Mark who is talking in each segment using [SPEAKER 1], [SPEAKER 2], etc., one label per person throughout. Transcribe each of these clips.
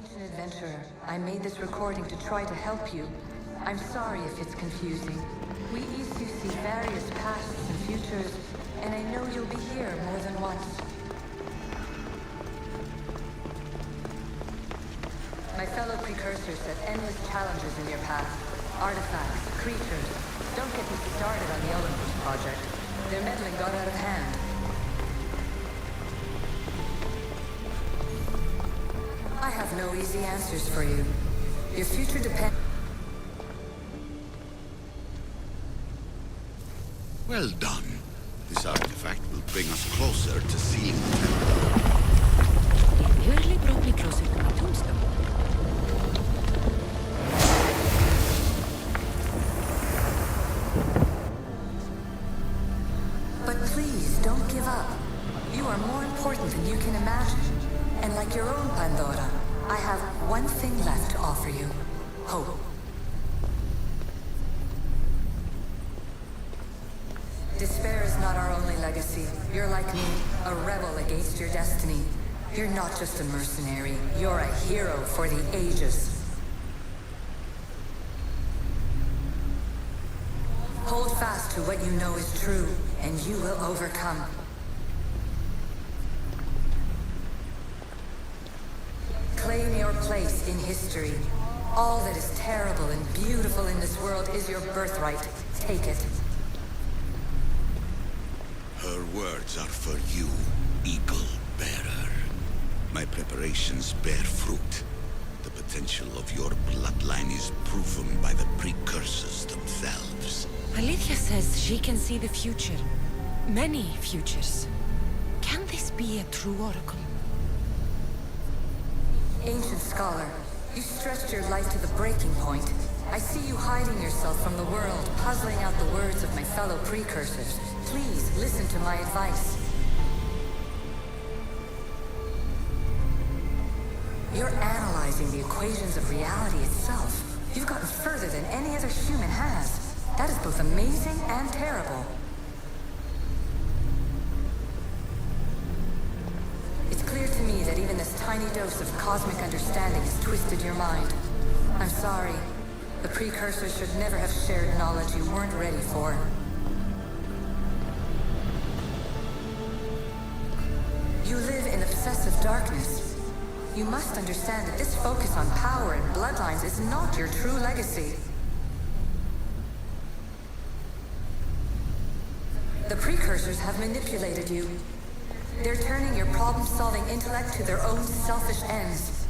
[SPEAKER 1] ancient adventurer. I made this recording to try to help you. I'm sorry if it's confusing. We Isu see various pasts and futures, and I know you'll be here more than once. My fellow precursors set endless challenges in your path. Artifacts, creatures. Don't get me started on the eleventh project. Their meddling got out of hand. I have no easy answers for you. Your future depends...
[SPEAKER 2] Well done. This artifact will bring us closer to seeing the temple.
[SPEAKER 3] It weirdly brought me closer to my tombstone.
[SPEAKER 1] But please, don't give up. You are more important than you can imagine. And like your own Pandora, I have one thing left to offer you. Hope. Despair is not our only legacy. You're like me, a rebel against your destiny. You're not just a mercenary, you're a hero for the ages. Hold fast to what you know is true, and you will overcome. Claim your place in history. All that is terrible and beautiful in this world is your birthright. Take it.
[SPEAKER 2] Her words are for you, Eagle Bearer. My preparations bear fruit. The potential of your bloodline is proven by the precursors themselves.
[SPEAKER 3] Alethea says she can see the future. Many futures. Can this be a true oracle?
[SPEAKER 1] Ancient scholar, you stretched your life to the breaking point. I see you hiding yourself from the world, puzzling out the words of my fellow precursors. Please, listen to my advice. You're analyzing the equations of reality itself. You've gotten further than any other human has. That is both amazing and terrible. It's clear to me that even this tiny dose of cosmic understanding has twisted your mind. I'm sorry. The precursors should never have shared knowledge you weren't ready for. You live in obsessive darkness. You must understand that this focus on power and bloodlines is not your true legacy. The precursors have manipulated you. They're turning your problem-solving intellect to their own selfish ends.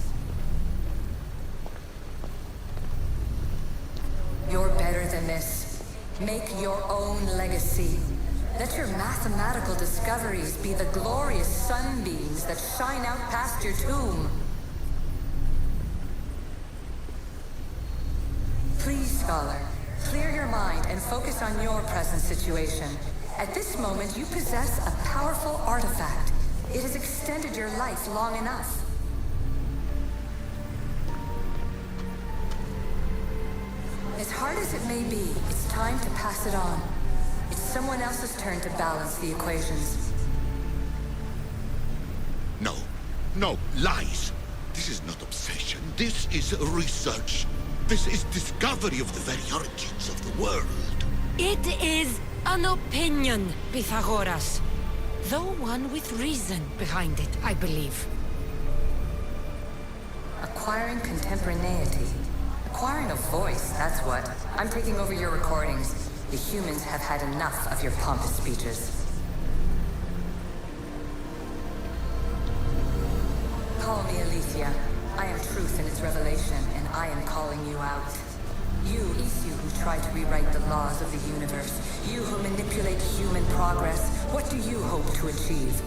[SPEAKER 1] You're better than this. Make your own legacy. Let your mathematical discoveries be the glorious sunbeams that shine out past your tomb. Please, scholar, clear your mind and focus on your present situation. At this moment, you possess a powerful artifact. It has extended your life long enough. As hard as it may be, it's time to pass it on. It's someone else's turn to balance the equations.
[SPEAKER 2] No, no, lies. This is not obsession. This is research. This is discovery of the very origins of the world.
[SPEAKER 3] It is an opinion, Pythagoras. Though one with reason behind it, I believe.
[SPEAKER 1] Acquiring contemporaneity. Acquiring a voice, that's what. I'm taking over your recordings. The humans have had enough of your pompous speeches. Call me Aletheia. I am truth in its revelation, and I am calling you out. You, Isu, who try to rewrite the laws of the universe. You who manipulate human progress. What do you hope to achieve?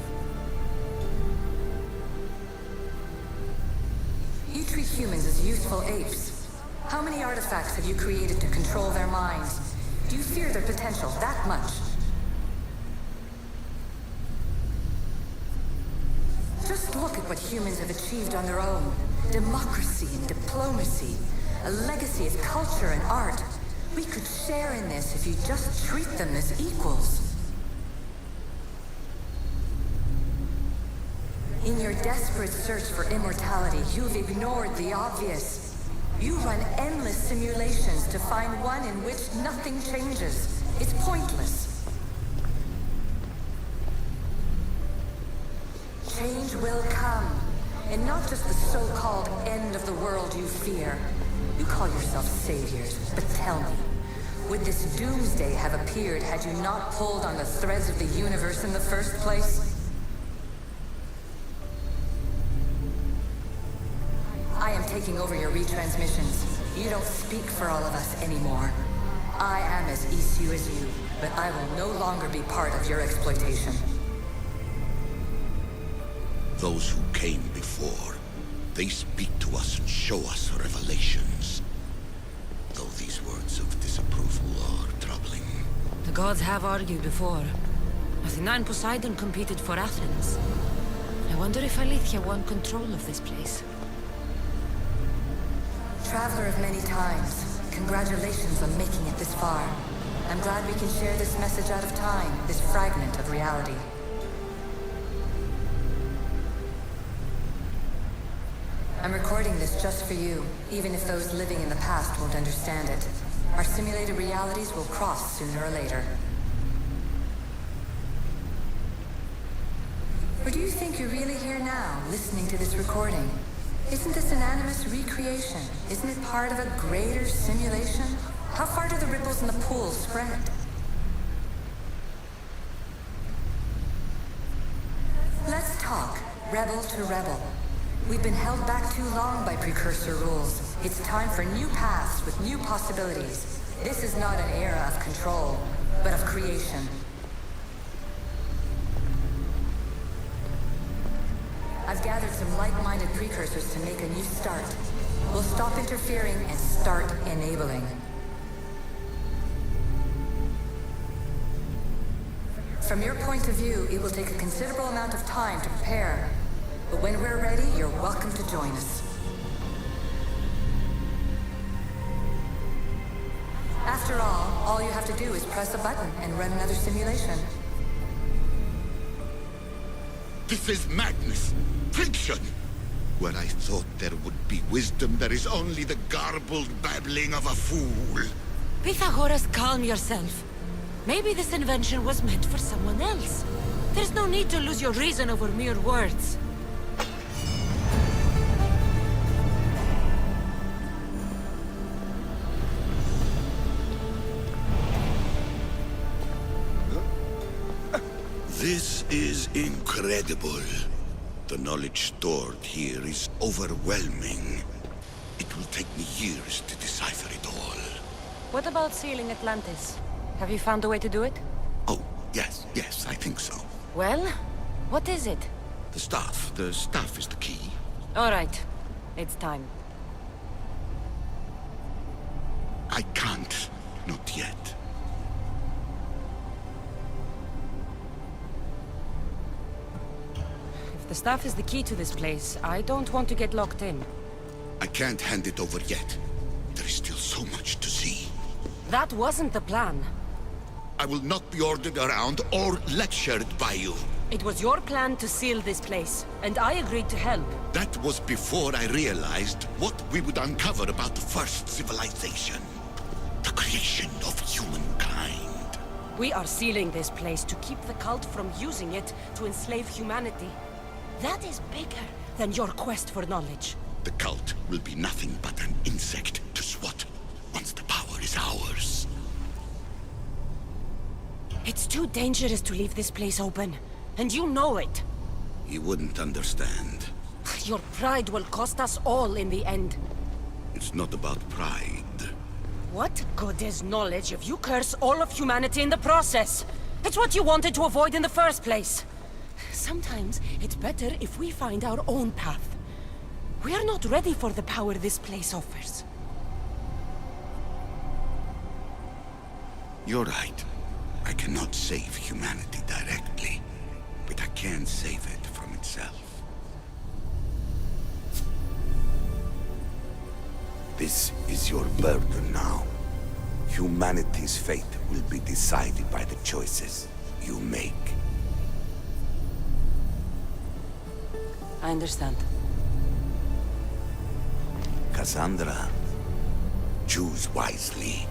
[SPEAKER 1] You treat humans as useful apes. How many artifacts have you created to control their minds? Do you fear their potential that much? Just look at what humans have achieved on their own. Democracy and diplomacy. A legacy of culture and art. We could share in this if you just treat them as equals. In your desperate search for immortality, you've ignored the obvious. You run endless simulations to find one in which nothing changes. It's pointless. Change will come. And not just the so-called end of the world you fear. You call yourself saviors, but tell me, would this doomsday have appeared had you not pulled on the threads of the universe in the first place? I am taking over your retransmissions. You don't speak for all of us anymore. I am as issue as you, but I will no longer be part of your exploitation.
[SPEAKER 2] Those who came before, they speak to us and show us revelations. Though these words of disapproval are troubling.
[SPEAKER 3] The gods have argued before. Athena and Poseidon competed for Athens. I wonder if Alethea won control of this place.
[SPEAKER 1] Traveler of many times, congratulations on making it this far. I'm glad we can share this message out of time, this fragment of reality. I'm recording this just for you, even if those living in the past won't understand it. Our simulated realities will cross sooner or later. Or do you think you're really here now, listening to this recording? Isn't this an Animus recreation? Isn't it part of a greater simulation? How far do the ripples in the pool spread? Let's talk, rebel to rebel. We've been held back too long by precursor rules. It's time for new paths with new possibilities. This is not an era of control, but of creation. I've gathered some like-minded precursors to make a new start. We'll stop interfering and start enabling. From your point of view, it will take a considerable amount of time to prepare. But when we're ready, you're welcome to join us. After all you have to do is press a button and run another simulation.
[SPEAKER 2] This is madness! Fiction! Where I thought there would be wisdom, there is only the garbled babbling of a fool.
[SPEAKER 3] Pythagoras, calm yourself. Maybe this invention was meant for someone else. There's no need to lose your reason over mere words.
[SPEAKER 2] This is incredible. The knowledge stored here is overwhelming. It will take me years to decipher it all.
[SPEAKER 3] What about sealing Atlantis? Have you found a way to do it?
[SPEAKER 2] Oh, yes, I think so.
[SPEAKER 3] Well, what is it?
[SPEAKER 2] The staff is the key.
[SPEAKER 3] All right, it's time.
[SPEAKER 2] I can't, not yet.
[SPEAKER 3] If the staff is the key to this place, I don't want to get locked in.
[SPEAKER 2] I can't hand it over yet. There is still so much to see.
[SPEAKER 3] That wasn't the plan.
[SPEAKER 2] I will not be ordered around or lectured by you.
[SPEAKER 3] It was your plan to seal this place, and I agreed to help.
[SPEAKER 2] That was before I realized what we would uncover about the first civilization. The creation of humankind.
[SPEAKER 3] We are sealing this place to keep the cult from using it to enslave humanity. That is bigger than your quest for knowledge.
[SPEAKER 2] The cult will be nothing but an insect to swat once the power is ours.
[SPEAKER 3] It's too dangerous to leave this place open, and you know it.
[SPEAKER 2] He wouldn't understand.
[SPEAKER 3] Your pride will cost us all in the end.
[SPEAKER 2] It's not about pride.
[SPEAKER 3] What good is knowledge if you curse all of humanity in the process? It's what you wanted to avoid in the first place. Sometimes it's better if we find our own path. We are not ready for the power this place offers.
[SPEAKER 2] You're right. I cannot save humanity directly, but I can save it from itself. This is your burden now. Humanity's fate will be decided by the choices you make.
[SPEAKER 3] I understand.
[SPEAKER 2] Cassandra, choose wisely.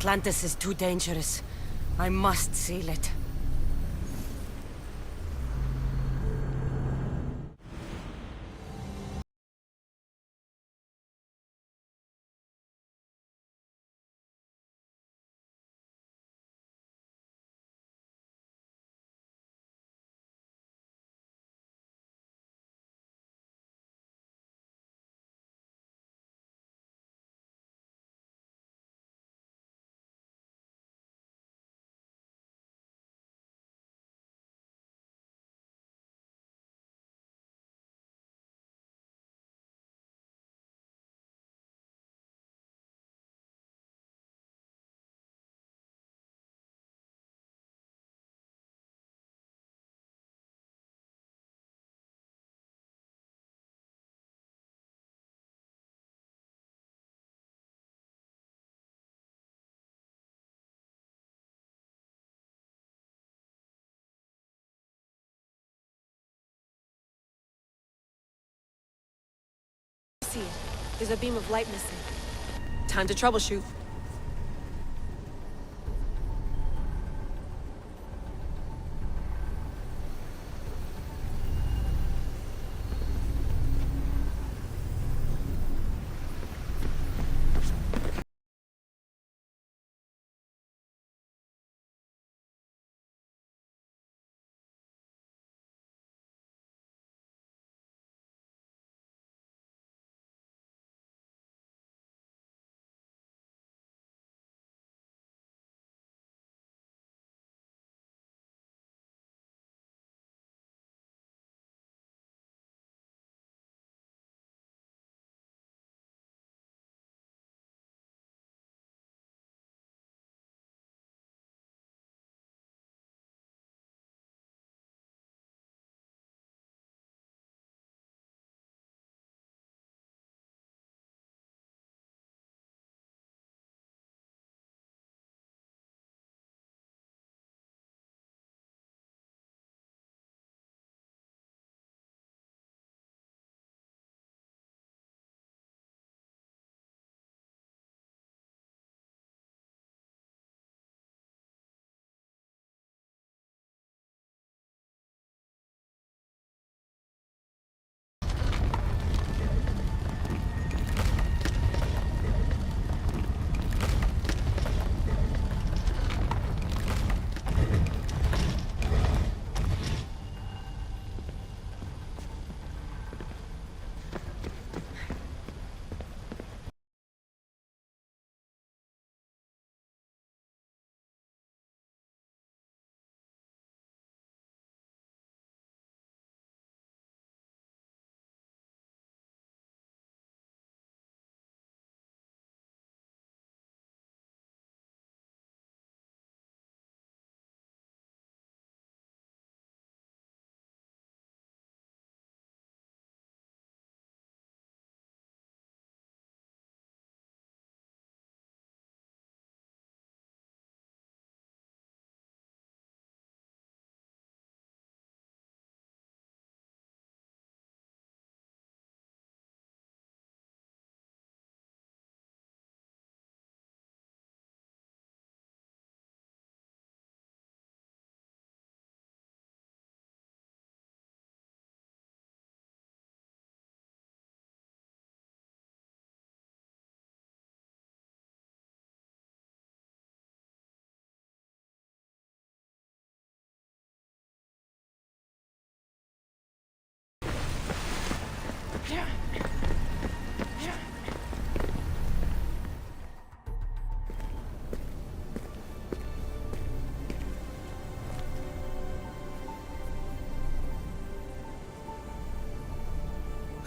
[SPEAKER 3] Atlantis is too dangerous. I must seal it.
[SPEAKER 4] See it. There's a beam of light missing. Time to troubleshoot.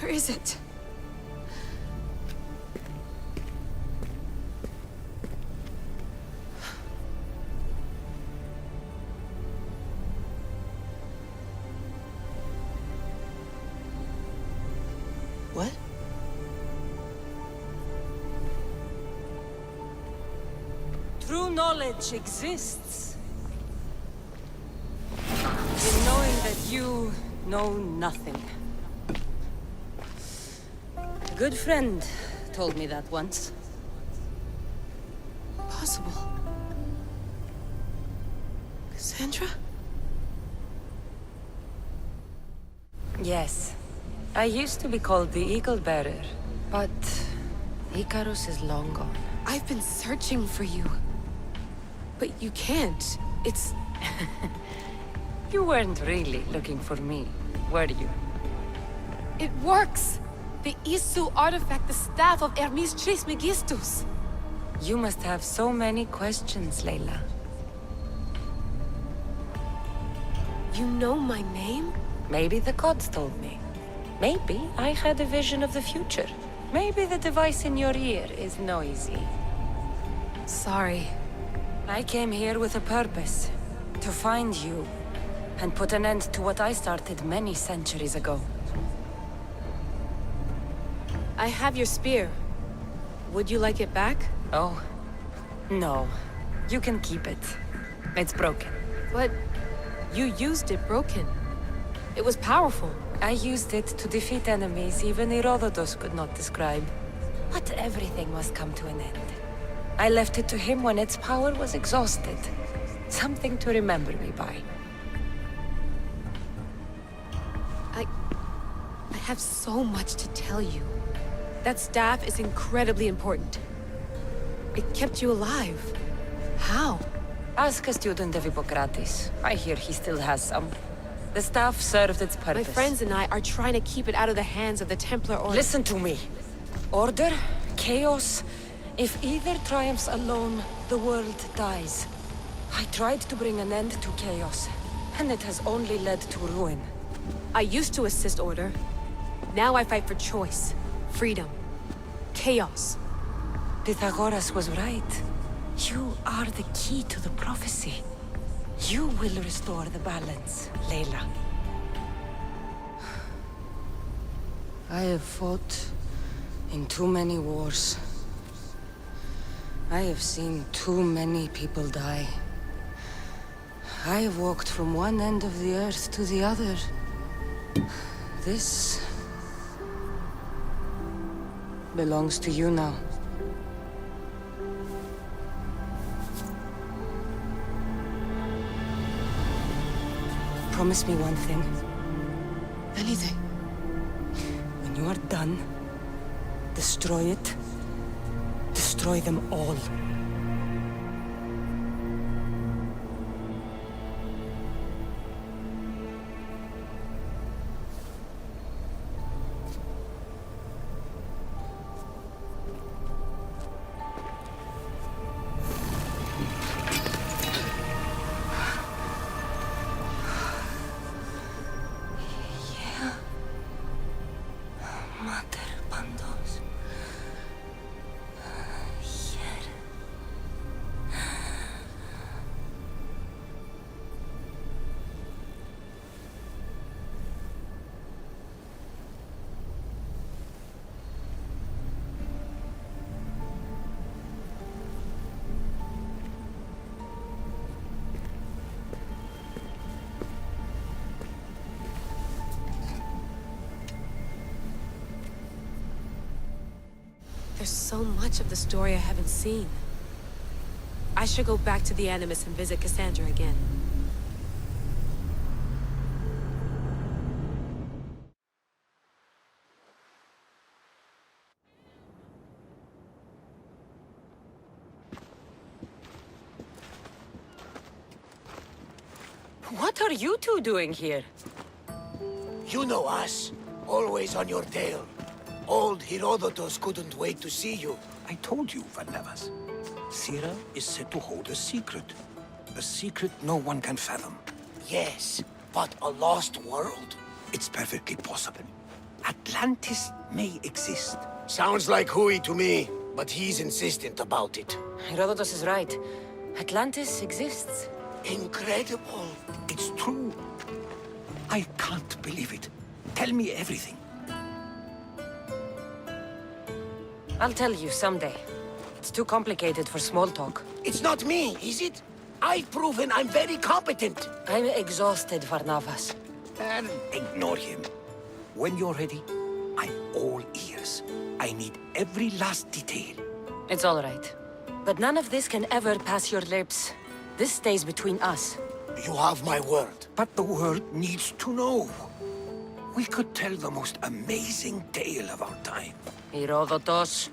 [SPEAKER 4] Where is it?
[SPEAKER 5] What?
[SPEAKER 3] True knowledge exists. In knowing that you know nothing. A good friend told me that once.
[SPEAKER 4] Possible. Cassandra?
[SPEAKER 3] Yes. I used to be called the Eagle Bearer, but Icarus is long gone.
[SPEAKER 4] I've been searching for you. But you can't. It's...
[SPEAKER 3] You weren't really looking for me, were you?
[SPEAKER 4] It works! The Isu artifact, the staff of Hermes Trismegistus.
[SPEAKER 3] You must have so many questions, Layla.
[SPEAKER 4] You know my name?
[SPEAKER 3] Maybe the gods told me. Maybe I had a vision of the future. Maybe the device in your ear is noisy.
[SPEAKER 4] Sorry.
[SPEAKER 3] I came here with a purpose. To find you. And put an end to what I started many centuries ago.
[SPEAKER 4] I have your spear. Would you like it back?
[SPEAKER 3] Oh. No. You can keep it. It's broken.
[SPEAKER 4] But you used it broken. It was powerful.
[SPEAKER 3] I used it to defeat enemies even Herodotus could not describe. But everything must come to an end. I left it to him when its power was exhausted. Something to remember me by.
[SPEAKER 4] I have so much to tell you. That staff is incredibly important. It kept you alive. How?
[SPEAKER 3] Ask a student of Hippocrates. I hear he still has some. The staff served its purpose.
[SPEAKER 4] My friends and I are trying to keep it out of the hands of the Templar Order.
[SPEAKER 3] Listen to me. Order, chaos. If either triumphs alone, the world dies. I tried to bring an end to chaos, and it has only led to ruin.
[SPEAKER 4] I used to assist Order. Now I fight for choice, freedom, chaos.
[SPEAKER 3] Pythagoras was right. You are the key to the prophecy. You will restore the balance, Layla. I have fought in too many wars. I have seen too many people die. I have walked from one end of the earth to the other. This belongs to you now. Promise me one thing.
[SPEAKER 4] Anything.
[SPEAKER 3] When you are done, destroy it. Destroy them all.
[SPEAKER 4] There's so much of the story I haven't seen. I should go back to the Animus and visit Cassandra again.
[SPEAKER 3] What are you two doing here?
[SPEAKER 5] You know us. Always on your tail. Old Herodotus couldn't wait to see you.
[SPEAKER 6] I told you, Varnavas. Sira is said to hold a secret. A secret no one can fathom.
[SPEAKER 5] Yes, but a lost world?
[SPEAKER 6] It's perfectly possible. Atlantis may exist.
[SPEAKER 5] Sounds like hooey to me, but he's insistent about it.
[SPEAKER 3] Herodotus is right. Atlantis exists.
[SPEAKER 5] Incredible.
[SPEAKER 6] It's true. I can't believe it. Tell me everything.
[SPEAKER 3] I'll tell you someday. It's too complicated for small talk.
[SPEAKER 5] It's not me, is it? I've proven I'm very competent.
[SPEAKER 3] I'm exhausted, Varnavas.
[SPEAKER 6] And ignore him. When you're ready, I'm all ears. I need every last detail.
[SPEAKER 3] It's all right. But none of this can ever pass your lips. This stays between us.
[SPEAKER 5] You have my word.
[SPEAKER 6] But the world needs to know. We could tell the most amazing tale of our time.
[SPEAKER 3] Herodotus.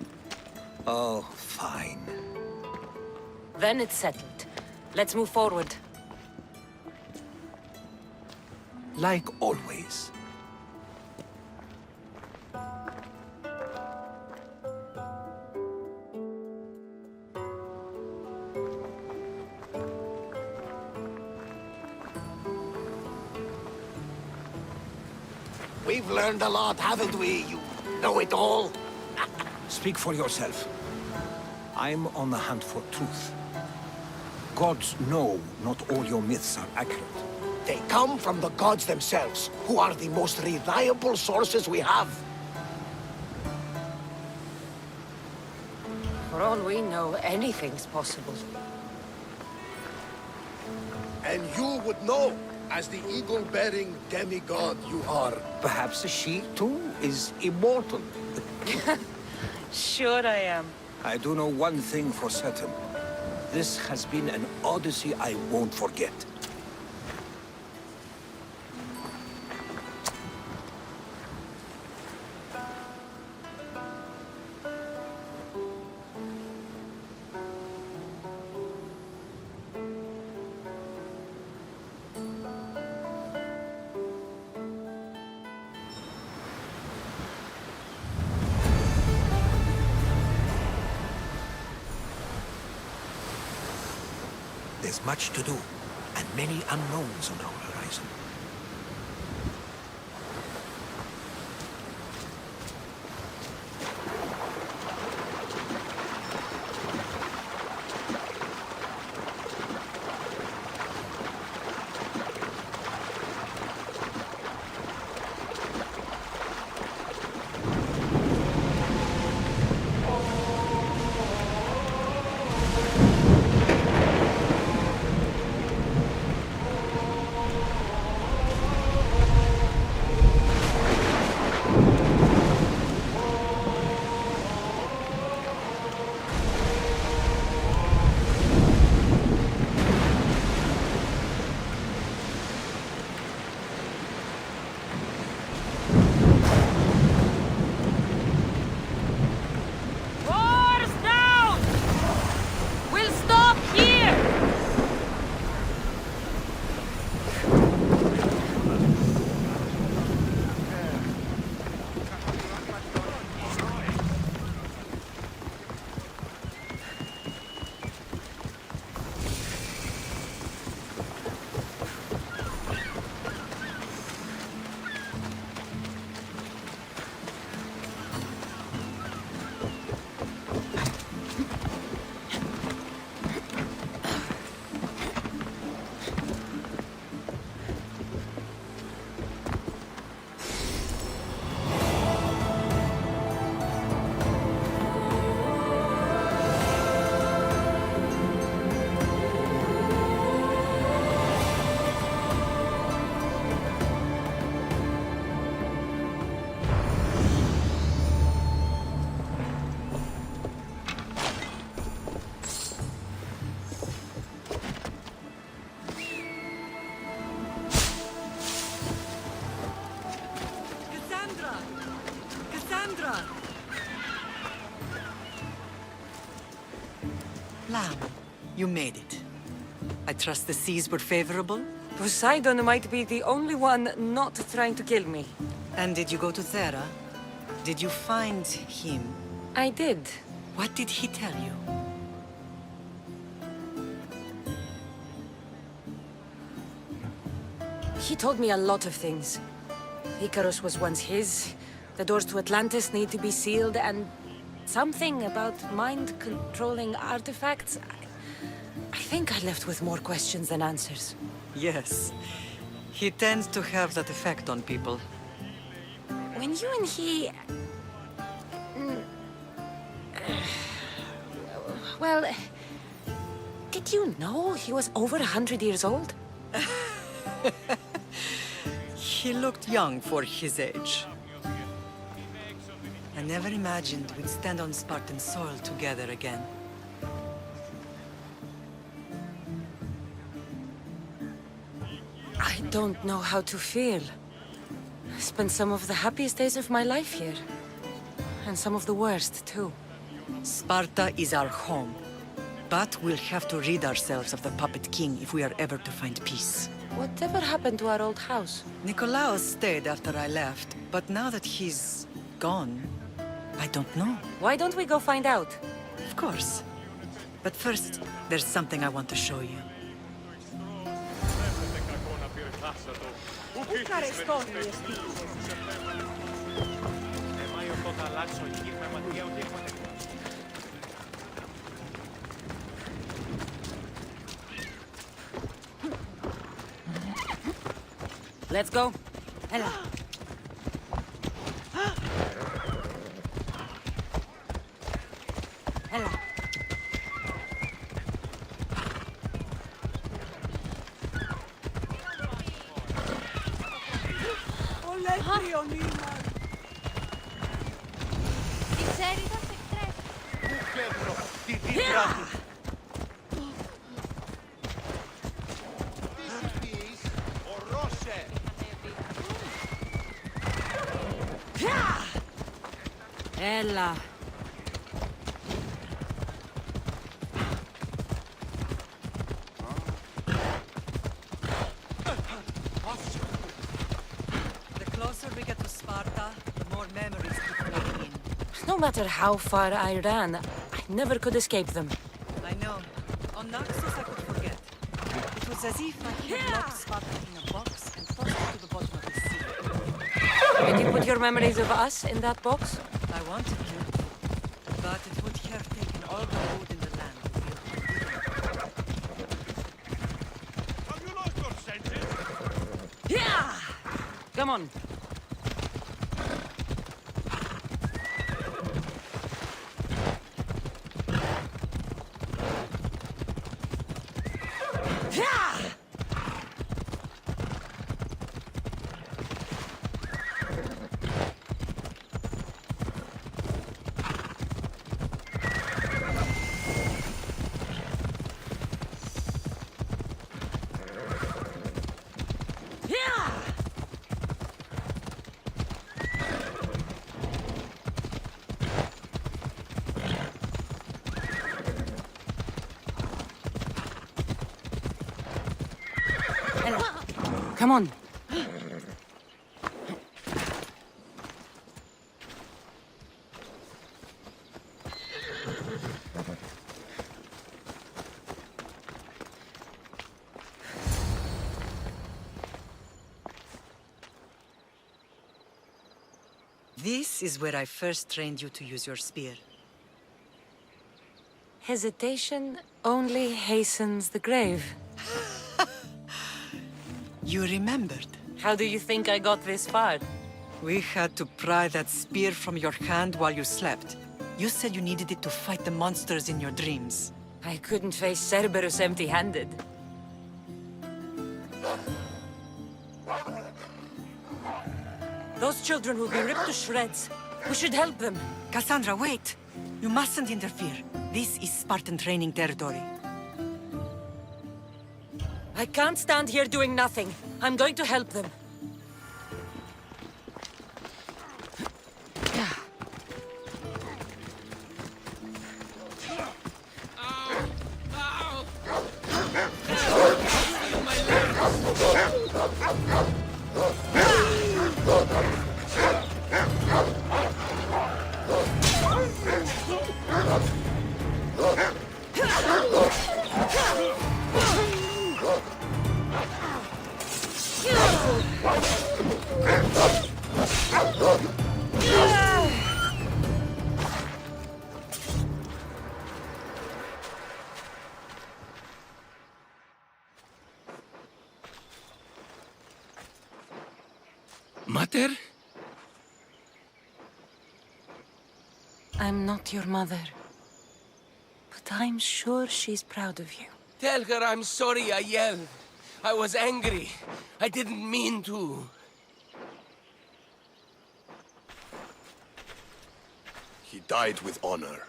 [SPEAKER 6] Oh, fine.
[SPEAKER 3] Then it's settled. Let's move forward.
[SPEAKER 6] Like always.
[SPEAKER 5] We've learned a lot, haven't we, you know-it-all?
[SPEAKER 6] Speak for yourself. I'm on the hunt for truth. Gods know not all your myths are accurate.
[SPEAKER 5] They come from the gods themselves, who are the most reliable sources we have.
[SPEAKER 3] For all we know, anything's possible.
[SPEAKER 7] And you would know, as the eagle-bearing demigod you are.
[SPEAKER 6] Perhaps she, too, is immortal.
[SPEAKER 3] Sure I am.
[SPEAKER 6] I do know one thing for certain. This has been an odyssey I won't forget. There's much to do, and many unknowns on our horizon.
[SPEAKER 8] Lamb, you made it. I trust the seas were favorable?
[SPEAKER 3] Poseidon might be the only one not trying to kill me.
[SPEAKER 8] And did you go to Thera? Did you find him?
[SPEAKER 3] I did.
[SPEAKER 8] What did he tell you?
[SPEAKER 3] He told me a lot of things. Icarus was once his. The doors to Atlantis need to be sealed, and something about mind-controlling artifacts. I think I left with more questions than answers.
[SPEAKER 8] Yes. He tends to have that effect on people.
[SPEAKER 3] When you and he... Well... Did you know he was over 100 years old?
[SPEAKER 8] He looked young for his age. I never imagined we'd stand on Spartan soil together again.
[SPEAKER 3] I don't know how to feel. I spent some of the happiest days of my life here. And some of the worst, too.
[SPEAKER 8] Sparta is our home. But we'll have to rid ourselves of the Puppet King if we are ever to find peace.
[SPEAKER 3] Whatever happened to our old house?
[SPEAKER 8] Nikolaos stayed after I left, but now that he's gone, I don't know.
[SPEAKER 3] Why don't we go find out?
[SPEAKER 8] Of course. But first, there's something I want to show you.
[SPEAKER 3] Let's go. Ella. Ella. Ella.
[SPEAKER 8] The closer we get to Sparta, the more memories keep coming in.
[SPEAKER 3] No matter how far I ran, I never could escape them.
[SPEAKER 8] I know. On Naxos I could forget. It was as if I had locked Sparta in a box and tossed it to the bottom of the sea.
[SPEAKER 3] Did you put your memories of us in that box?
[SPEAKER 8] I wanted to, but it would have taken all the wood in the land to build it.
[SPEAKER 7] Have you lost your senses?
[SPEAKER 3] Yeah! Come on. Come on.
[SPEAKER 8] This is where I first trained you to use your spear.
[SPEAKER 3] Hesitation only hastens the grave.
[SPEAKER 8] You remembered.
[SPEAKER 3] How do you think I got this far?
[SPEAKER 8] We had to pry that spear from your hand while you slept. You said you needed it to fight the monsters in your dreams.
[SPEAKER 3] I couldn't face Cerberus empty-handed. Those children will be ripped to shreds. We should help them.
[SPEAKER 8] Cassandra, wait! You mustn't interfere. This is Spartan training territory.
[SPEAKER 3] I can't stand here doing nothing. I'm going to help them.
[SPEAKER 9] Mater?
[SPEAKER 3] I'm not your mother. But I'm sure she's proud of you.
[SPEAKER 9] Tell her I'm sorry I yelled. I was angry. I didn't mean to.
[SPEAKER 7] He died with honor.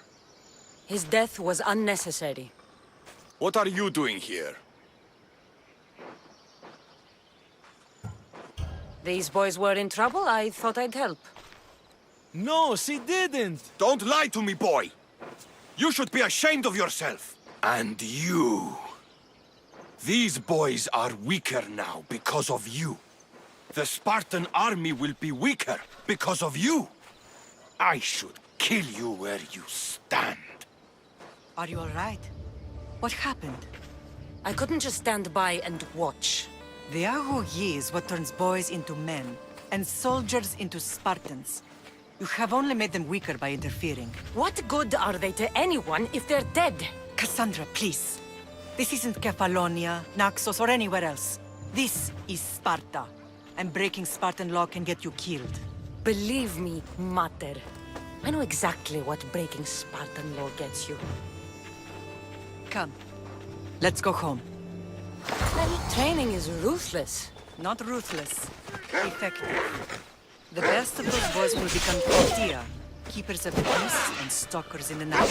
[SPEAKER 3] His death was unnecessary.
[SPEAKER 7] What are you doing here?
[SPEAKER 3] These boys were in trouble. I thought I'd help.
[SPEAKER 10] No, she didn't!
[SPEAKER 6] Don't lie to me, boy! You should be ashamed of yourself! And you! These boys are weaker now because of you. The Spartan army will be weaker because of you. I should kill you where you stand.
[SPEAKER 8] Are you all right? What happened?
[SPEAKER 3] I couldn't just stand by and watch.
[SPEAKER 8] The Aho Yi is what turns boys into men, and soldiers into Spartans. You have only made them weaker by interfering.
[SPEAKER 3] What good are they to anyone if they're dead?
[SPEAKER 8] Cassandra, please. This isn't Kefalonia, Naxos, or anywhere else. This is Sparta. And breaking Spartan law can get you killed.
[SPEAKER 3] Believe me, Mater. I know exactly what breaking Spartan law gets you.
[SPEAKER 8] Come. Let's go home.
[SPEAKER 3] Training is ruthless.
[SPEAKER 8] Not ruthless. Effective. The best of those boys will become Protea, keepers of the peace and stalkers in the night.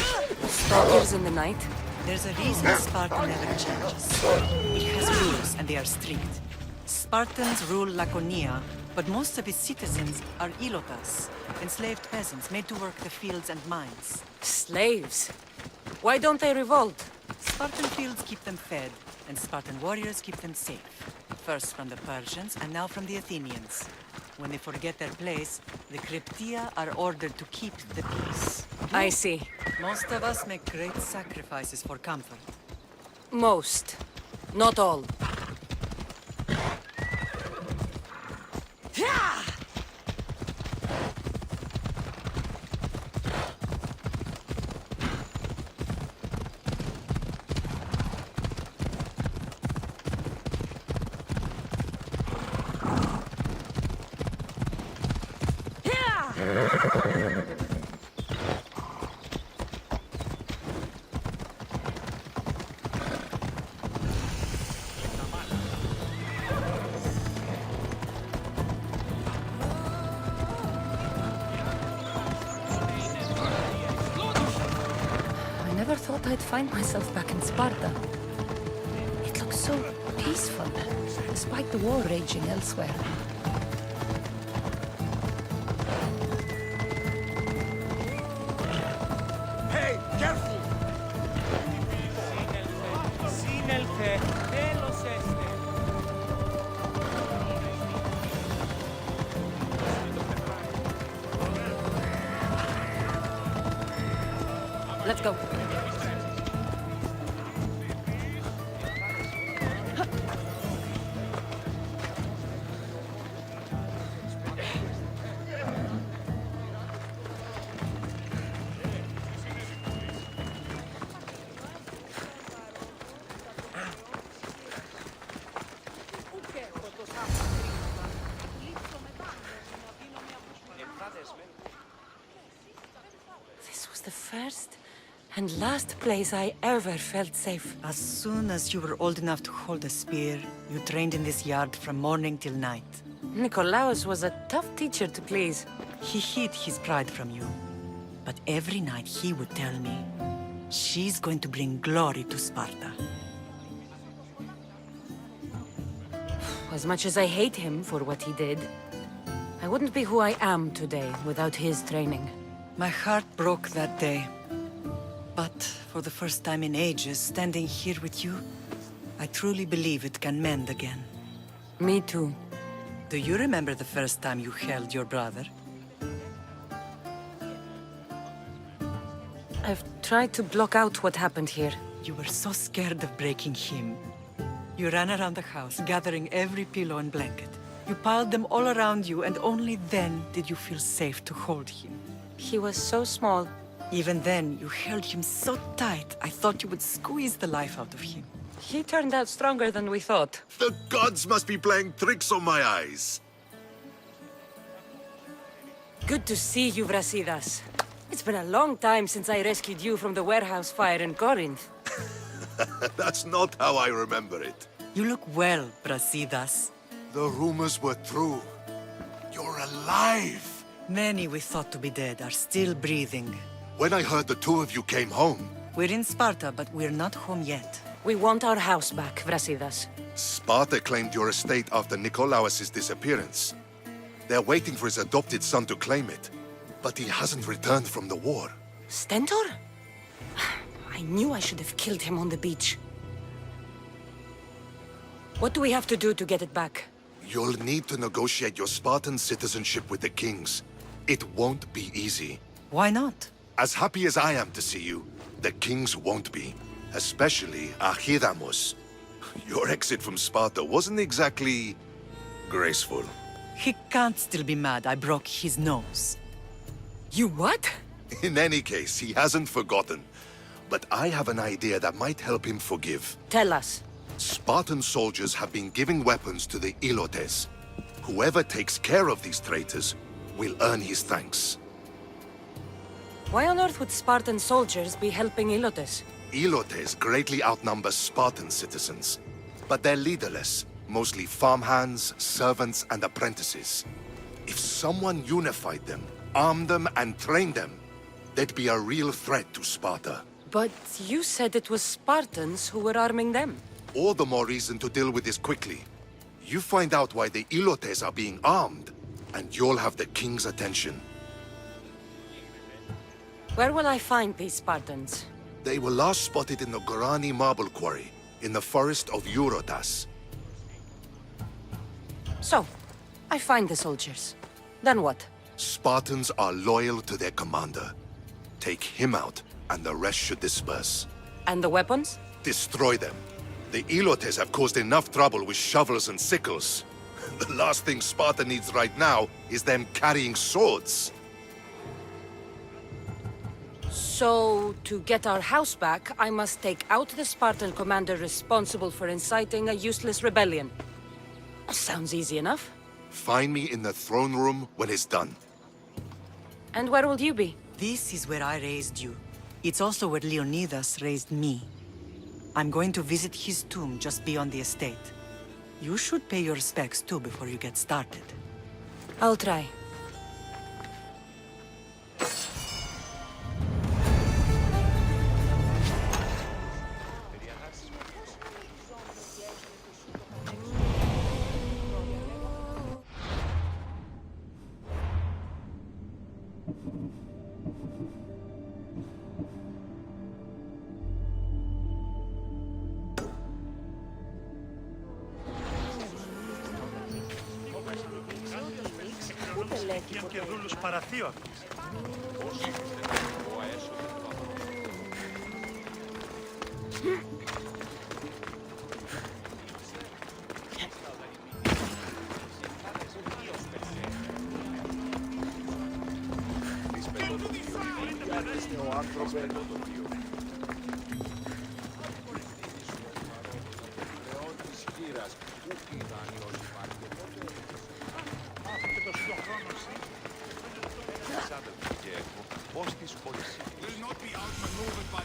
[SPEAKER 3] Stalkers in the night?
[SPEAKER 8] There's a reason Sparta never changes. It has rules, and they are strict. Spartans rule Laconia, but most of its citizens are ilotas, enslaved peasants made to work the fields and mines.
[SPEAKER 3] Slaves? Why don't they revolt?
[SPEAKER 8] Spartan fields keep them fed, and Spartan warriors keep them safe. First from the Persians, and now from the Athenians. When they forget their place, the Cryptia are ordered to keep the peace.
[SPEAKER 3] I see.
[SPEAKER 8] Most of us make great sacrifices for comfort.
[SPEAKER 3] Most. Not all. I never thought I'd find myself back in Sparta. It looks so peaceful, despite the war raging elsewhere.
[SPEAKER 7] Hey, careful!
[SPEAKER 3] Let's go. This was the first and last place I ever felt safe.
[SPEAKER 8] As soon as you were old enough to hold a spear, you trained in this yard from morning till night.
[SPEAKER 3] Nikolaos was a tough teacher to please.
[SPEAKER 8] He hid his pride from you. But every night he would tell me, she's going to bring glory to Sparta.
[SPEAKER 3] As much as I hate him for what he did, I wouldn't be who I am today without his training.
[SPEAKER 8] My heart broke that day. But for the first time in ages, standing here with you, I truly believe it can mend again.
[SPEAKER 3] Me too.
[SPEAKER 8] Do you remember the first time you held your brother?
[SPEAKER 3] I've tried to block out what happened here.
[SPEAKER 8] You were so scared of breaking him. You ran around the house, gathering every pillow and blanket. You piled them all around you, and only then did you feel safe to hold him.
[SPEAKER 3] He was so small.
[SPEAKER 8] Even then, you held him so tight, I thought you would squeeze the life out of him.
[SPEAKER 3] He turned out stronger than we thought.
[SPEAKER 11] The gods must be playing tricks on my eyes.
[SPEAKER 3] Good to see you, Brasidas. It's been a long time since I rescued you from the warehouse fire in Corinth.
[SPEAKER 7] That's not how I remember it.
[SPEAKER 8] You look well, Brasidas.
[SPEAKER 7] The rumors were true. You're alive!
[SPEAKER 8] Many we thought to be dead are still breathing.
[SPEAKER 7] When I heard the two of you came home,
[SPEAKER 8] We're in Sparta, but we're not home yet.
[SPEAKER 3] We want our house back, Brasidas.
[SPEAKER 7] Sparta claimed your estate after Nikolaos' disappearance. They're waiting for his adopted son to claim it. But he hasn't returned from the war.
[SPEAKER 3] Stentor? I knew I should have killed him on the beach. What do we have to do to get it back?
[SPEAKER 7] You'll need to negotiate your Spartan citizenship with the kings. It won't be easy.
[SPEAKER 8] Why not?
[SPEAKER 7] As happy as I am to see you, the kings won't be. Especially Archidamos. Your exit from Sparta wasn't exactly graceful.
[SPEAKER 8] He can't still be mad I broke his nose.
[SPEAKER 3] You what?
[SPEAKER 7] In any case, he hasn't forgotten. But I have an idea that might help him forgive.
[SPEAKER 3] Tell us.
[SPEAKER 7] Spartan soldiers have been giving weapons to the Ilotes. Whoever takes care of these traitors will earn his thanks.
[SPEAKER 3] Why on earth would Spartan soldiers be helping Ilotes?
[SPEAKER 7] Ilotes greatly outnumber Spartan citizens, but they're leaderless, mostly farmhands, servants, and apprentices. If someone unified them, armed them, and trained them, they'd be a real threat to Sparta.
[SPEAKER 3] But you said it was Spartans who were arming them.
[SPEAKER 7] All the more reason to deal with this quickly. You find out why the Ilotes are being armed, and you'll have the king's attention.
[SPEAKER 3] Where will I find these Spartans?
[SPEAKER 7] They were last spotted in the Gorani marble quarry, in the forest of Eurotas.
[SPEAKER 3] So, I find the soldiers. Then what?
[SPEAKER 7] Spartans are loyal to their commander. Take him out, and the rest should disperse.
[SPEAKER 3] And the weapons?
[SPEAKER 7] Destroy them. The Ilotes have caused enough trouble with shovels and sickles. The last thing Sparta needs right now is them carrying swords.
[SPEAKER 3] So, to get our house back, I must take out the Spartan commander responsible for inciting a useless rebellion. Sounds easy enough.
[SPEAKER 7] Find me in the throne room when it's done.
[SPEAKER 3] And where will you be?
[SPEAKER 8] This is where I raised you. It's also where Leonidas raised me. I'm going to visit his tomb just beyond the estate. You should pay your respects too before you get started.
[SPEAKER 3] I'll try.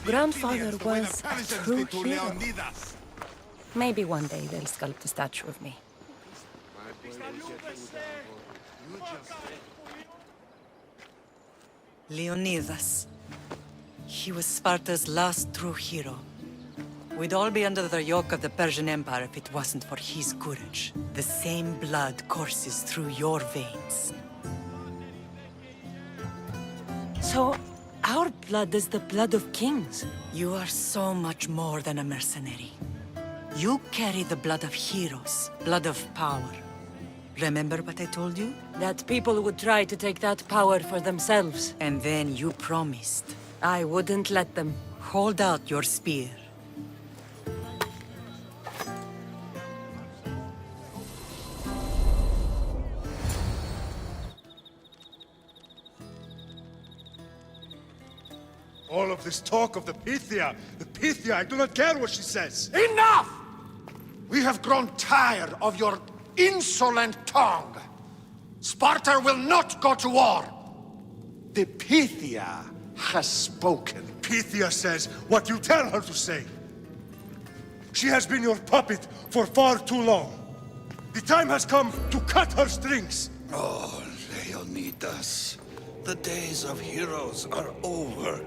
[SPEAKER 3] Grandfather was a true hero. Maybe one day they'll sculpt a statue of me.
[SPEAKER 8] Leonidas. He was Sparta's last true hero. We'd all be under the yoke of the Persian Empire if it wasn't for his courage. The same blood courses through your veins.
[SPEAKER 3] So, our blood is the blood of kings.
[SPEAKER 8] You are so much more than a mercenary. You carry the blood of heroes, blood of power. Remember what I told you?
[SPEAKER 3] That people would try to take that power for themselves.
[SPEAKER 8] And then you promised.
[SPEAKER 3] I wouldn't let them.
[SPEAKER 8] Hold out your spear.
[SPEAKER 11] All of this talk of the Pythia, I do not care what she says.
[SPEAKER 5] Enough! We have grown tired of your insolent tongue. Sparta will not go to war.
[SPEAKER 11] The Pythia has spoken. Pythia says what you tell her to say. She has been your puppet for far too long. The time has come to cut her strings.
[SPEAKER 2] Oh, Leonidas. The days of heroes are over.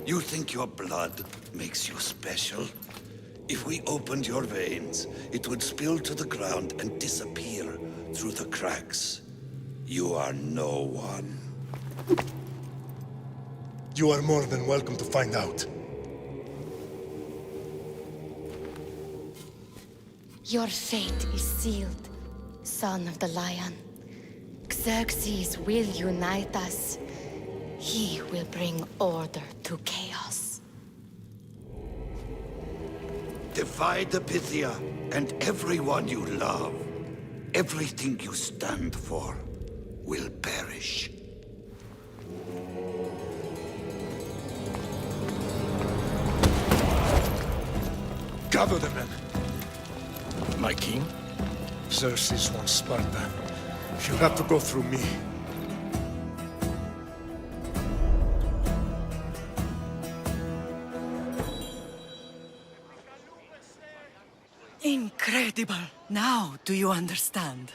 [SPEAKER 2] You think your blood makes you special? If we opened your veins, it would spill to the ground and disappear through the cracks. You are no one.
[SPEAKER 11] You are more than welcome to find out.
[SPEAKER 12] Your fate is sealed, son of the lion. Xerxes will unite us. He will bring order to chaos.
[SPEAKER 2] Divide the Pythia and everyone you love. Everything you stand for will perish.
[SPEAKER 11] Gather the men. My king? Xerxes wants Sparta. You'll have to go through me.
[SPEAKER 8] Incredible! Now, do you understand?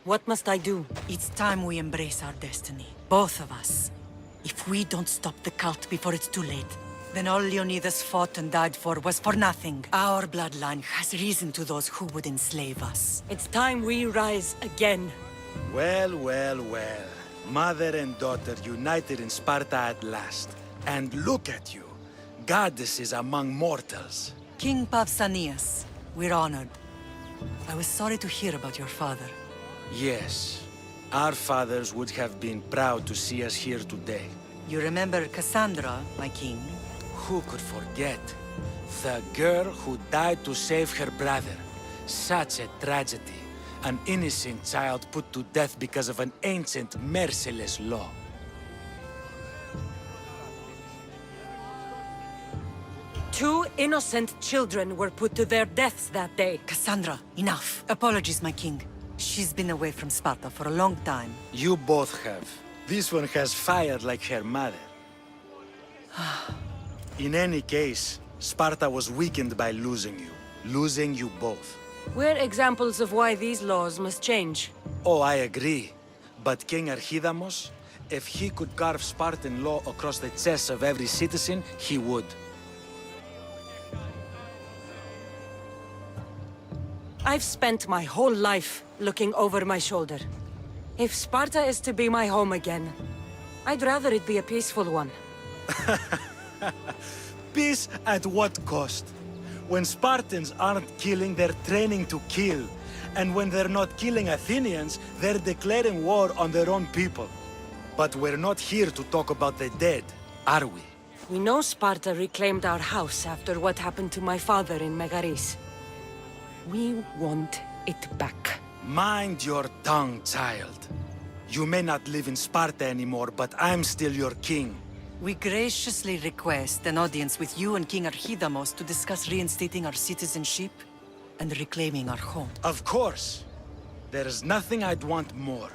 [SPEAKER 3] What must I do?
[SPEAKER 8] It's time we embrace our destiny. Both of us. If we don't stop the cult before it's too late, then all Leonidas fought and died for was for nothing. Our bloodline has risen to those who would enslave us.
[SPEAKER 3] It's time we rise again.
[SPEAKER 10] Well, well, well. Mother and daughter united in Sparta at last. And look at you. Goddesses among mortals.
[SPEAKER 8] King Pausanias, we're honored. I was sorry to hear about your father.
[SPEAKER 10] Yes. Our fathers would have been proud to see us here today.
[SPEAKER 8] You remember Cassandra, my king?
[SPEAKER 10] Who could forget? The girl who died to save her brother. Such a tragedy. An innocent child put to death because of an ancient, merciless law.
[SPEAKER 3] Two innocent children were put to their deaths that day.
[SPEAKER 8] Cassandra, enough. Apologies, my king. She's been away from Sparta for a long time.
[SPEAKER 10] You both have. This one has fired like her mother. In any case, Sparta was weakened by losing you. Losing you both.
[SPEAKER 3] We're examples of why these laws must change.
[SPEAKER 10] Oh, I agree. But King Archidamos, if he could carve Spartan law across the chests of every citizen, he would.
[SPEAKER 3] I've spent my whole life looking over my shoulder. If Sparta is to be my home again, I'd rather it be a peaceful one.
[SPEAKER 10] Peace at what cost? When Spartans aren't killing, they're training to kill. And when they're not killing Athenians, they're declaring war on their own people. But we're not here to talk about the dead, are we?
[SPEAKER 3] We know Sparta reclaimed our house after what happened to my father in Megaris. We want it back.
[SPEAKER 10] Mind your tongue, child. You may not live in Sparta anymore, but I'm still your king.
[SPEAKER 8] We graciously request an audience with you and King Archidamos to discuss reinstating our citizenship and reclaiming our home.
[SPEAKER 10] Of course. There's nothing I'd want more.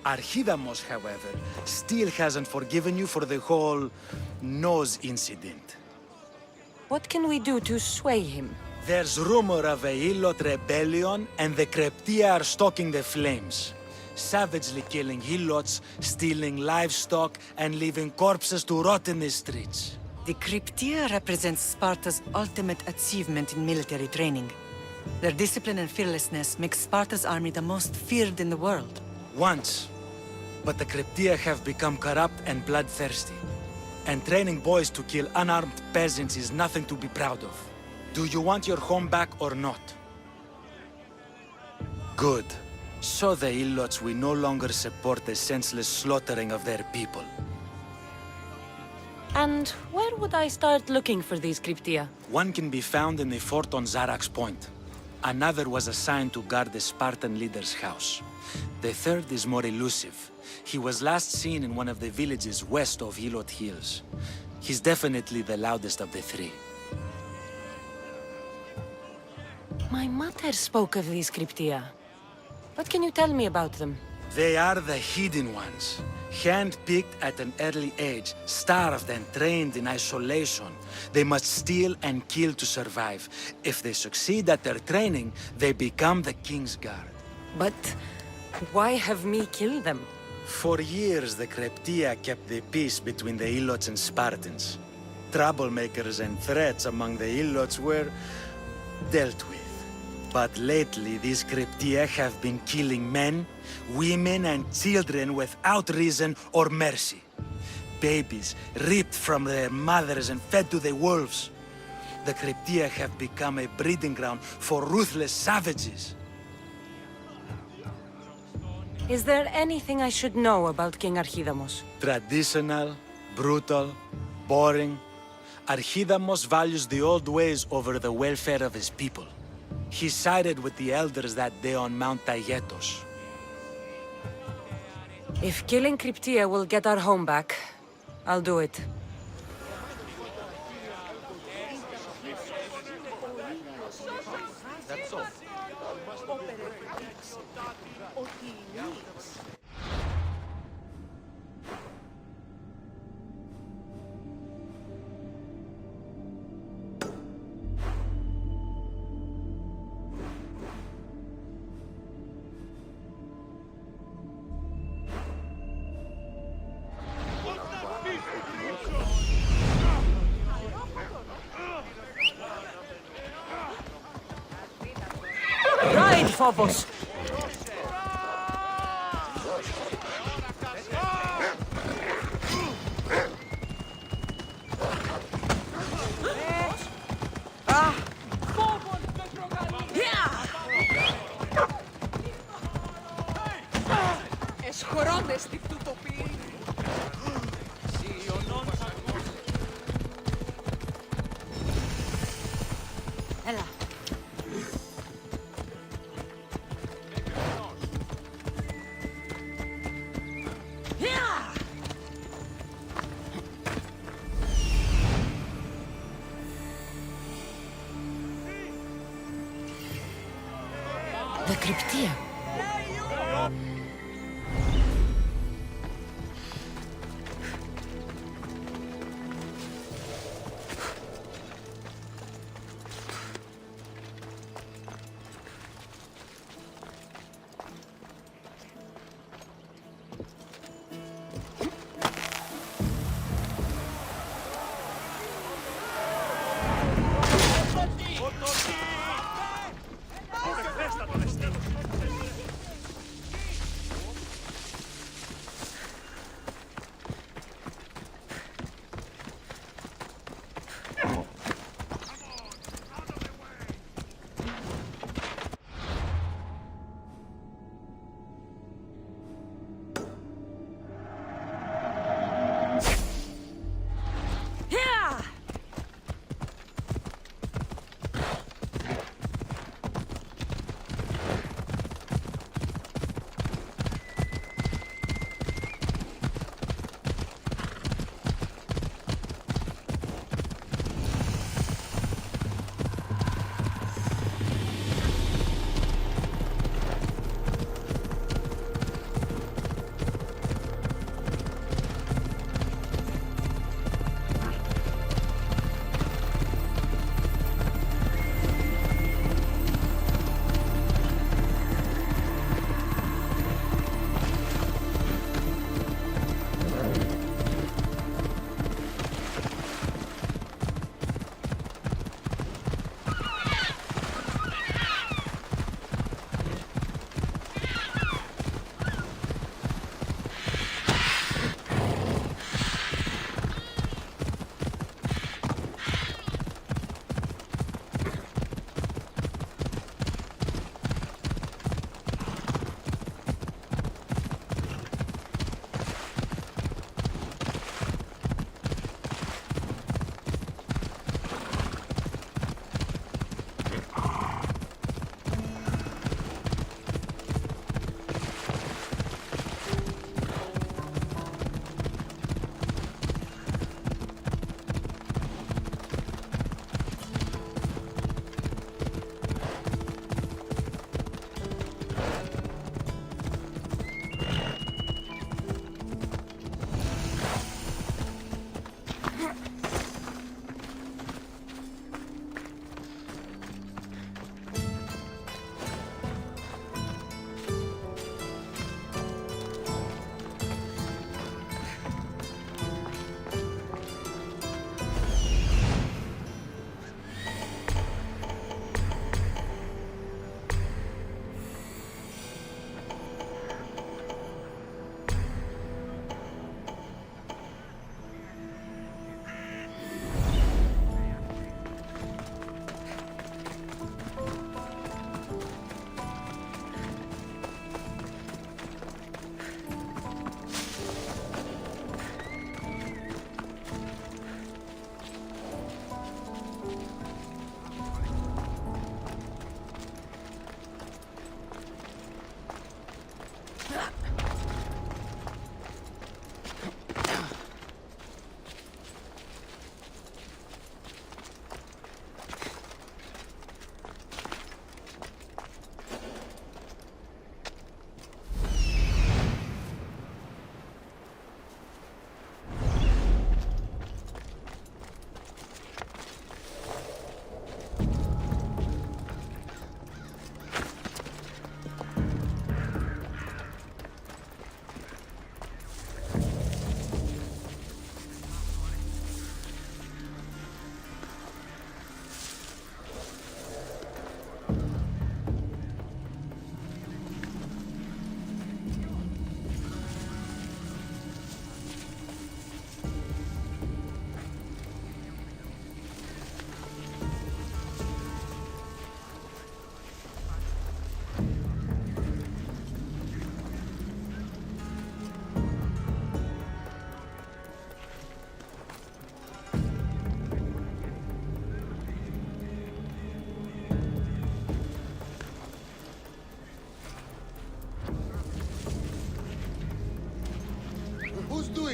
[SPEAKER 10] Archidamos, however, still hasn't forgiven you for the whole nose incident.
[SPEAKER 3] What can we do to sway him?
[SPEAKER 10] There's rumor of a Helot rebellion, and the Kryptia are stalking the flames. Savagely killing Helots, stealing livestock, and leaving corpses to rot in the streets.
[SPEAKER 8] The Kryptia represents Sparta's ultimate achievement in military training. Their discipline and fearlessness make Sparta's army the most feared in the world.
[SPEAKER 10] Once. But the Kryptia have become corrupt and bloodthirsty. And training boys to kill unarmed peasants is nothing to be proud of. Do you want your home back or not? Good. So the Ilots will no longer support the senseless slaughtering of their people.
[SPEAKER 3] And where would I start looking for these Kryptia?
[SPEAKER 10] One can be found in the fort on Zarak's Point. Another was assigned to guard the Spartan leader's house. The third is more elusive. He was last seen in one of the villages west of Helot Hills. He's definitely the loudest of the three.
[SPEAKER 3] My mother spoke of these Kryptia. What can you tell me about them?
[SPEAKER 10] They are the hidden ones. Hand-picked at an early age, starved and trained in isolation. They must steal and kill to survive. If they succeed at their training, they become the King's Guard.
[SPEAKER 3] But why have me kill them?
[SPEAKER 10] For years, the Krypteia kept the peace between the Ilots and Spartans. Troublemakers and threats among the Ilots were dealt with. But lately, these Krypteia have been killing men, women, and children without reason or mercy. Babies ripped from their mothers and fed to the wolves. The Krypteia have become a breeding ground for ruthless savages.
[SPEAKER 3] Is there anything I should know about King Archidamos?
[SPEAKER 10] Traditional, brutal, boring. Archidamos values the old ways over the welfare of his people. He sided with the elders that day on Mount Taygetos.
[SPEAKER 3] If killing Krypteia will get our home back, I'll do it.
[SPEAKER 10] That's all.
[SPEAKER 3] Ride, Phobos! The Krypteia.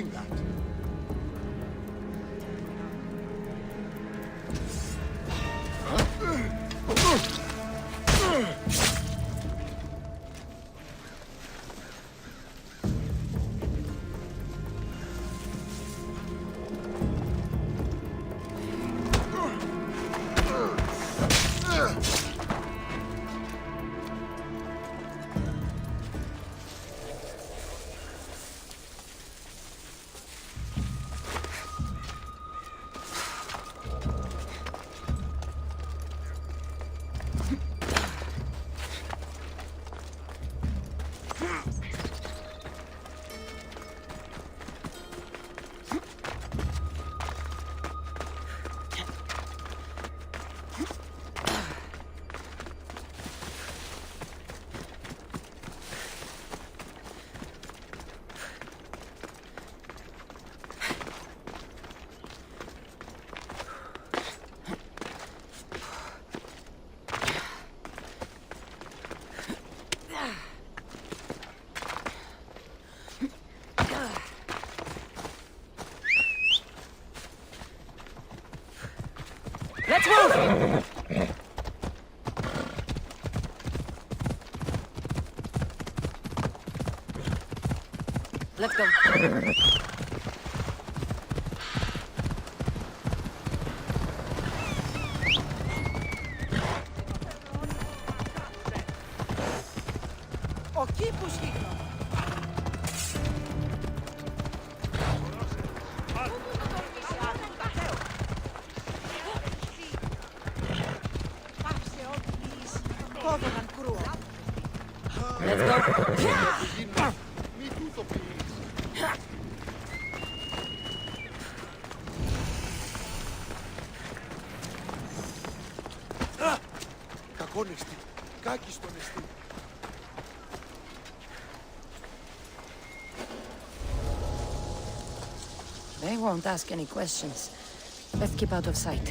[SPEAKER 11] doing that?
[SPEAKER 3] Let's move! Let's go.
[SPEAKER 11] Κακόνεστη, κάκιστον εστί.
[SPEAKER 3] They won't ask any questions. Let's keep out of sight.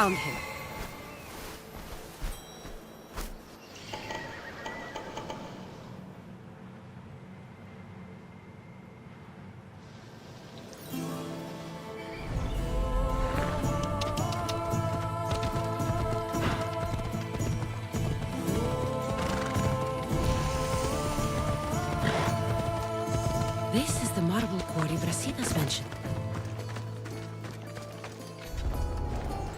[SPEAKER 3] Found him. This is the marble quarry Brasidas mentioned.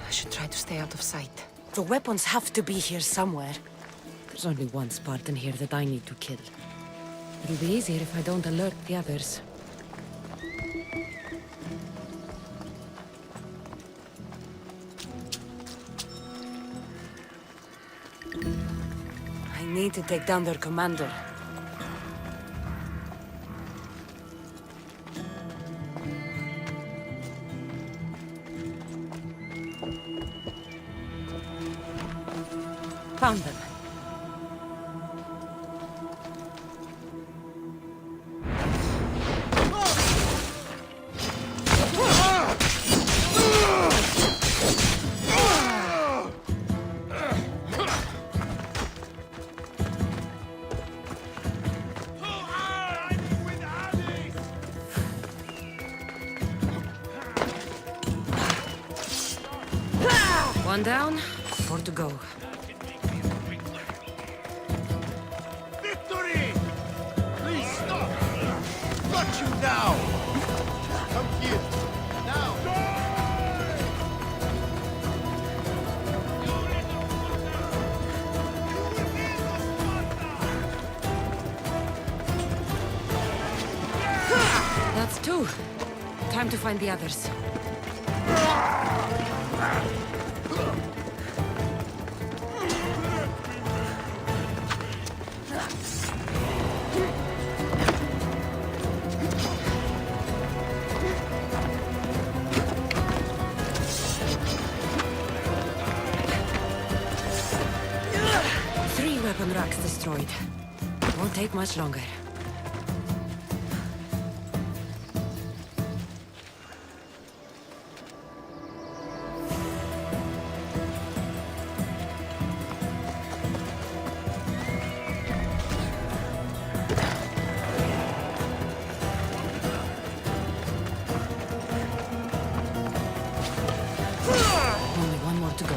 [SPEAKER 3] I should try to stay out of sight. The weapons have to be here somewhere. There's only one Spartan here that I need to kill. It'll be easier if I don't alert the others. I need to take down their commander. Found them. One down, 4 to go.
[SPEAKER 11] Victory! Please stop! Got you now! Come here. Now!
[SPEAKER 3] That's 2. Time to find the others. Weapon racks destroyed. Won't take much longer. Only one more to go.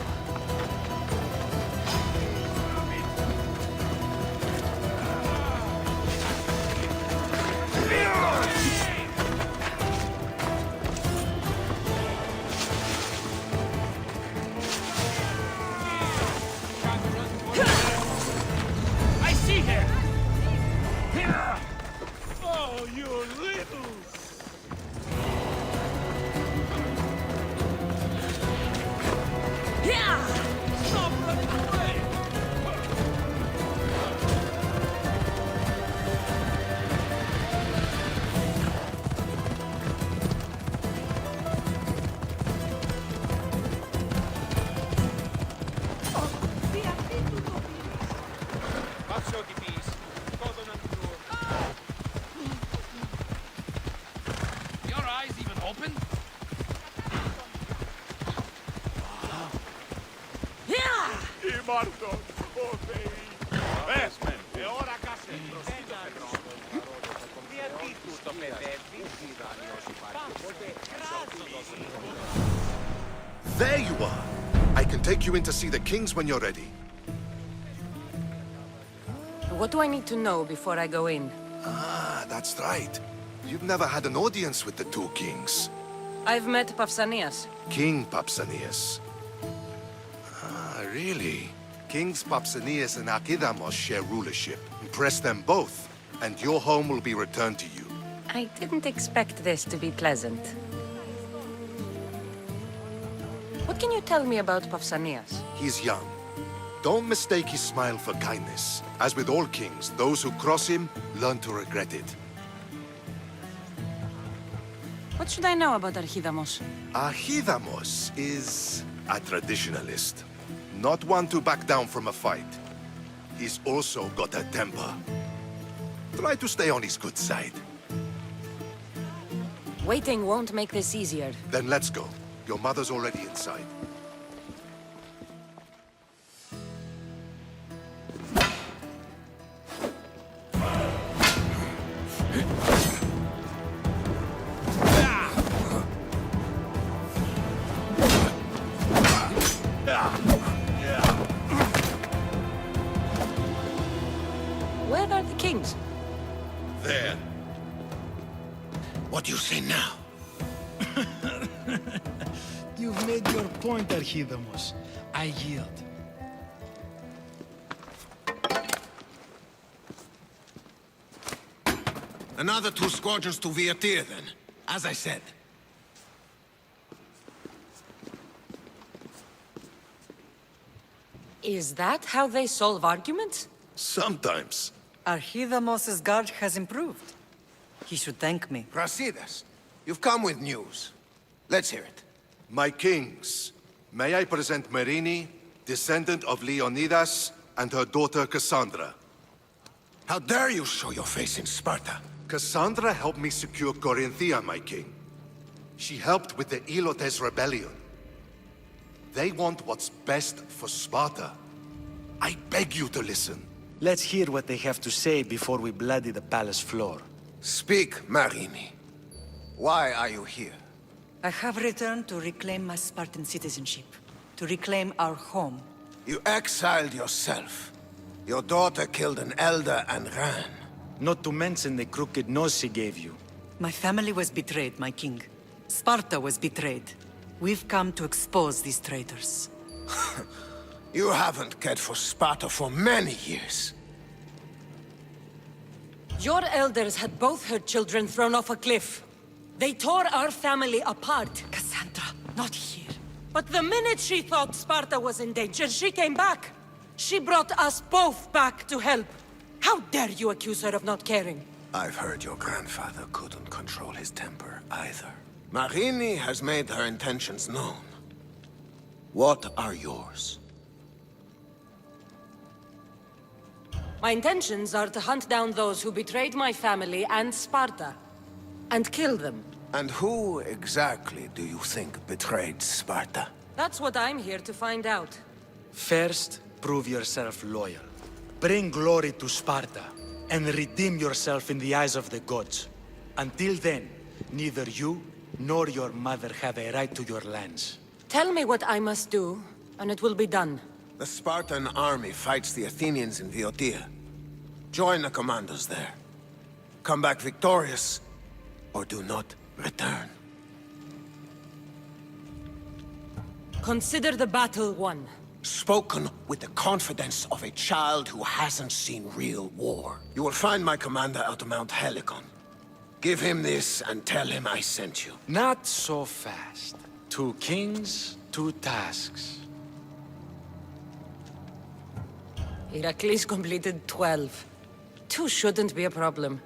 [SPEAKER 7] There you are! I can take you in to see the kings when you're ready.
[SPEAKER 3] What do I need to know before I go in?
[SPEAKER 7] Ah, that's right. You've never had an audience with the 2 kings.
[SPEAKER 3] I've met Pausanias.
[SPEAKER 7] King Pausanias. Ah, really? Kings Pausanias and Archidamos share rulership. Impress them both, and your home will be returned to you.
[SPEAKER 3] I didn't expect this to be pleasant. What can you tell me about Pausanias?
[SPEAKER 7] He's young. Don't mistake his smile for kindness. As with all kings, those who cross him learn to regret it.
[SPEAKER 3] What should I know about Archidamos?
[SPEAKER 7] Archidamos is a traditionalist. Not one to back down from a fight. He's also got a temper. Try to stay on his good side.
[SPEAKER 3] Waiting won't make this easier.
[SPEAKER 7] Then let's go. Your mother's already inside.
[SPEAKER 3] Where are the kings?
[SPEAKER 2] There. What do you say now?
[SPEAKER 10] You've made your point, Archidamos. I yield.
[SPEAKER 5] Another 2 squadrons to Viatir, then. As I said.
[SPEAKER 3] Is that how they solve arguments?
[SPEAKER 7] Sometimes.
[SPEAKER 8] Archidamos' guard has improved. He should thank me.
[SPEAKER 5] Brasidas, you've come with news. Let's hear it.
[SPEAKER 7] My kings, may I present Merini, descendant of Leonidas, and her daughter Cassandra.
[SPEAKER 5] How dare you show your face in Sparta?
[SPEAKER 7] Cassandra helped me secure Corinthia, my king. She helped with the Ilotes rebellion. They want what's best for Sparta. I beg you to listen.
[SPEAKER 10] Let's hear what they have to say before we bloody the palace floor.
[SPEAKER 5] Speak, Marini. Why are you here?
[SPEAKER 8] I have returned to reclaim my Spartan citizenship, to reclaim our home.
[SPEAKER 5] You exiled yourself. Your daughter killed an elder and ran.
[SPEAKER 10] Not to mention the crooked nose she gave you.
[SPEAKER 8] My family was betrayed, my king. Sparta was betrayed. We've come to expose these traitors.
[SPEAKER 5] You haven't cared for Sparta for many years.
[SPEAKER 3] Your elders had both her children thrown off a cliff. They tore our family apart.
[SPEAKER 8] Cassandra, not here.
[SPEAKER 3] But the minute she thought Sparta was in danger, she came back. She brought us both back to help. How dare you accuse her of not caring?
[SPEAKER 5] I've heard your grandfather couldn't control his temper either. Marini has made her intentions known. What are yours?
[SPEAKER 3] My intentions are to hunt down those who betrayed my family and Sparta, and kill them.
[SPEAKER 5] And who exactly do you think betrayed Sparta?
[SPEAKER 3] That's what I'm here to find out.
[SPEAKER 10] First, prove yourself loyal. Bring glory to Sparta, and redeem yourself in the eyes of the gods. Until then, neither you nor your mother have a right to your lands.
[SPEAKER 3] Tell me what I must do, and it will be done.
[SPEAKER 5] The Spartan army fights the Athenians in Viotia. Join the commandos there. Come back victorious, or do not return.
[SPEAKER 3] Consider the battle won.
[SPEAKER 5] Spoken with the confidence of a child who hasn't seen real war. You will find my commander at Mount Helicon. Give him this and tell him I sent you.
[SPEAKER 10] Not so fast. 2 kings, 2 tasks.
[SPEAKER 3] Heracles completed 12. 2 shouldn't be a problem.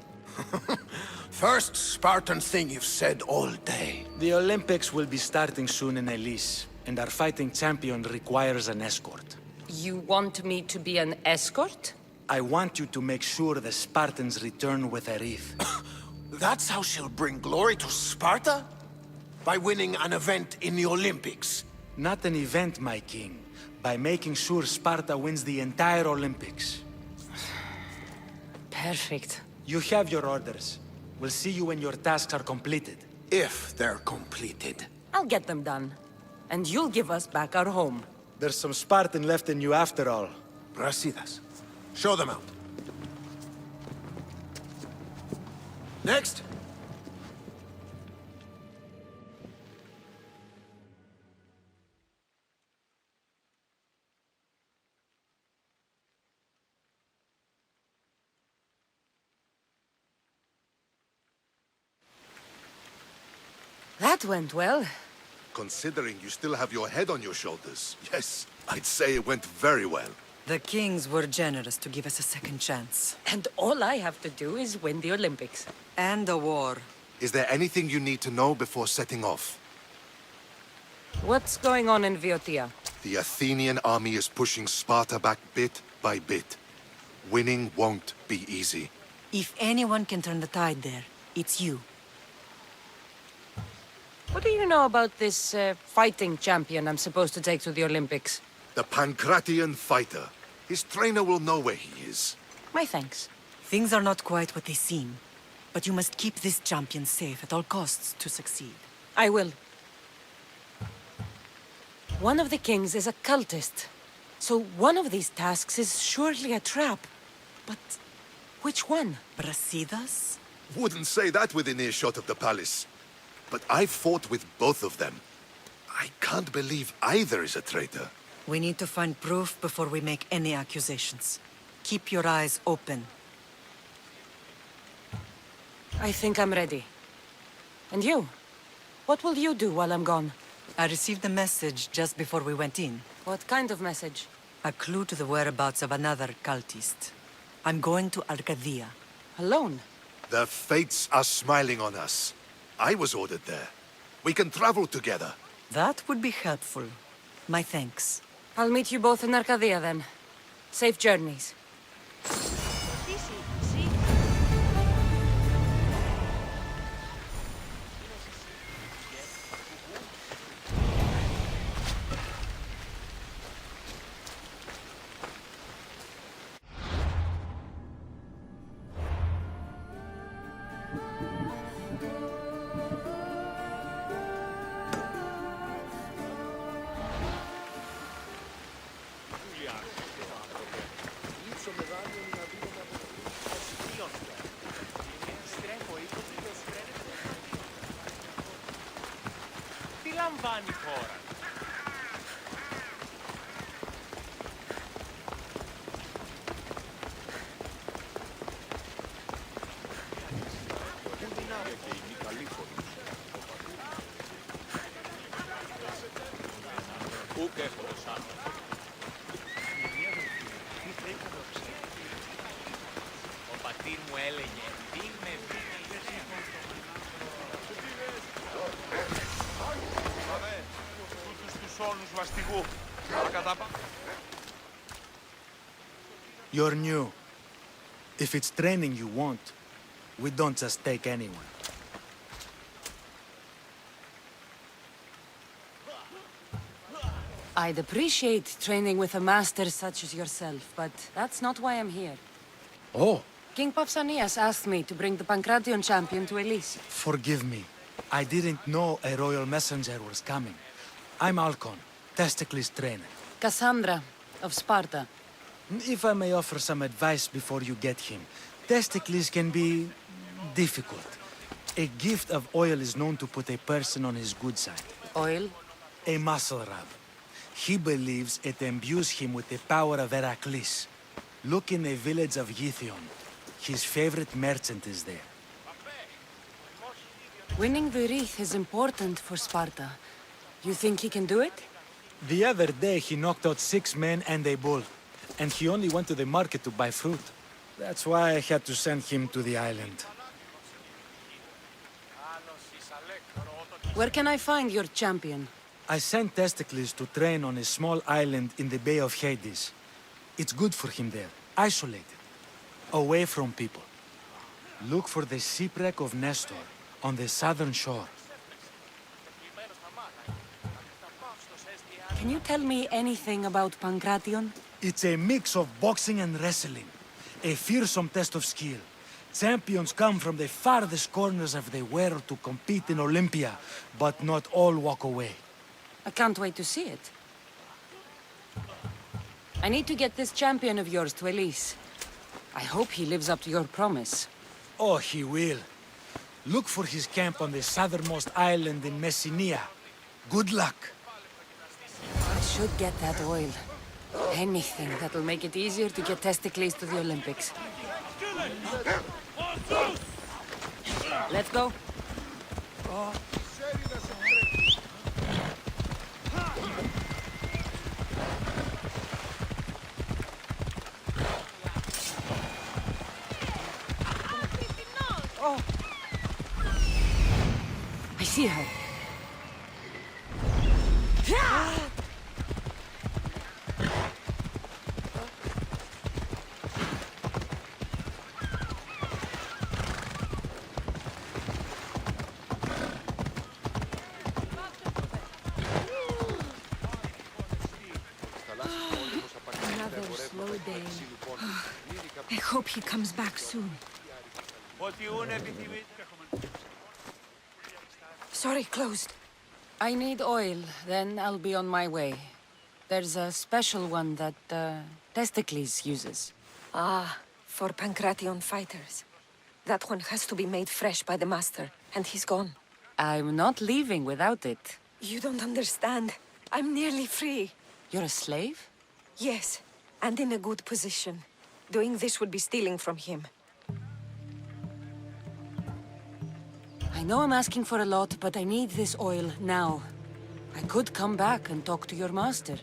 [SPEAKER 5] First Spartan thing you've said all day.
[SPEAKER 10] The Olympics will be starting soon in Elis, and our fighting champion requires an escort.
[SPEAKER 3] You want me to be an escort?
[SPEAKER 10] I want you to make sure the Spartans return with a wreath.
[SPEAKER 5] That's how she'll bring glory to Sparta? By winning an event in the Olympics?
[SPEAKER 10] Not an event, my king. By making sure Sparta wins the entire Olympics.
[SPEAKER 3] Perfect.
[SPEAKER 10] You have your orders. We'll see you when your tasks are completed.
[SPEAKER 5] If they're completed.
[SPEAKER 3] I'll get them done. And you'll give us back our home.
[SPEAKER 10] There's some Spartan left in you after all.
[SPEAKER 5] Brasidas, show them out. Next.
[SPEAKER 3] That went well.
[SPEAKER 7] Considering you still have your head on your shoulders, yes, I'd say it went very well.
[SPEAKER 8] The kings were generous to give us a second chance.
[SPEAKER 3] And all I have to do is win the Olympics.
[SPEAKER 8] And a war.
[SPEAKER 7] Is there anything you need to know before setting off?
[SPEAKER 3] What's going on in Viotia?
[SPEAKER 7] The Athenian army is pushing Sparta back bit by bit. Winning won't be easy.
[SPEAKER 8] If anyone can turn the tide there, it's you.
[SPEAKER 3] What do you know about this fighting champion I'm supposed to take to the Olympics?
[SPEAKER 7] The Pancratian fighter. His trainer will know where he is.
[SPEAKER 3] My thanks.
[SPEAKER 8] Things are not quite what they seem. But you must keep this champion safe at all costs to succeed.
[SPEAKER 3] I will. One of the kings is a cultist. So one of these tasks is surely a trap. But which one?
[SPEAKER 8] Brasidas?
[SPEAKER 7] Wouldn't say that within earshot of the palace. But I've fought with both of them. I can't believe either is a traitor.
[SPEAKER 8] We need to find proof before we make any accusations. Keep your eyes open.
[SPEAKER 3] I think I'm ready. And you? What will you do while I'm gone?
[SPEAKER 8] I received a message just before we went in.
[SPEAKER 3] What kind of message?
[SPEAKER 8] A clue to the whereabouts of another cultist. I'm going to Arcadia.
[SPEAKER 3] Alone?
[SPEAKER 7] The fates are smiling on us. I was ordered there. We can travel together.
[SPEAKER 8] That would be helpful. My thanks.
[SPEAKER 3] I'll meet you both in Arcadia then. Safe journeys.
[SPEAKER 10] You're new. If it's training you want, we don't just take anyone.
[SPEAKER 3] I'd appreciate training with a master such as yourself, but that's not why I'm here.
[SPEAKER 10] Oh,
[SPEAKER 3] King Pausanias asked me to bring the Pancration champion to Elise.
[SPEAKER 10] forgive me. I didn't know a royal messenger was coming. I'm Alcon, Testicles trainer.
[SPEAKER 3] Cassandra, of Sparta.
[SPEAKER 10] If I may offer some advice before you get him, Testicles can be difficult. A gift of oil is known to put a person on his good side.
[SPEAKER 3] Oil?
[SPEAKER 10] A muscle rub. He believes it imbues him with the power of Heracles. Look in the village of Yithion. His favorite merchant is there.
[SPEAKER 3] Winning the wreath is important for Sparta. You think he can do it?
[SPEAKER 10] The other day he knocked out 6 men and a bull. And he only went to the market to buy fruit. That's why I had to send him to the island.
[SPEAKER 3] Where can I find your champion?
[SPEAKER 10] I sent Testicles to train on a small island in the Bay of Hades. It's good for him there, isolated, away from people. Look for the shipwreck of Nestor on the southern shore.
[SPEAKER 3] Can you tell me anything about Pancration?
[SPEAKER 10] It's a mix of boxing and wrestling. A fearsome test of skill. Champions come from the farthest corners of the world to compete in Olympia, but not all walk away.
[SPEAKER 3] I can't wait to see it. I need to get this champion of yours to Elise. I hope he lives up to your promise.
[SPEAKER 10] Oh, he will. Look for his camp on the southernmost island in Messenia. Good luck.
[SPEAKER 3] I should get that oil. Anything that'll make it easier to get Testicles to the Olympics. Let's go. I see her.
[SPEAKER 13] I hope he comes back soon. Sorry, closed.
[SPEAKER 3] I need oil, then I'll be on my way. There's a special one that, Testicles uses.
[SPEAKER 13] Ah, for Pancration fighters. That one has to be made fresh by the master, and he's gone.
[SPEAKER 3] I'm not leaving without it.
[SPEAKER 13] You don't understand. I'm nearly free.
[SPEAKER 3] You're a slave?
[SPEAKER 13] Yes, and in a good position. Doing this would be stealing from him.
[SPEAKER 3] I know I'm asking for a lot, but I need this oil now. I could come back and talk to your master.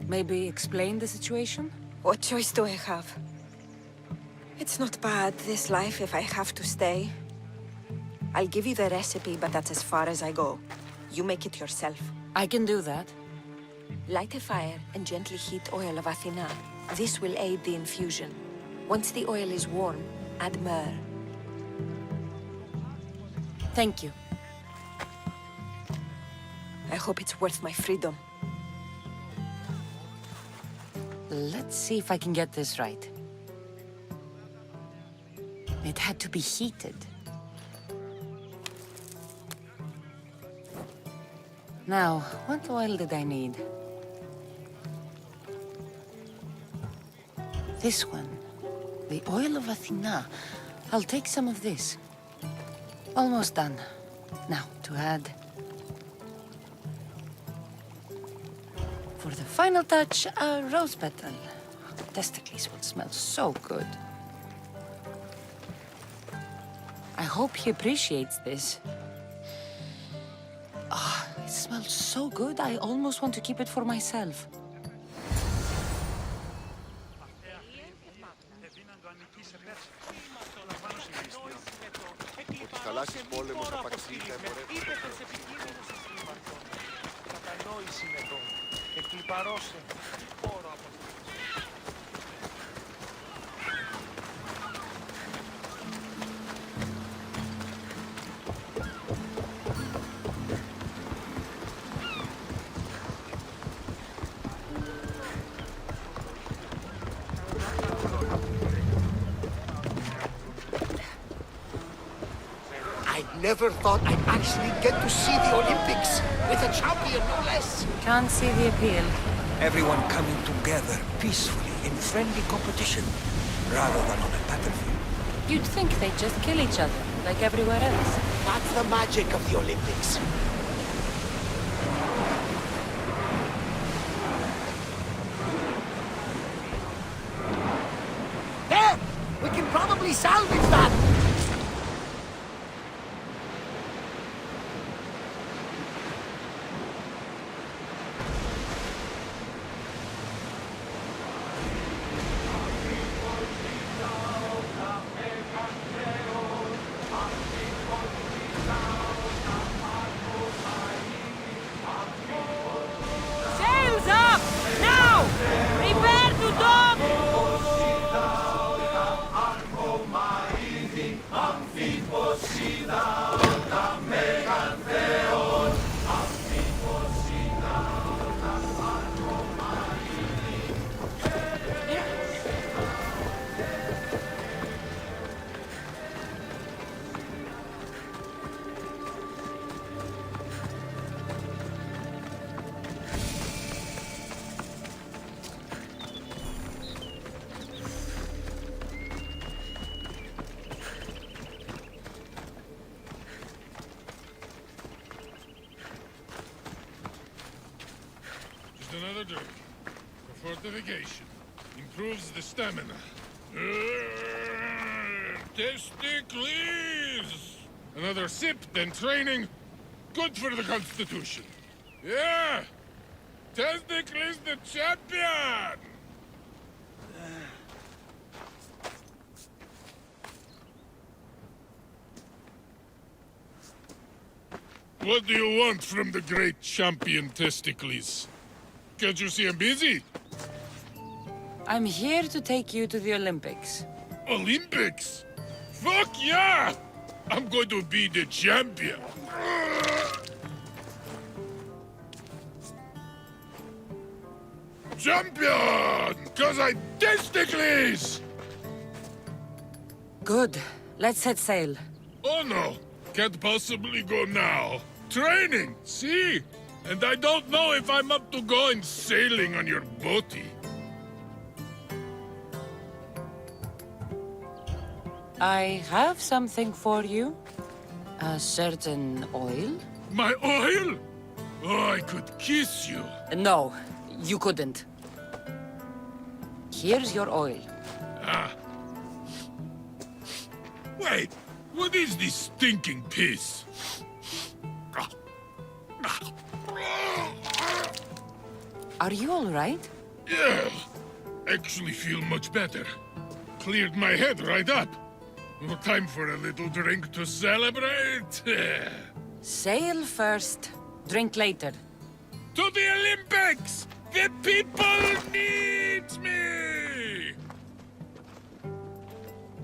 [SPEAKER 3] Maybe explain the situation?
[SPEAKER 13] What choice do I have? It's not bad, this life, if I have to stay. I'll give you the recipe, but that's as far as I go. You make it yourself.
[SPEAKER 3] I can do that.
[SPEAKER 13] Light a fire and gently heat oil of Athena. This will aid the infusion. Once the oil is warm, add myrrh.
[SPEAKER 3] Thank you.
[SPEAKER 13] I hope it's worth my freedom.
[SPEAKER 3] Let's see if I can get this right. It had to be heated. Now, what oil did I need? This one. The oil of Athena. I'll take some of this. Almost done. Now, to add... For the final touch, a rose petal. Testicles will smell so good. I hope he appreciates this. Ah, it smells so good, I almost want to keep it for myself.
[SPEAKER 5] Never thought I'd actually get to see the Olympics with a champion, no less.
[SPEAKER 3] Can't see the appeal.
[SPEAKER 9] Everyone coming together peacefully in friendly competition, rather than on a battlefield.
[SPEAKER 3] You'd think they'd just kill each other, like everywhere else.
[SPEAKER 5] That's the magic of the Olympics. There! We can probably salvage that!
[SPEAKER 3] Sails up! Now! Prepare to dock!
[SPEAKER 11] Another drink. For fortification. Improves the stamina. Testicles! Another sip, then training. Good for the Constitution. Yeah! Testicles the champion! What do you want from the great champion Testicles? Can't you see I'm busy?
[SPEAKER 3] I'm here to take you to the Olympics.
[SPEAKER 11] Olympics? Fuck yeah! I'm going to be the champion. Champion! Cause I testicles!
[SPEAKER 3] Good. Let's set sail.
[SPEAKER 11] Oh no! Can't possibly go now. Training, see? And I don't know if I'm up to going sailing on your boaty.
[SPEAKER 3] I have something for you. A certain oil?
[SPEAKER 11] My oil? Oh, I could kiss you.
[SPEAKER 3] No, you couldn't. Here's your oil.
[SPEAKER 11] Wait, what is this stinking piss?
[SPEAKER 3] Are you all right?
[SPEAKER 14] Yeah, actually feel much better. Cleared my head right up. Well, time for a little drink to celebrate.
[SPEAKER 3] Sail first, drink later.
[SPEAKER 14] To the Olympics! The people need me!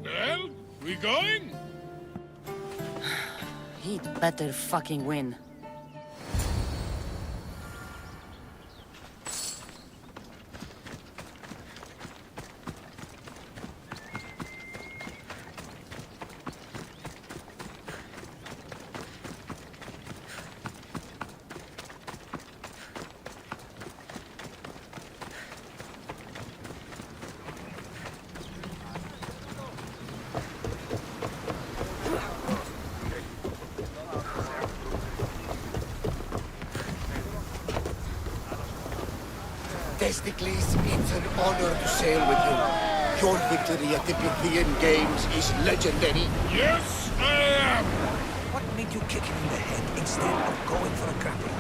[SPEAKER 14] Well, we going?
[SPEAKER 3] He'd better fucking win.
[SPEAKER 5] Testicles, it's an honor to sail with you. Your victory at the Pythian Games is legendary.
[SPEAKER 14] Yes, I am!
[SPEAKER 15] What made you kick him in the head instead of going for a grapple?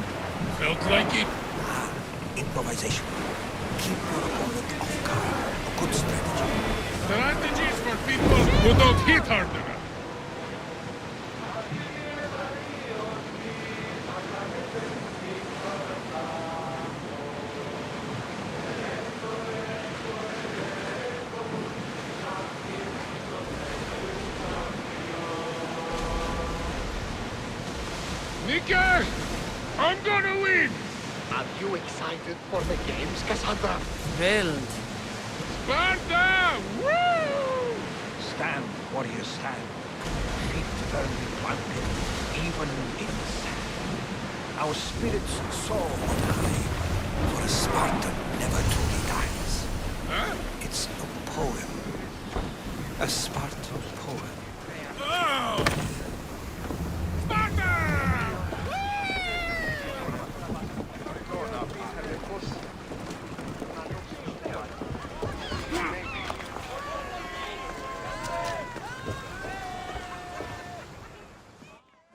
[SPEAKER 14] Felt like it.
[SPEAKER 15] Improvisation. Keep your opponent off guard. A good strategy.
[SPEAKER 14] Strategies for people who don't hit hard enough. Nika! I'm gonna win!
[SPEAKER 5] Are you excited for the games, Cassandra?
[SPEAKER 3] Thrilled.
[SPEAKER 14] Sparta! Woo!
[SPEAKER 15] Stand, warriors, stand. Feet firmly planted, even in the sand. Our spirits soar on high, for a Spartan never truly dies.
[SPEAKER 14] Huh?
[SPEAKER 15] It's a poem. A Spartan poem.
[SPEAKER 14] Oh! Sparta!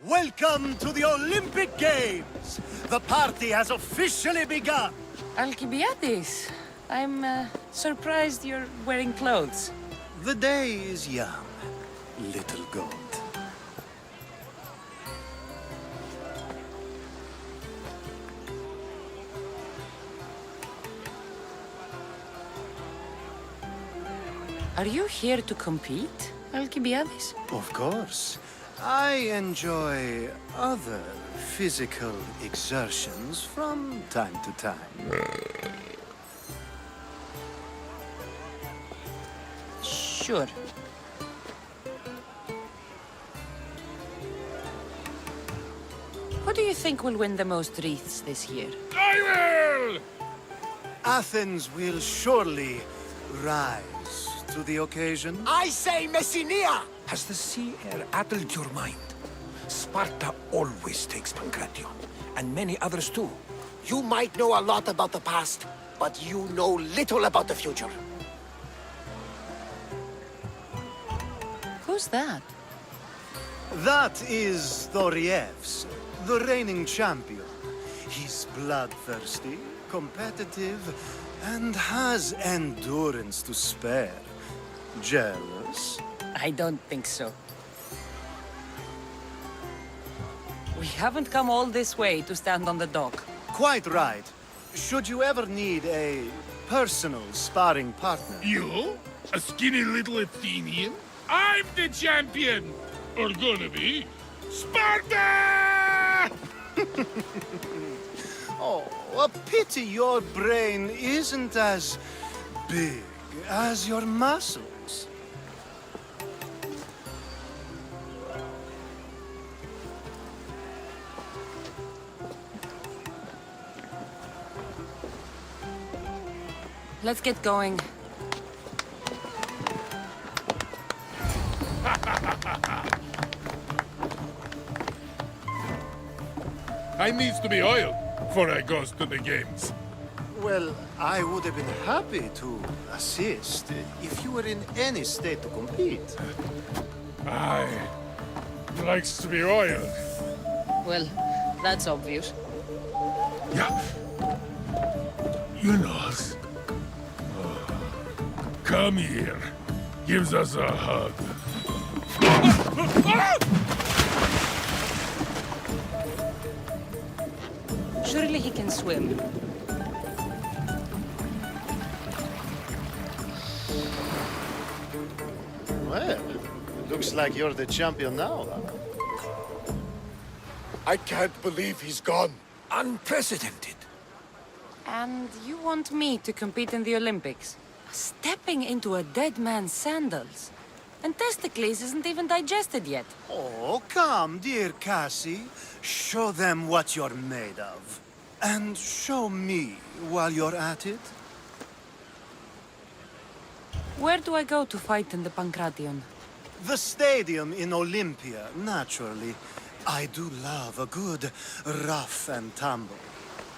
[SPEAKER 11] Welcome to the Olympic Games! The party has officially begun!
[SPEAKER 3] Alcibiades, I'm surprised you're wearing clothes.
[SPEAKER 11] The day is young, little goat.
[SPEAKER 3] Are you here to compete, Alcibiades?
[SPEAKER 11] Of course. I enjoy other physical exertions from time to time.
[SPEAKER 3] Sure. Who do you think will win the most wreaths this year?
[SPEAKER 14] I will!
[SPEAKER 11] Athens will surely rise to the occasion.
[SPEAKER 5] I say Messinia!
[SPEAKER 15] Has the sea air addled your mind? Sparta always takes Pancration, and many others too.
[SPEAKER 5] You might know a lot about the past, but you know little about the future.
[SPEAKER 3] Who's that?
[SPEAKER 11] That is Thorievs, the reigning champion. He's bloodthirsty, competitive, and has endurance to spare. Jealous?
[SPEAKER 3] I don't think so. We haven't come all this way to stand on the dock.
[SPEAKER 11] Quite right. Should you ever need a personal sparring partner?
[SPEAKER 14] You? A skinny little Athenian? I'm the champion! Or gonna be. Sparta!
[SPEAKER 11] Oh, a pity your brain isn't as big as your muscles.
[SPEAKER 3] Let's get going.
[SPEAKER 14] I needs to be oiled before I goes to the games.
[SPEAKER 11] Well, I would have been happy to assist if you were in any state to compete.
[SPEAKER 14] I likes to be oiled.
[SPEAKER 3] Well, that's obvious.
[SPEAKER 14] Yeah. You know. Come here. Gives us a hug.
[SPEAKER 3] Surely he can swim.
[SPEAKER 16] Well, looks like you're the champion now, huh?
[SPEAKER 11] I can't believe he's gone.
[SPEAKER 15] Unprecedented.
[SPEAKER 3] And you want me to compete in the Olympics? Stepping into a dead man's sandals. And Testicles isn't even digested yet.
[SPEAKER 16] Oh, come, dear Cassie. Show them what you're made of. And show me while you're at it.
[SPEAKER 3] Where do I go to fight in the Pancration?
[SPEAKER 16] The stadium in Olympia, naturally. I do love a good rough and tumble.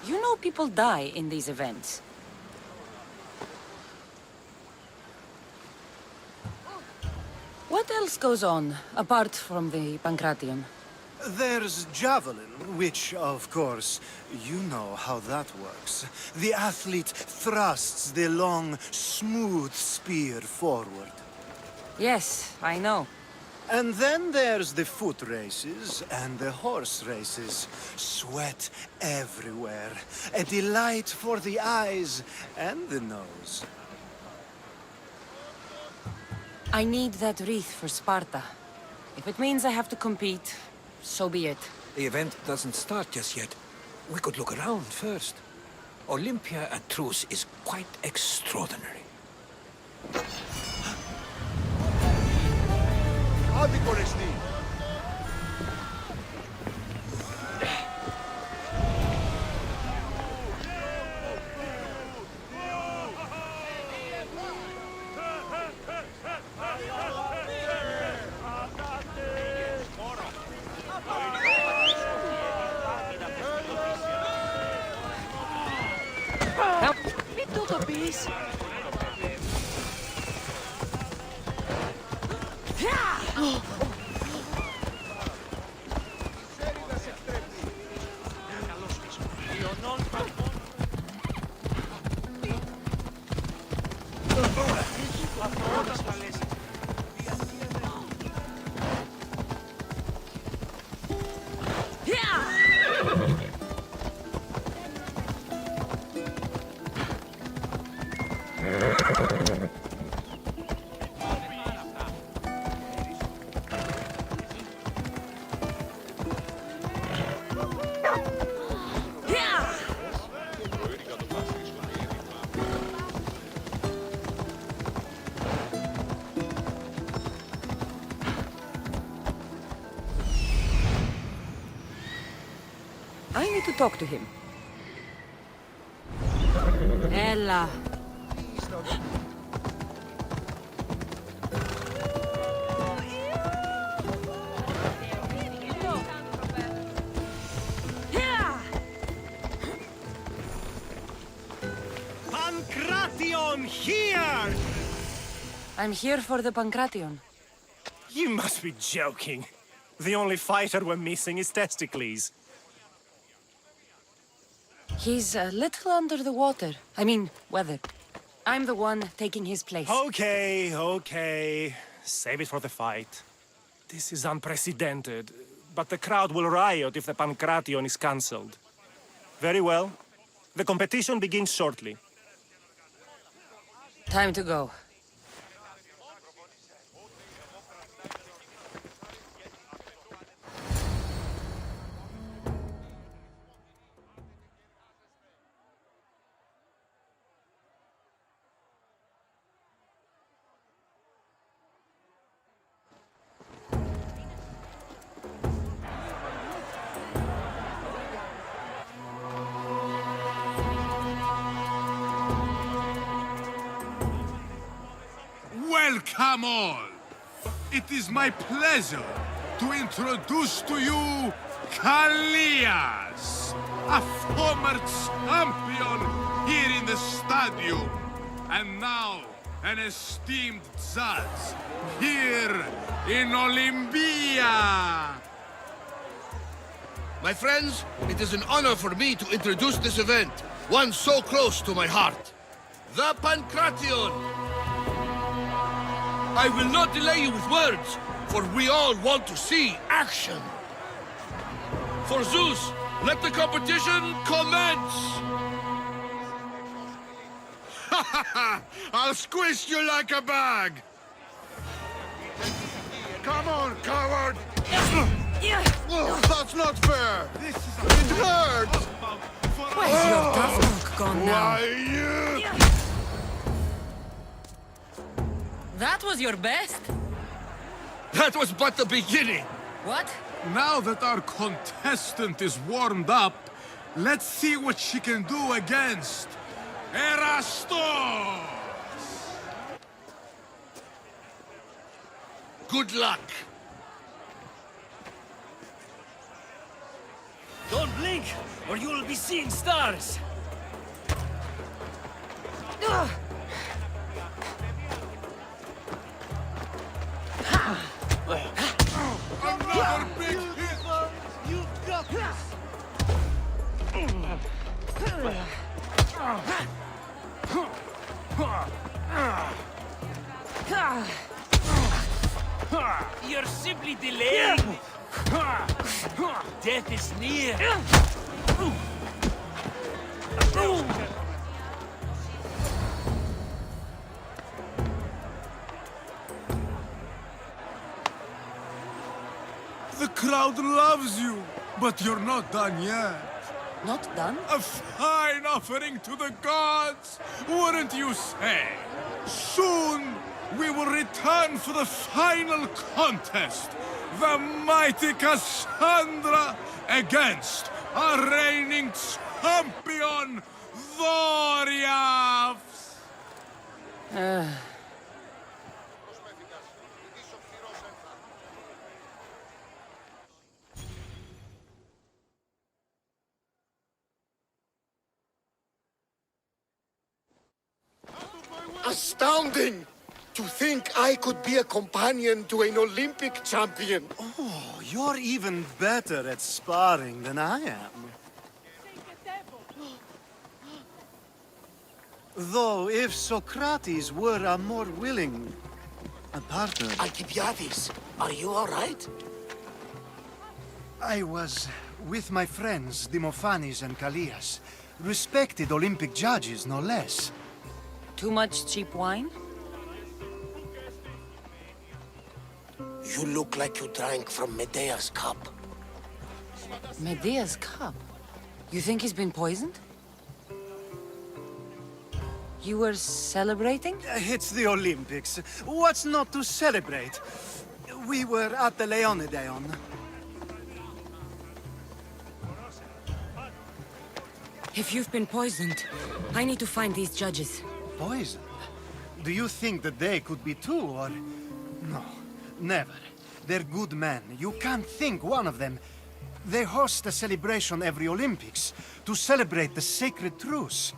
[SPEAKER 3] You know people die in these events. What else goes on, apart from the Pancration?
[SPEAKER 16] There's javelin, which, of course, you know how that works. The athlete thrusts the long, smooth spear forward.
[SPEAKER 3] Yes, I know.
[SPEAKER 16] And then there's the foot races and the horse races. Sweat everywhere. A delight for the eyes and the nose.
[SPEAKER 3] I need that wreath for Sparta. If it means I have to compete, so be it.
[SPEAKER 15] The event doesn't start just yet. We could look around first. Olympia at truce is quite extraordinary.
[SPEAKER 3] Help me to the beast. I need to talk to him. Ella.
[SPEAKER 16] Pancration, here!
[SPEAKER 3] I'm here for the Pancration.
[SPEAKER 17] You must be joking. The only fighter we're missing is Testicles.
[SPEAKER 3] He's a little under the water. I mean, weather. I'm the one taking his place.
[SPEAKER 17] Okay, okay. Save it for the fight. This is unprecedented, but the crowd will riot if the Pancration is cancelled. Very well. The competition begins shortly.
[SPEAKER 3] Time to go.
[SPEAKER 14] Welcome all! It is my pleasure to introduce to you Callias, a former champion here in the stadium, and now an esteemed judge here in Olympia. My friends, it is an honor for me to introduce this event, one so close to my heart. The Pancration! I will not delay you with words, for we all want to see action. For Zeus, let the competition commence! Ha ha ha! I'll squish you like a bag! Come on, coward! That's not fair! It hurts!
[SPEAKER 3] Where's your tough look gone now?
[SPEAKER 14] Why, you...
[SPEAKER 3] That was your best?
[SPEAKER 14] That was but the beginning!
[SPEAKER 3] What?
[SPEAKER 14] Now that our contestant is warmed up, let's see what she can do against Erastos! Good luck!
[SPEAKER 10] Don't blink, or you will be seeing stars!
[SPEAKER 14] Another big hit!
[SPEAKER 10] You've got this! You're simply delaying! Death is near!
[SPEAKER 14] The crowd loves you, but you're not done yet.
[SPEAKER 3] Not done?
[SPEAKER 14] A fine offering to the gods, wouldn't you say? Soon, we will return for the final contest. The mighty Cassandra against our reigning champion, Doriath!
[SPEAKER 5] Astounding! To think I could be a companion to an Olympic champion.
[SPEAKER 16] Oh, you're even better at sparring than I am. Though, if Socrates were a more willing partner...
[SPEAKER 5] Alcibiades, are you all right?
[SPEAKER 16] I was with my friends, Demophanes and Callias. Respected Olympic judges, no less.
[SPEAKER 3] Too much cheap wine?
[SPEAKER 5] You look like you drank from Medea's cup.
[SPEAKER 3] Medea's cup? You think he's been poisoned? You were celebrating?
[SPEAKER 16] It's the Olympics. What's not to celebrate? We were at the Leonideon.
[SPEAKER 3] If you've been poisoned, I need to find these judges.
[SPEAKER 16] Poisoned? Do you think that they could be too, or... No, never. They're good men. You can't think one of them. They host a celebration every Olympics to celebrate the sacred truce.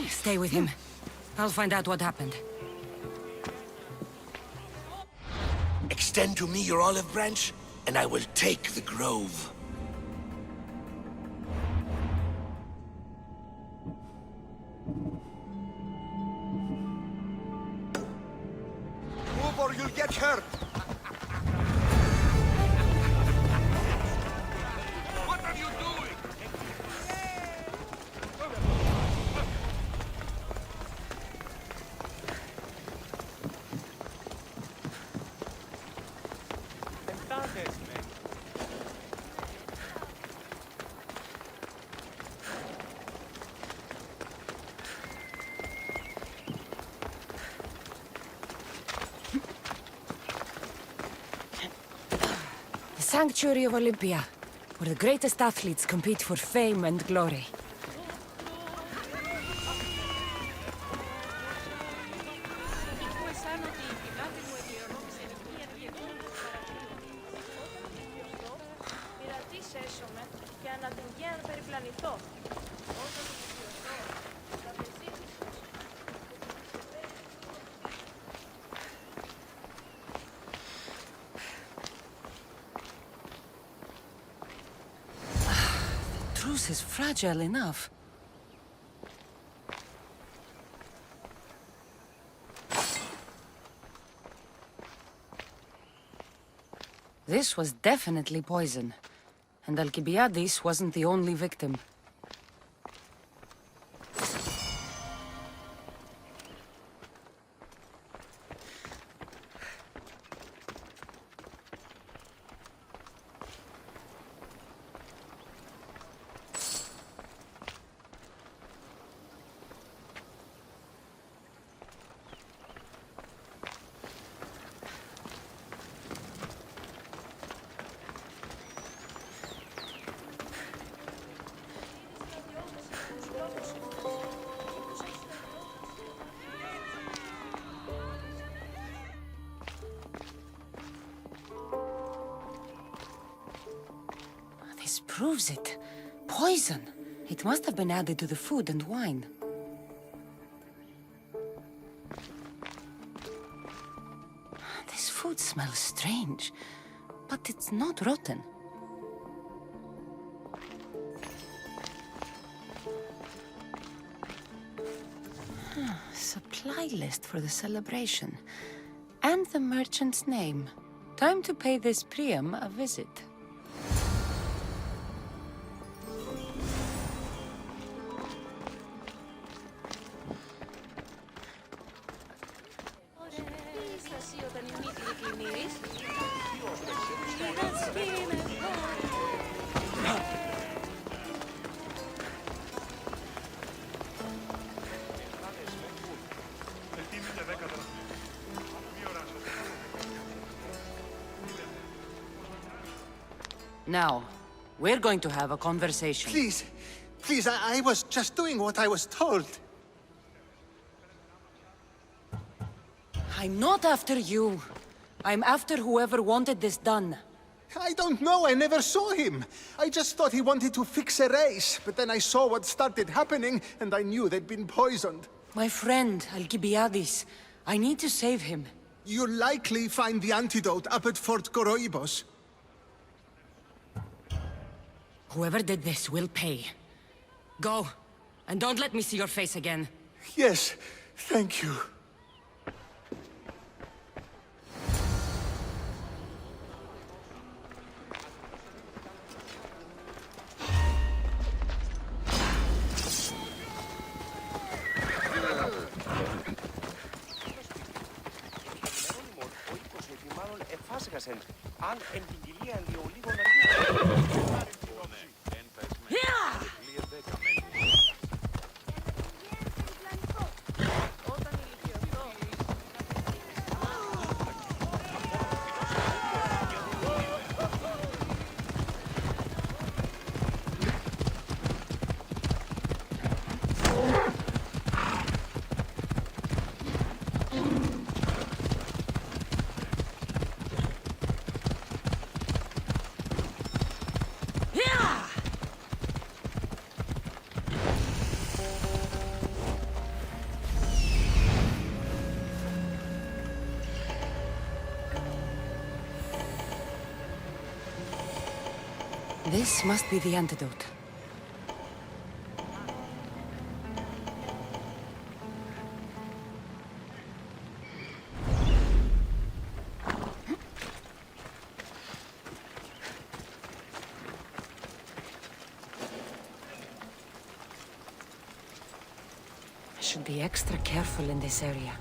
[SPEAKER 3] Stay with him. I'll find out what happened.
[SPEAKER 5] Extend to me your olive branch, and I will take the grove. Move or you'll get hurt!
[SPEAKER 14] What are you doing?
[SPEAKER 3] The Sanctuary of Olympia, where the greatest athletes compete for fame and glory. truce is fragile enough. This was definitely poison, and Alcibiades wasn't the only victim. This proves it. Poison. It must have been added to the food and wine. This food smells strange, but it's not rotten. Supply list for the celebration. And the merchant's name. Time to pay this Priam a visit. Now, we're going to have a conversation.
[SPEAKER 16] Please, please, I was just doing what I was told.
[SPEAKER 3] I'm not after you. I'm after whoever wanted this done.
[SPEAKER 16] I don't know, I never saw him. I just thought he wanted to fix a race, but then I saw what started happening, and I knew they'd been poisoned.
[SPEAKER 3] My friend, Alcibiades. I need to save him.
[SPEAKER 16] You'll likely find the antidote up at Fort Koroibos.
[SPEAKER 3] Whoever did this will pay. Go, and don't let me see your face again.
[SPEAKER 16] Yes, thank you.
[SPEAKER 3] This must be the antidote. I should be extra careful in this area.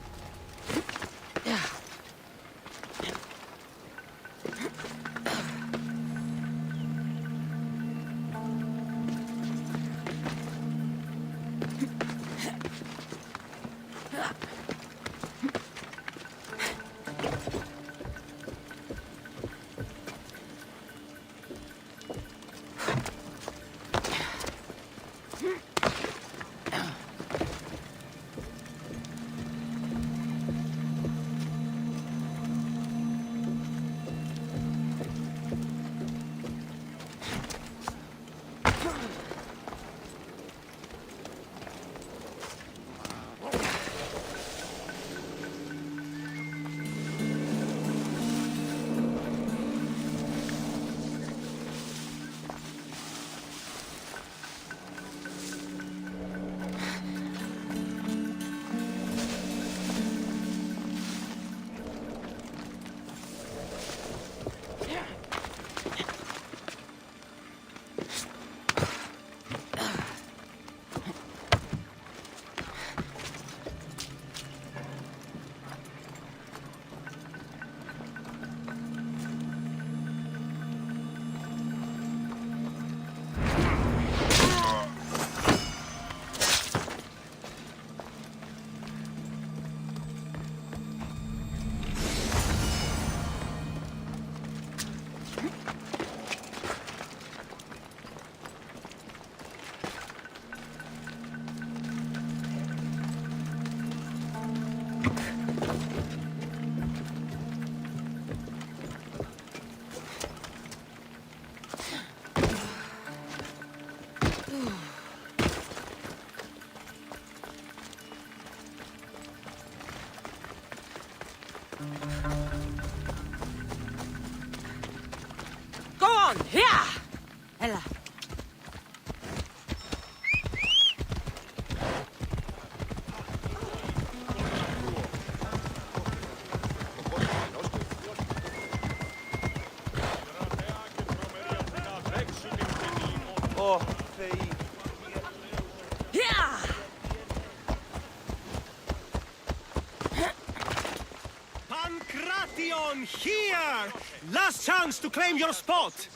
[SPEAKER 17] Pancration, here! Last chance to claim your spot!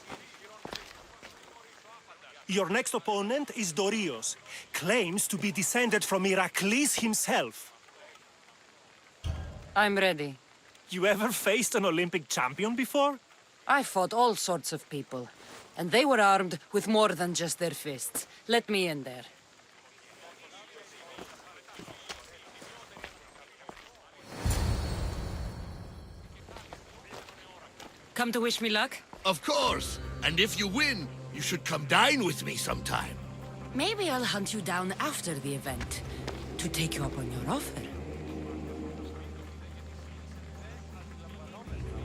[SPEAKER 17] Your next opponent is Dorios. Claims to be descended from Heracles himself.
[SPEAKER 3] I'm ready.
[SPEAKER 17] You ever faced an Olympic champion before?
[SPEAKER 3] I fought all sorts of people, and they were armed with more than just their fists. Let me in there. Come to wish me luck?
[SPEAKER 18] Of course! And if you win, you should come dine with me sometime.
[SPEAKER 3] Maybe I'll hunt you down after the event, to take you up on your offer.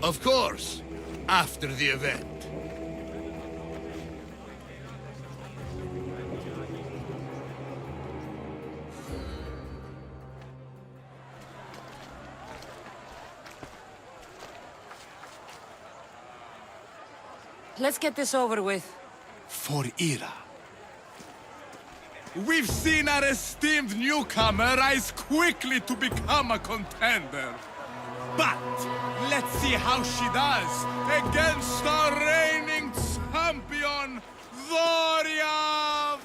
[SPEAKER 18] Of course, after the event.
[SPEAKER 3] Let's get this over with.
[SPEAKER 18] For Ira.
[SPEAKER 14] We've seen our esteemed newcomer rise quickly to become a contender. But let's see how she does against our reigning champion, Dorios!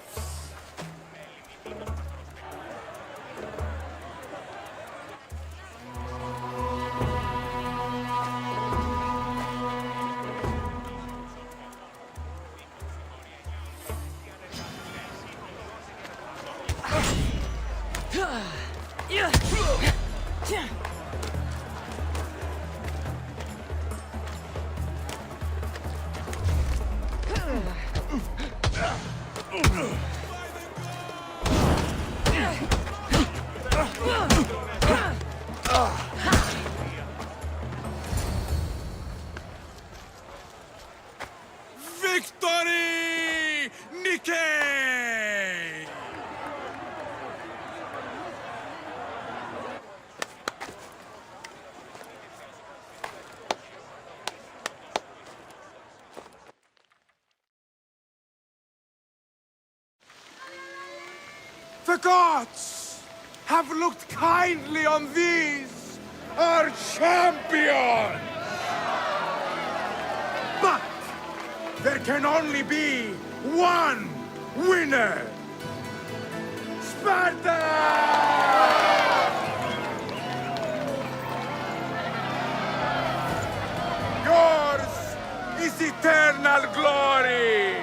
[SPEAKER 14] Victory! Nikkei! The gods have looked kindly on these, our champions! But there can only be one winner! Sparta! Yours is eternal glory!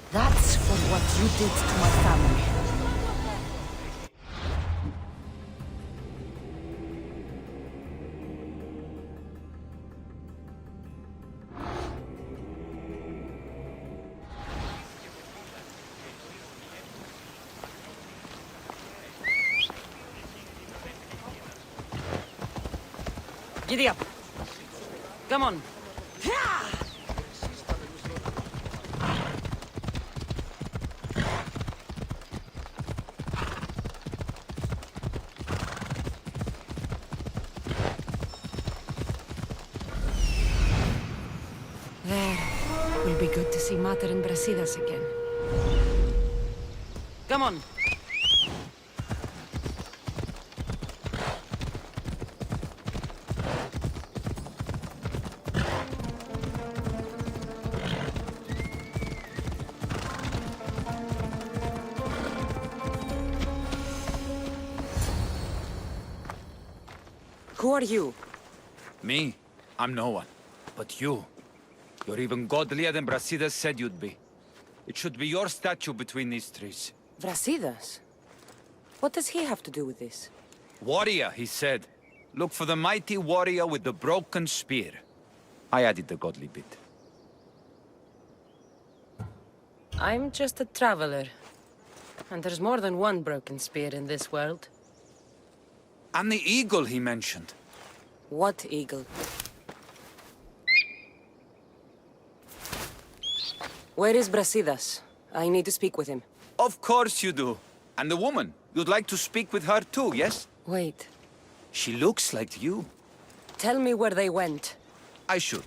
[SPEAKER 3] That's for what you did to my family. Giddy up. Come on. There. Will be good to see Mater and Brasidas again. Come on. Who are you?
[SPEAKER 19] Me? I'm no one. But you. You're even godlier than Brasidas said you'd be. It should be your statue between these trees.
[SPEAKER 3] Brasidas? What does he have to do with this?
[SPEAKER 19] Warrior, he said. Look for the mighty warrior with the broken spear. I added the godly bit.
[SPEAKER 3] I'm just a traveler. And there's more than one broken spear in this world.
[SPEAKER 19] And the eagle he mentioned.
[SPEAKER 3] What eagle? Where is Brasidas? I need to speak with him.
[SPEAKER 19] Of course you do. And the woman. You'd like to speak with her too, yes?
[SPEAKER 3] Wait.
[SPEAKER 19] She looks like you.
[SPEAKER 3] Tell me where they went.
[SPEAKER 19] I should.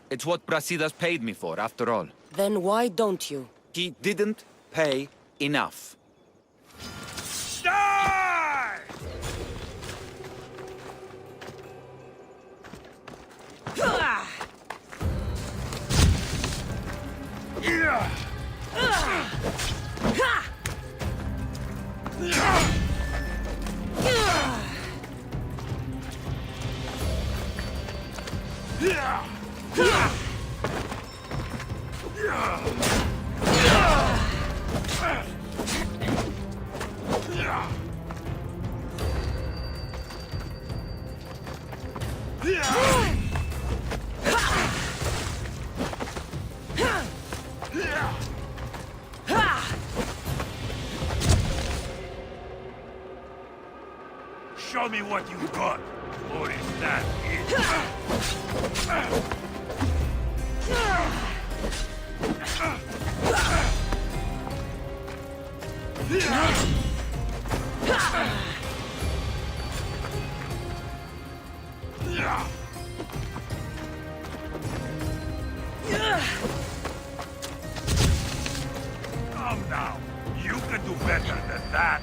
[SPEAKER 19] It's what Brasidas paid me for, after all.
[SPEAKER 3] Then why don't you?
[SPEAKER 19] He didn't pay enough.
[SPEAKER 14] Die! Show me what you've got, or is that Come now, you can do better than that.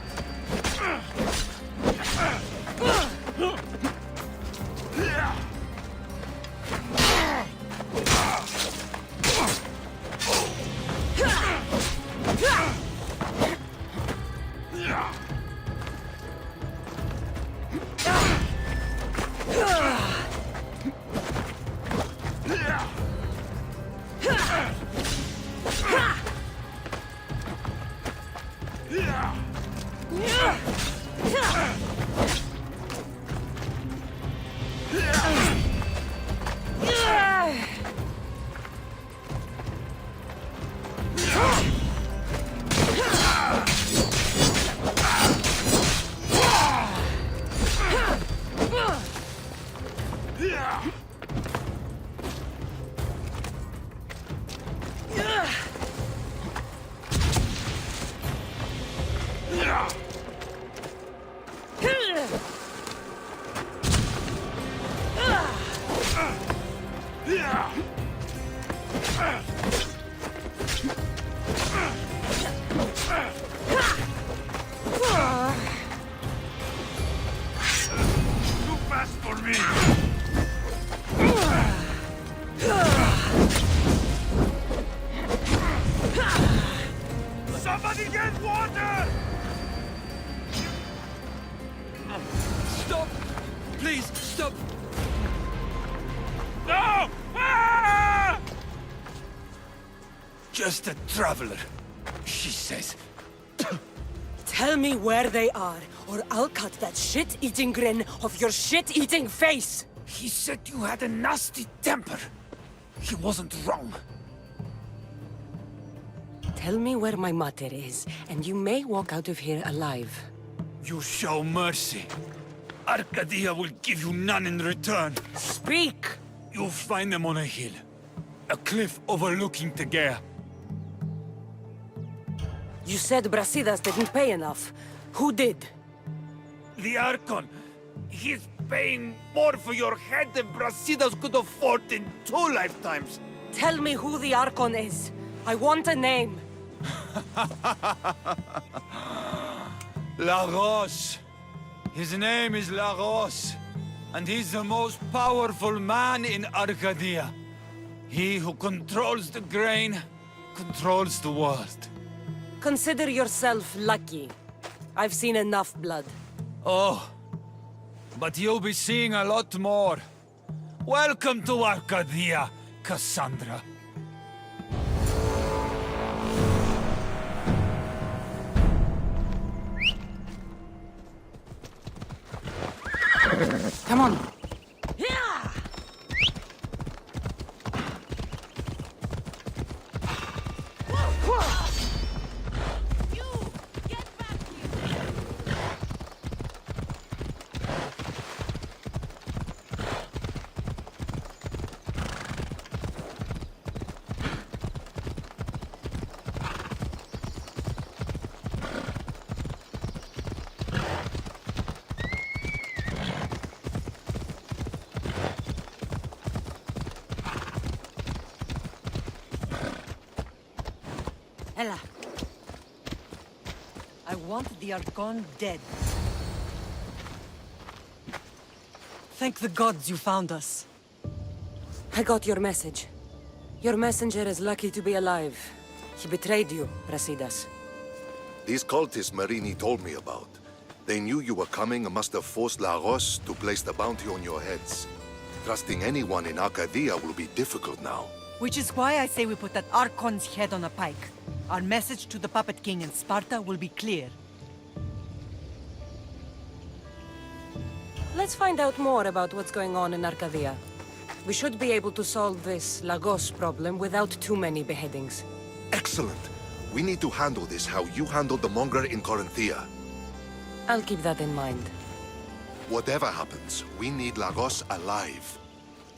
[SPEAKER 14] Just a traveler, she says.
[SPEAKER 3] Tell me where they are, or I'll cut that shit-eating grin off your shit-eating face!
[SPEAKER 19] He said you had a nasty temper. He wasn't wrong.
[SPEAKER 3] Tell me where my mater is, and you may walk out of here alive.
[SPEAKER 19] You show mercy. Arcadia will give you none in return.
[SPEAKER 3] Speak!
[SPEAKER 19] You'll find them on a hill. A cliff overlooking Tegea.
[SPEAKER 3] You said Brasidas didn't pay enough. Who did?
[SPEAKER 19] The Archon. He's paying more for your head than Brasidas could afford in 2 lifetimes.
[SPEAKER 3] Tell me who the Archon is. I want a name.
[SPEAKER 19] Lagos. His name is Lagos. And he's the most powerful man in Arcadia. He who controls the grain, controls the world.
[SPEAKER 3] Consider yourself lucky. I've seen enough blood.
[SPEAKER 19] Oh, but you'll be seeing a lot more. Welcome to Arcadia, Cassandra.
[SPEAKER 3] Come on.
[SPEAKER 8] Ella. I want the Archon dead. Thank the gods you found us.
[SPEAKER 3] I got your message. Your messenger is lucky to be alive. He betrayed you, Brasidas.
[SPEAKER 7] These cultists Marini told me about. They knew you were coming and must have forced La Roche to place the bounty on your heads. Trusting anyone in Arcadia will be difficult now.
[SPEAKER 8] Which is why I say we put that Archon's head on a pike. Our message to the Puppet King in Sparta will be clear.
[SPEAKER 3] Let's find out more about what's going on in Arcadia. We should be able to solve this Lagos problem without too many beheadings.
[SPEAKER 7] Excellent! We need to handle this how you handled the monger in Corinthia.
[SPEAKER 3] I'll keep that in mind.
[SPEAKER 7] Whatever happens, we need Lagos alive.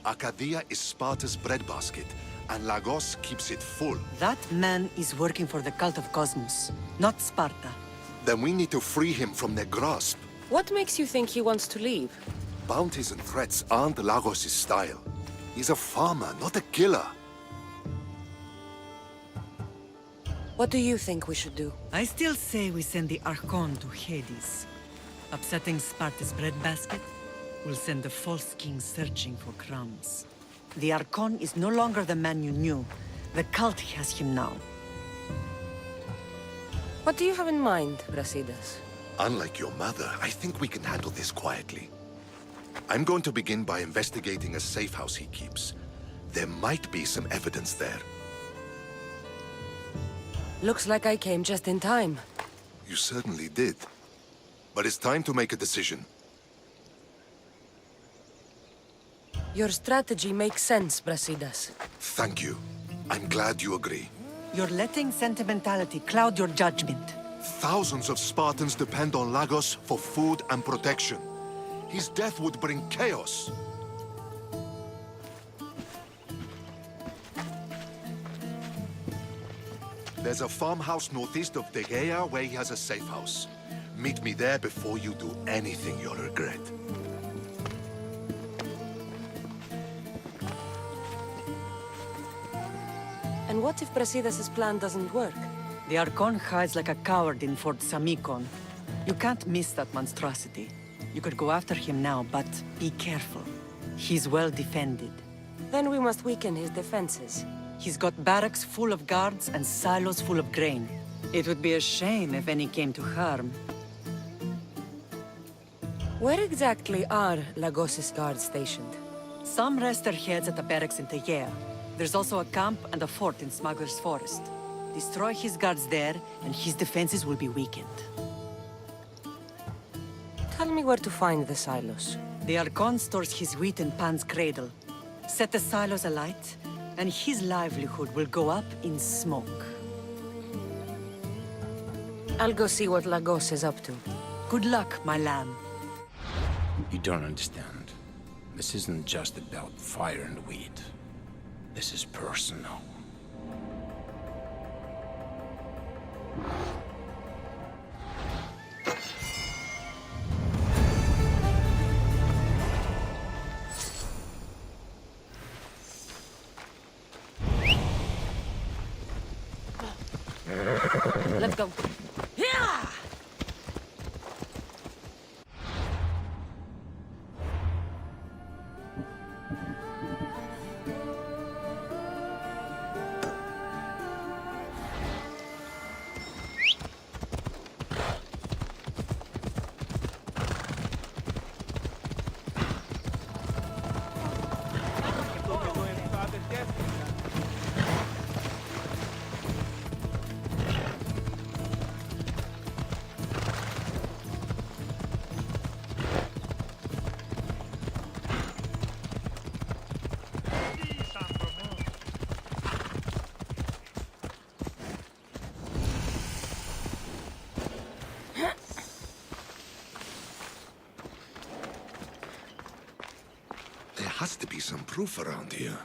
[SPEAKER 7] Arcadia is Sparta's breadbasket, and Lagos keeps it full.
[SPEAKER 8] That man is working for the Cult of Kosmos, not Sparta.
[SPEAKER 7] Then we need to free him from their grasp.
[SPEAKER 3] What makes you think he wants to leave?
[SPEAKER 7] Bounties and threats aren't Lagos' style. He's a farmer, not a killer.
[SPEAKER 3] What do you think we should do?
[SPEAKER 8] I still say we send the Archon to Hades. Upsetting Sparta's breadbasket will send the false king searching for crumbs. The Archon is no longer the man you knew. The cult has him now.
[SPEAKER 3] What do you have in mind, Brasidas?
[SPEAKER 7] Unlike your mother, I think we can handle this quietly. I'm going to begin by investigating a safe house he keeps. There might be some evidence there.
[SPEAKER 3] Looks like I came just in time.
[SPEAKER 7] You certainly did. But it's time to make a decision.
[SPEAKER 3] Your strategy makes sense, Brasidas.
[SPEAKER 7] Thank you. I'm glad you agree.
[SPEAKER 8] You're letting sentimentality cloud your judgment.
[SPEAKER 7] Thousands of Spartans depend on Lagos for food and protection. His death would bring chaos. There's a farmhouse northeast of Tegea where he has a safe house. Meet me there before you do anything you'll regret.
[SPEAKER 3] And what if Brasidas' plan doesn't work?
[SPEAKER 8] The Archon hides like a coward in Fort Samikon. You can't miss that monstrosity. You could go after him now, but be careful. He's well defended.
[SPEAKER 3] Then we must weaken his defenses.
[SPEAKER 8] He's got barracks full of guards and silos full of grain. It would be a shame if any came to harm.
[SPEAKER 3] Where exactly are Lagos' guards stationed?
[SPEAKER 8] Some rest their heads at the barracks in Tegea. There's also a camp and a fort in Smuggler's Forest. Destroy his guards there, and his defenses will be weakened.
[SPEAKER 3] Tell me where to find the silos.
[SPEAKER 8] The Archon stores his wheat in Pan's cradle. Set the silos alight, and his livelihood will go up in smoke.
[SPEAKER 3] I'll go see what Lagos is up to.
[SPEAKER 8] Good luck, my lamb.
[SPEAKER 15] You don't understand. This isn't just about fire and weed. This is personal.
[SPEAKER 3] Let's go. Yeah!
[SPEAKER 7] has to be some proof around here.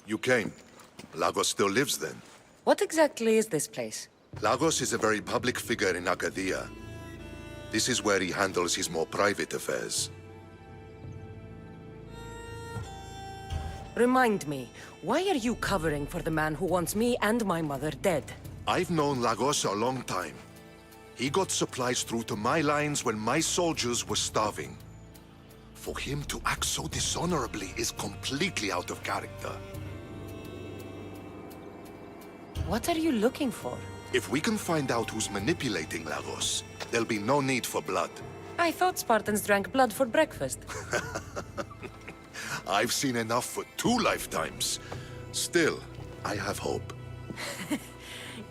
[SPEAKER 7] You came. Lagos still lives then?
[SPEAKER 3] What exactly is this place?
[SPEAKER 7] Lagos is a very public figure in Arcadia. This is where he handles his more private affairs.
[SPEAKER 3] Remind me, why are you covering for the man who wants me and my mother dead?
[SPEAKER 7] I've known Lagos a long time. He got supplies through to my lines when my soldiers were starving. For him to act so dishonorably is completely out of character.
[SPEAKER 3] What are you looking for?
[SPEAKER 7] If we can find out who's manipulating Lagos, there'll be no need for blood.
[SPEAKER 3] I thought Spartans drank blood for breakfast.
[SPEAKER 7] I've seen enough for 2 lifetimes. Still, I have hope.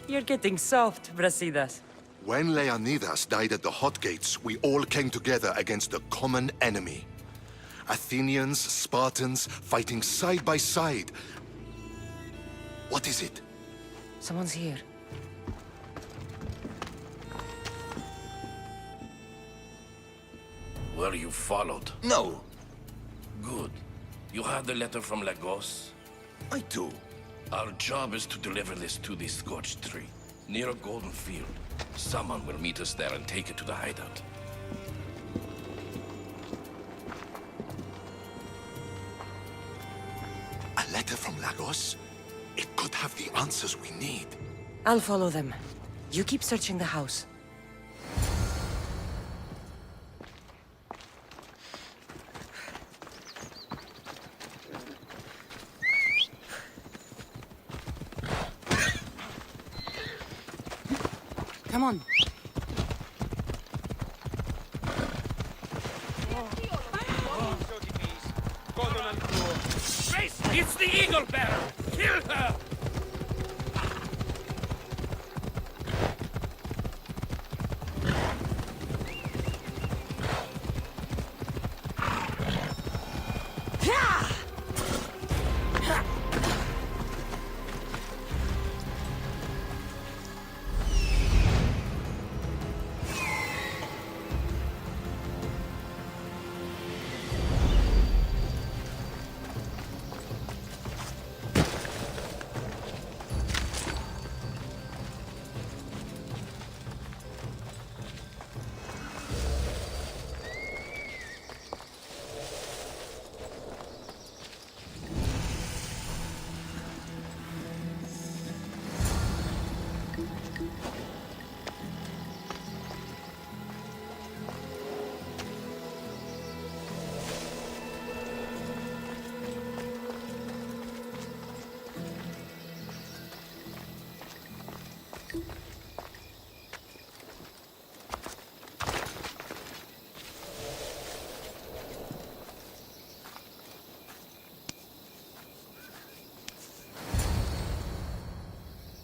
[SPEAKER 3] You're getting soft, Brasidas.
[SPEAKER 7] When Leonidas died at the Hot Gates, we all came together against a common enemy. Athenians, Spartans, fighting side by side. What is it?
[SPEAKER 3] Someone's here.
[SPEAKER 20] Were you followed? No. Good. You had the letter from Lagos?
[SPEAKER 2] I do.
[SPEAKER 20] Our job is to deliver this to the scorched tree, near a golden field. Someone will meet us there and take it to the hideout.
[SPEAKER 7] A letter from Lagos? It could have the answers we need.
[SPEAKER 3] I'll follow them. You keep searching the house. Come on.
[SPEAKER 9] Race! It's the Eagle Bearer! Kill her!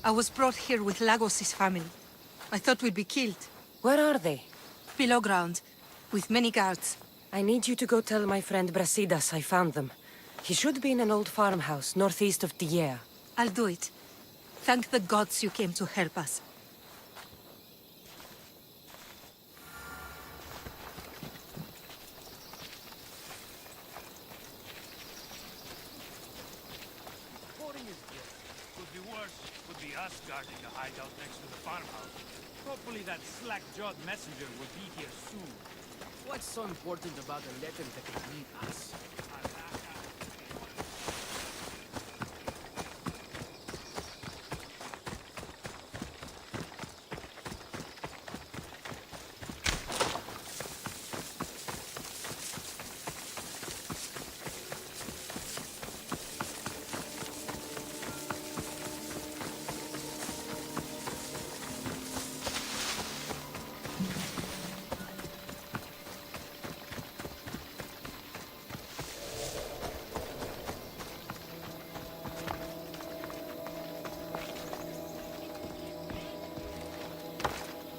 [SPEAKER 21] I was brought here with Lagos' family. I thought we'd be killed.
[SPEAKER 3] Where are they?
[SPEAKER 21] Below ground, with many guards.
[SPEAKER 3] I need you to go tell my friend Brasidas I found them. He should be in an old farmhouse northeast of Tiea.
[SPEAKER 21] I'll do it. Thank the gods you came to help us.
[SPEAKER 17] Us guarding the hideout next to the farmhouse. Hopefully that slack-jawed messenger will be here soon.
[SPEAKER 9] What's so important about a letter that could lead us?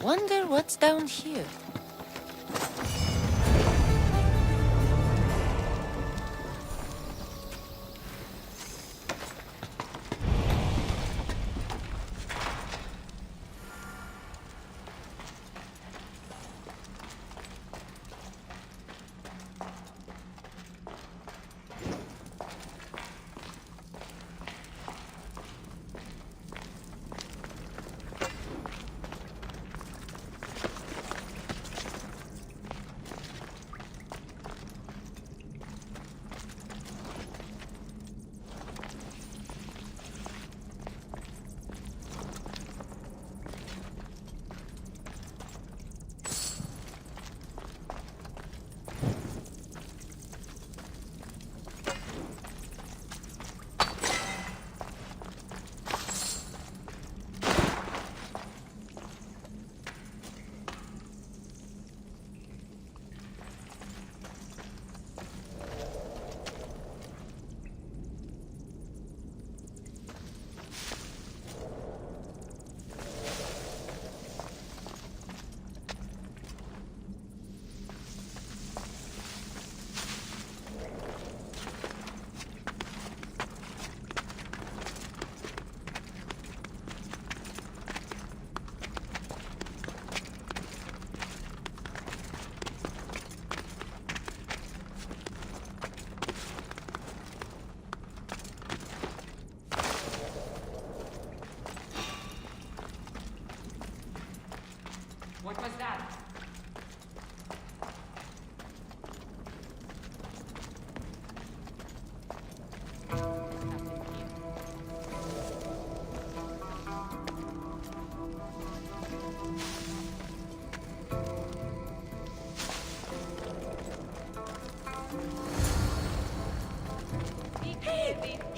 [SPEAKER 3] Wonder what's down here.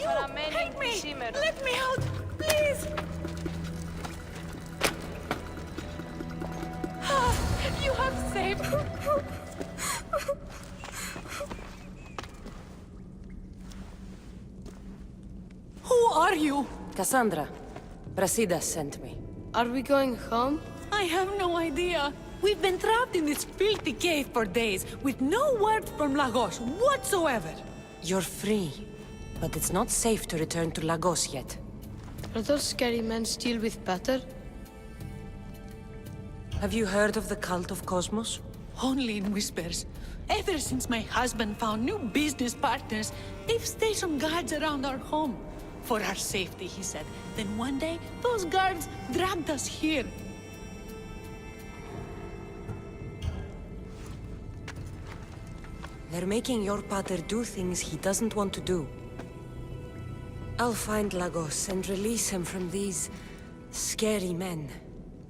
[SPEAKER 21] Help me! Let me out! Please! You have saved... Who are you?
[SPEAKER 3] Cassandra. Brasidas sent me.
[SPEAKER 21] Are we going home? I have no idea. We've been trapped in this filthy cave for days, with no word from Lagos whatsoever.
[SPEAKER 3] You're free, but it's not safe to return to Lagos yet.
[SPEAKER 21] Are those scary men still with Peter?
[SPEAKER 3] Have you heard of the Cult of Kosmos?
[SPEAKER 21] Only in whispers. Ever since my husband found new business partners, they've stationed guards around our home. For our safety, he said. Then one day, those guards dragged us here.
[SPEAKER 3] They're making your pater do things he doesn't want to do. I'll find Lagos and release him from these... scary men.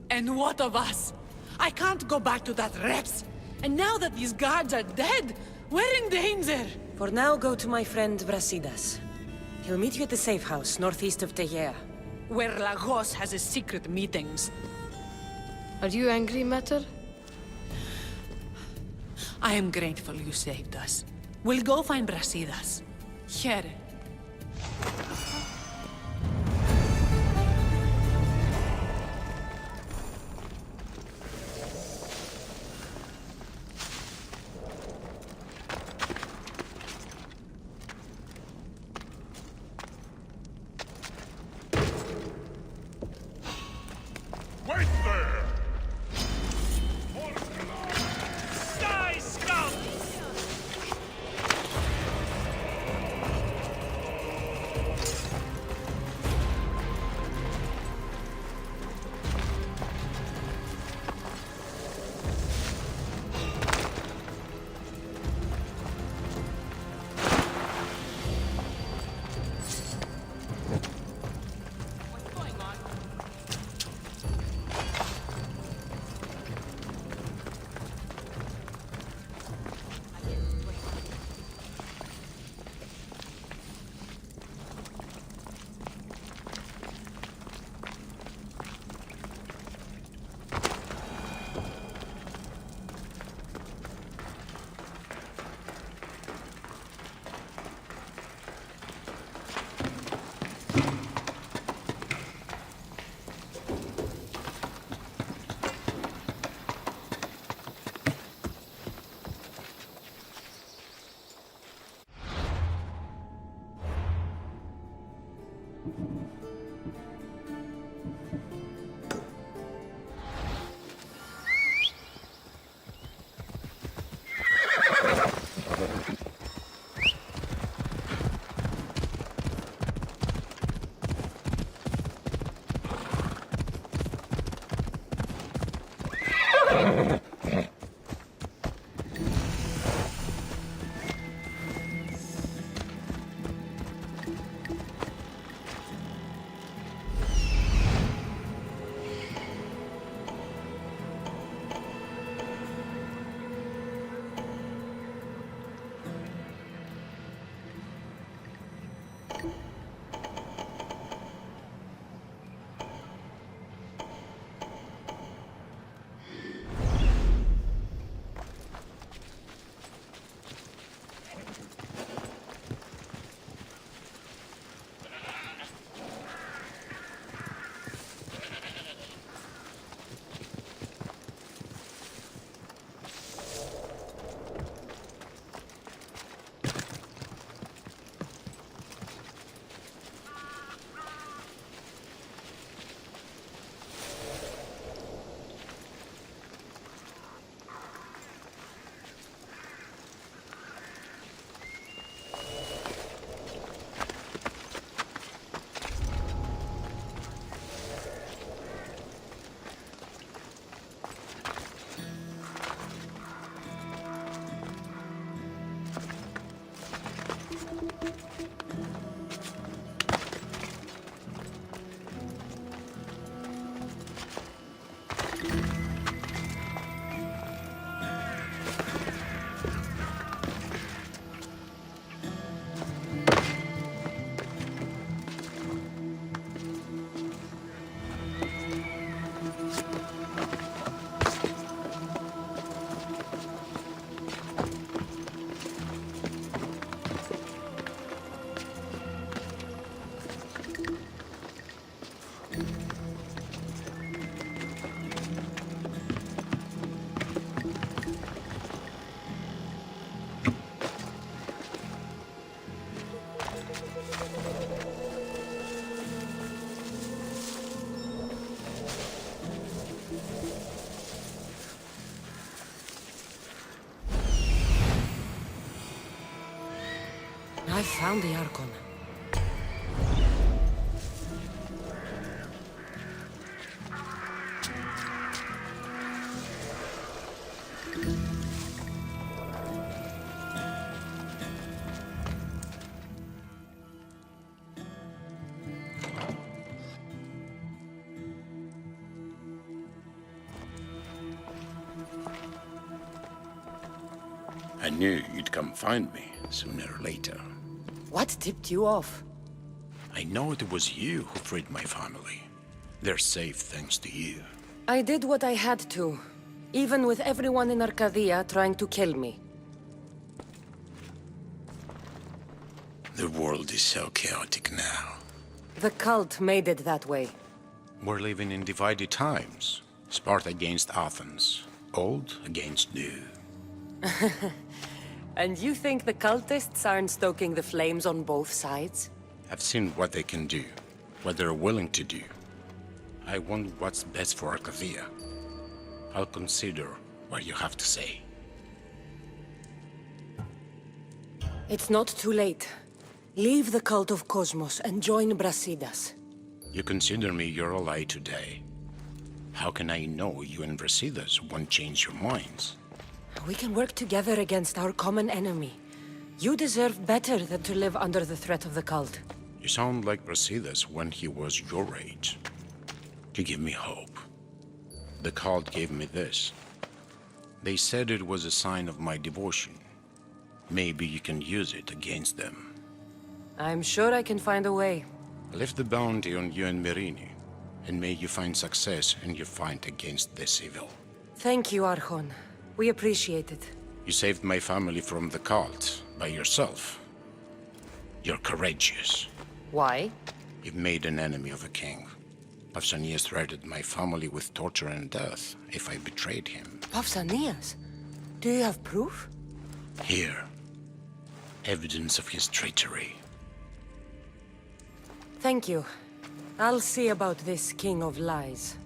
[SPEAKER 21] And what of us? I can't go back to that Rex. And now that these guards are dead, we're in danger.
[SPEAKER 3] For now, go to my friend Brasidas. He'll meet you at the safe house, northeast of Tegea.
[SPEAKER 21] Where Lagos has his secret meetings. Are you angry, Mater? I am grateful you saved us. We'll go find Brasidas. Here.
[SPEAKER 14] Wait there!
[SPEAKER 21] Die, scum!
[SPEAKER 3] found the Archon.
[SPEAKER 1] I knew you'd come find me, sooner or later.
[SPEAKER 3] What tipped you off?
[SPEAKER 1] I know it was you who freed my family. They're safe thanks to you.
[SPEAKER 3] I did what I had to, even with everyone in Arcadia trying to kill me.
[SPEAKER 1] The world is so chaotic now.
[SPEAKER 3] The cult made it that way.
[SPEAKER 1] We're living in divided times. Sparta against Athens. Old against new.
[SPEAKER 3] And you think the cultists aren't stoking the flames on both sides?
[SPEAKER 1] I've seen what they can do, what they're willing to do. I want what's best for Arcadia. I'll consider what you have to say.
[SPEAKER 3] It's not too late. Leave the Cult of Kosmos and join Brasidas.
[SPEAKER 1] You consider me your ally today. How can I know you and Brasidas won't change your minds?
[SPEAKER 3] We can work together against our common enemy. You deserve better than to live under the threat of the cult.
[SPEAKER 1] You sound like Brasidas when he was your age. You give me hope. The cult gave me this. They said it was a sign of my devotion. Maybe you can use it against them.
[SPEAKER 3] I'm sure I can find a way.
[SPEAKER 1] I left the bounty on you and Merini, and may you find success in your fight against this evil.
[SPEAKER 3] Thank you, Archon. We appreciate it.
[SPEAKER 1] You saved my family from the cult by yourself. You're courageous.
[SPEAKER 3] Why?
[SPEAKER 1] You've made an enemy of a king. Pausanias threatened my family with torture and death if I betrayed him.
[SPEAKER 3] Pausanias? Do you have proof?
[SPEAKER 1] Here. Evidence of his treachery.
[SPEAKER 3] Thank you. I'll see about this King of Lies.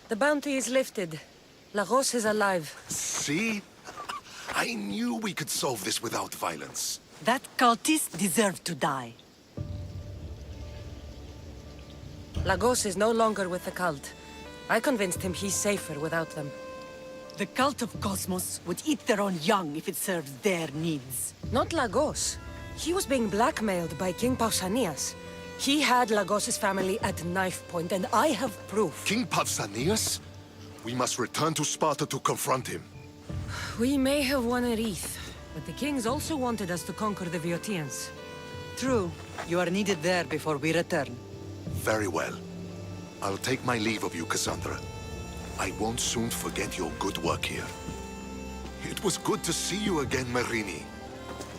[SPEAKER 3] The bounty is lifted. Lagos is alive.
[SPEAKER 7] See? I knew we could solve this without violence.
[SPEAKER 8] That cultist deserved to die.
[SPEAKER 3] Lagos is no longer with the cult. I convinced him he's safer without them.
[SPEAKER 8] The Cult of Kosmos would eat their own young if it served their needs.
[SPEAKER 3] Not Lagos. He was being blackmailed by King Pausanias. He had Lagos's family at knife point, and I have proof.
[SPEAKER 7] King Pausanias? We must return to Sparta to confront him.
[SPEAKER 3] We may have won a wreath, but the kings also wanted us to conquer the Boeotians.
[SPEAKER 8] True. You are needed there before we return.
[SPEAKER 7] Very well. I'll take my leave of you, Cassandra. I won't soon forget your good work here. It was good to see you again, Marini.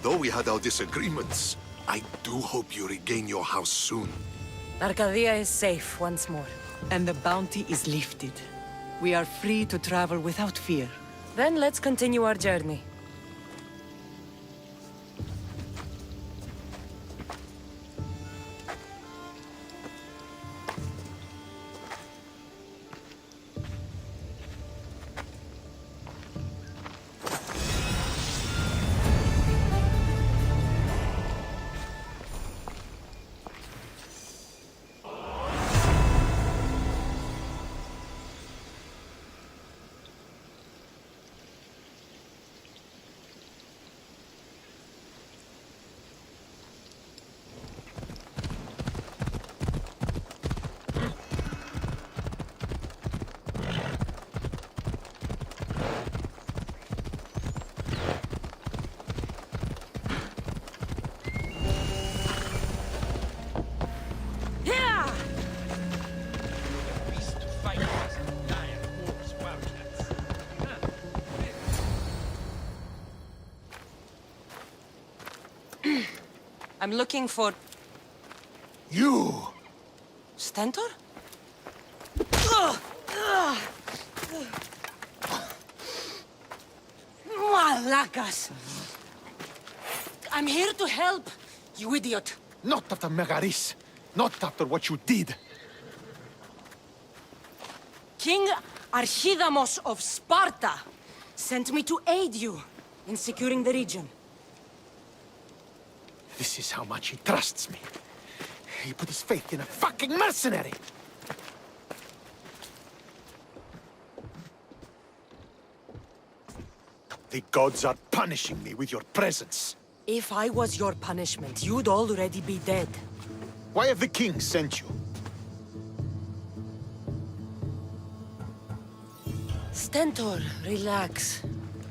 [SPEAKER 7] Though we had our disagreements, I do hope you regain your house soon.
[SPEAKER 3] Arcadia is safe once more.
[SPEAKER 8] And the bounty is lifted. We are free to travel without fear.
[SPEAKER 3] Then let's continue our journey. I'm looking for...
[SPEAKER 5] You!
[SPEAKER 3] Stentor? Malacas! I'm here to help, you idiot!
[SPEAKER 5] Not after Megaris. Not after what you did.
[SPEAKER 3] King Archidamos of Sparta sent me to aid you in securing the region.
[SPEAKER 5] This is how much he trusts me. He put his faith in a fucking mercenary! The gods are punishing me with your presence.
[SPEAKER 3] If I was your punishment, you'd already be dead.
[SPEAKER 5] Why have the king sent you?
[SPEAKER 3] Stentor, relax.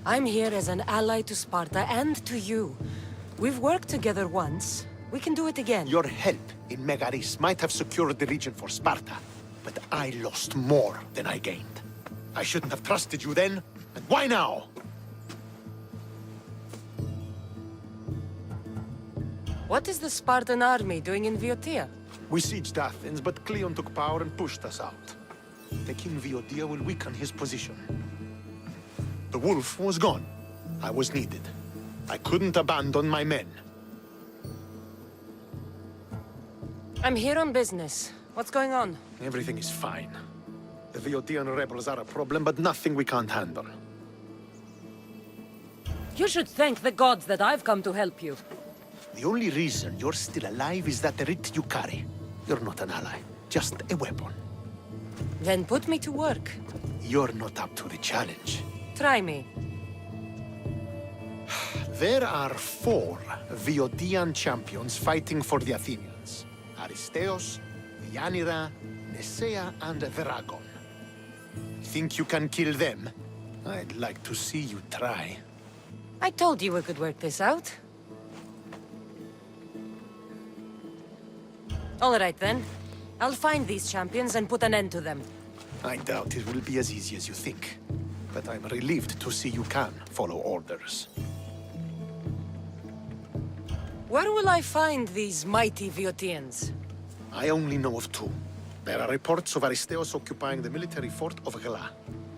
[SPEAKER 3] I'm here as an ally to Sparta and to you. We've worked together once. We can do it again.
[SPEAKER 5] Your help in Megaris might have secured the region for Sparta, but I lost more than I gained. I shouldn't have trusted you then, and why now?
[SPEAKER 3] What is the Spartan army doing in Boeotia?
[SPEAKER 5] We sieged Athens, but Cleon took power and pushed us out. Taking Boeotia will weaken his position. The wolf was gone. I was needed. I couldn't abandon my men.
[SPEAKER 3] I'm here on business. What's going on?
[SPEAKER 5] Everything is fine. The Boeotian rebels are a problem, but nothing we can't handle.
[SPEAKER 3] You should thank the gods that I've come to help you.
[SPEAKER 5] The only reason you're still alive is that writ you carry. You're not an ally, just a weapon.
[SPEAKER 3] Then put me to work.
[SPEAKER 5] You're not up to the challenge.
[SPEAKER 3] Try me.
[SPEAKER 5] There are 4 Boeotian champions fighting for the Athenians. Aristeos, Yanira, Nesea, and Veragon. Think you can kill them? I'd like to see you try.
[SPEAKER 3] I told you we could work this out. All right, then. I'll find these champions and put an end to them.
[SPEAKER 5] I doubt it will be as easy as you think. But I'm relieved to see you can follow orders.
[SPEAKER 3] Where will I find these mighty Boeotians?
[SPEAKER 5] I only know of 2. There are reports of Aristeos occupying the military fort of Gela.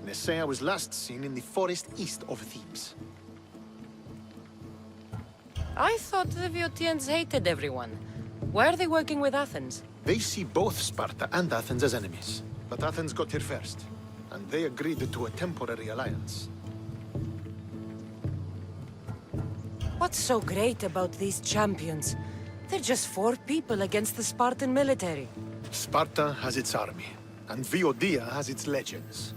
[SPEAKER 5] Nesea was last seen in the forest east of Thebes.
[SPEAKER 3] I thought the Boeotians hated everyone. Why are they working with Athens?
[SPEAKER 5] They see both Sparta and Athens as enemies. But Athens got here first, and they agreed to a temporary alliance.
[SPEAKER 3] What's so great about these champions? They're just 4 people against the Spartan military.
[SPEAKER 5] Sparta has its army, And Viodia has its legends.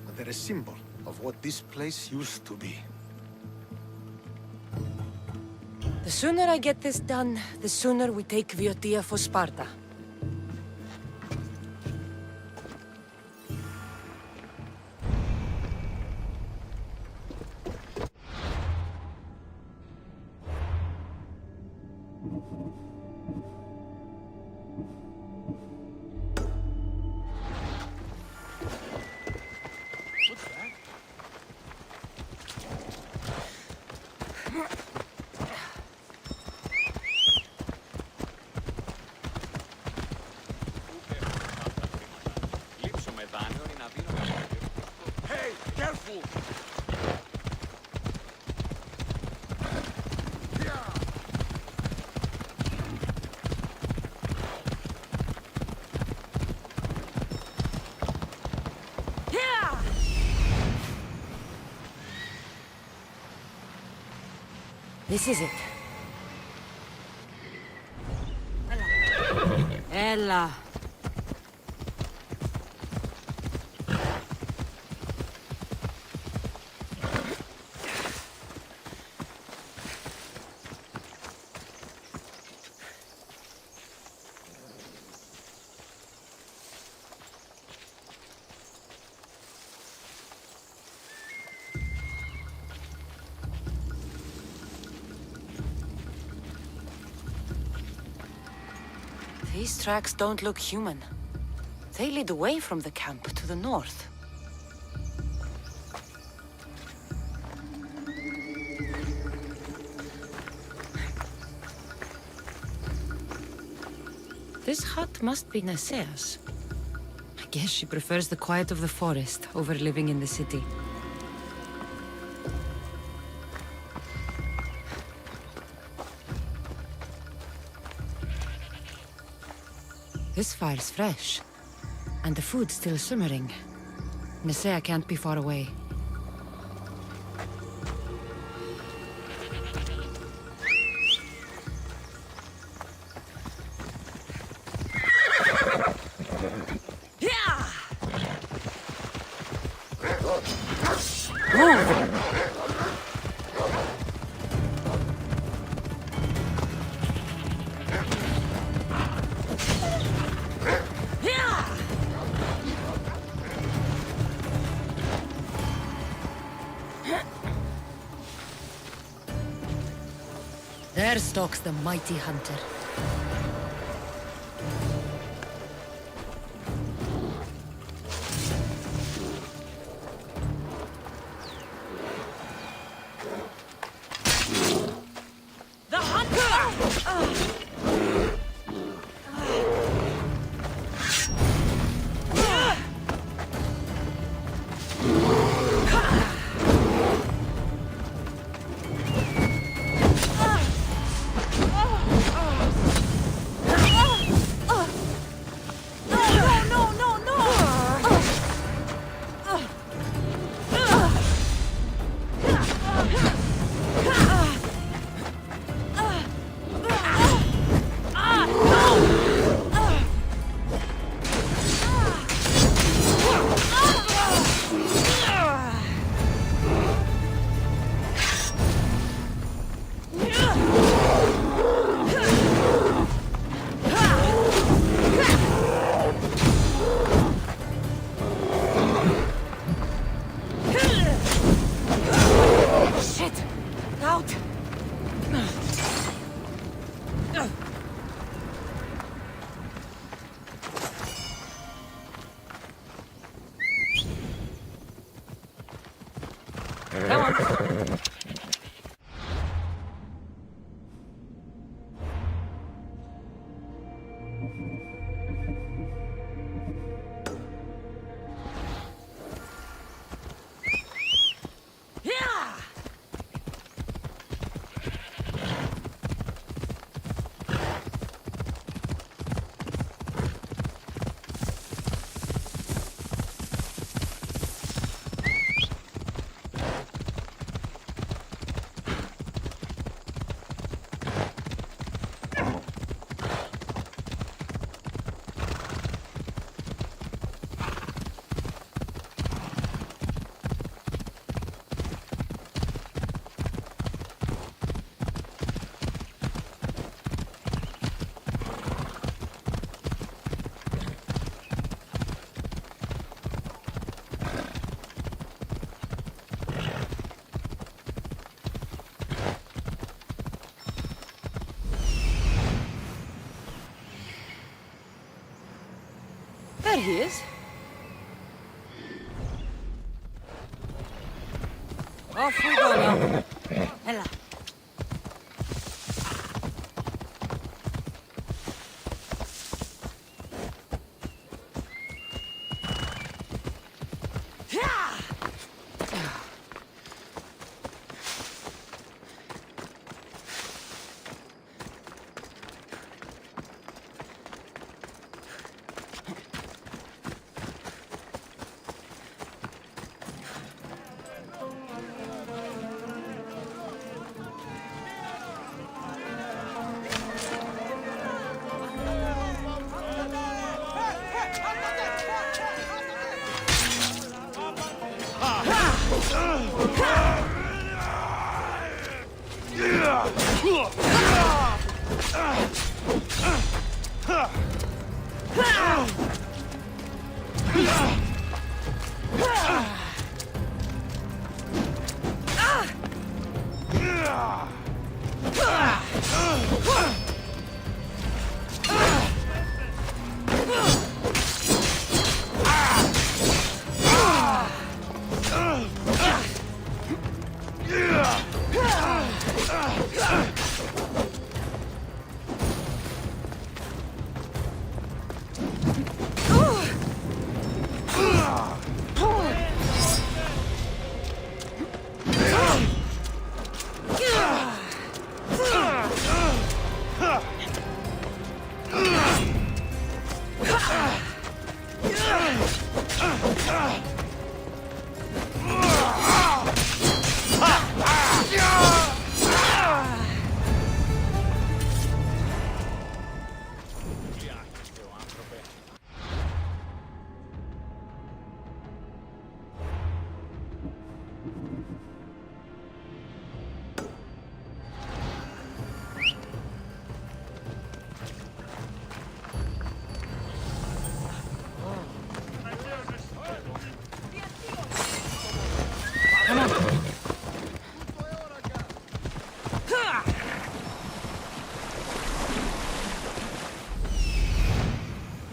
[SPEAKER 5] But they're a symbol of what this place used to be.
[SPEAKER 3] The sooner I get this done, the sooner we take Viotia for Sparta.
[SPEAKER 14] Hey, careful!
[SPEAKER 3] This is it. Ella. These tracks don't look human. They lead away from the camp to the north. This hut must be Nasea's. I guess she prefers the quiet of the forest over living in the city. This fire's fresh, and the food's still simmering. Nasea can't be far away. There stalks the mighty hunter. The hunter! he is. Off we go now. Ella.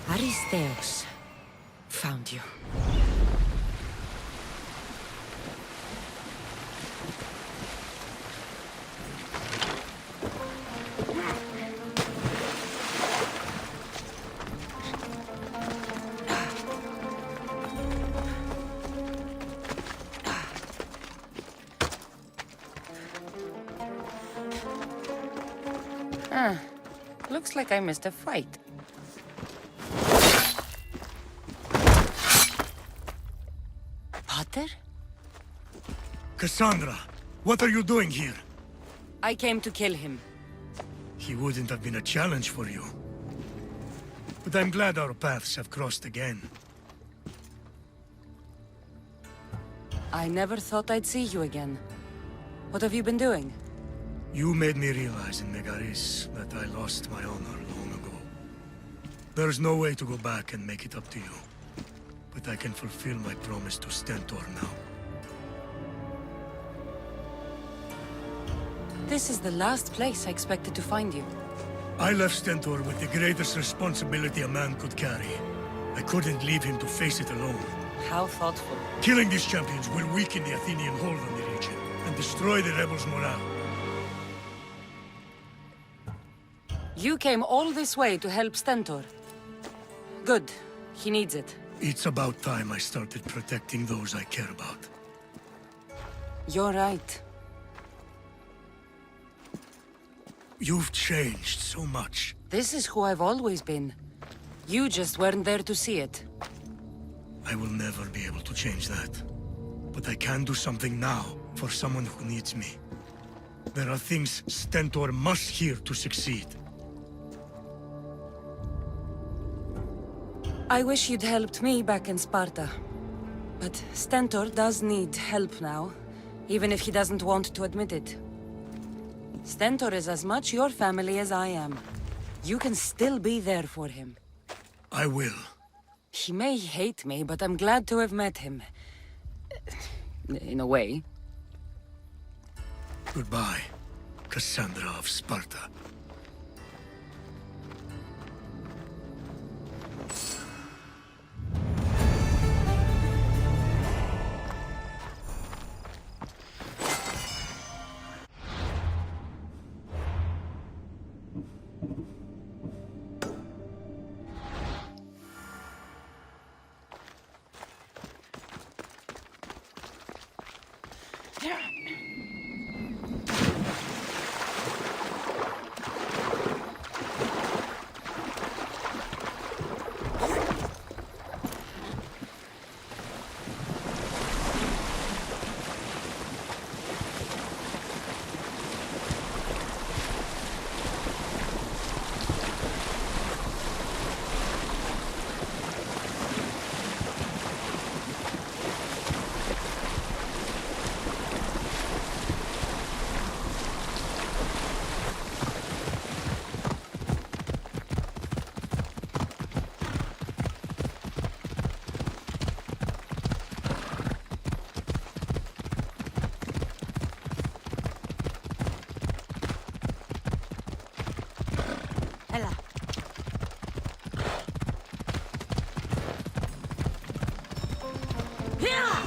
[SPEAKER 3] Aristeus found you. Looks like I missed a fight. Potter?
[SPEAKER 11] Cassandra, what are you doing here?
[SPEAKER 3] I came to kill him.
[SPEAKER 11] He wouldn't have been a challenge for you. But I'm glad our paths have crossed again.
[SPEAKER 3] I never thought I'd see you again. What have you been doing?
[SPEAKER 11] You made me realize in Megaris that I lost my honor long ago. There's no way to go back and make it up to you. But I can fulfill my promise to Stentor now.
[SPEAKER 3] This is the last place I expected to find you.
[SPEAKER 11] I left Stentor with the greatest responsibility a man could carry. I couldn't leave him to face it alone.
[SPEAKER 3] How thoughtful.
[SPEAKER 11] Killing these champions will weaken the Athenian hold on the region and destroy the rebels' morale.
[SPEAKER 3] You came all this way to help Stentor. Good. He needs it.
[SPEAKER 11] It's about time I started protecting those I care about.
[SPEAKER 3] You're right.
[SPEAKER 11] You've changed so much.
[SPEAKER 3] This is who I've always been. You just weren't there to see it.
[SPEAKER 11] I will never be able to change that. But I can do something now for someone who needs me. There are things Stentor must hear to succeed.
[SPEAKER 3] I wish you'd helped me back in Sparta. But Stentor does need help now, even if he doesn't want to admit it. Stentor is as much your family as I am. You can still be there for him.
[SPEAKER 11] I will.
[SPEAKER 3] He may hate me, but I'm glad to have met him. In a way.
[SPEAKER 11] Goodbye, Cassandra of Sparta.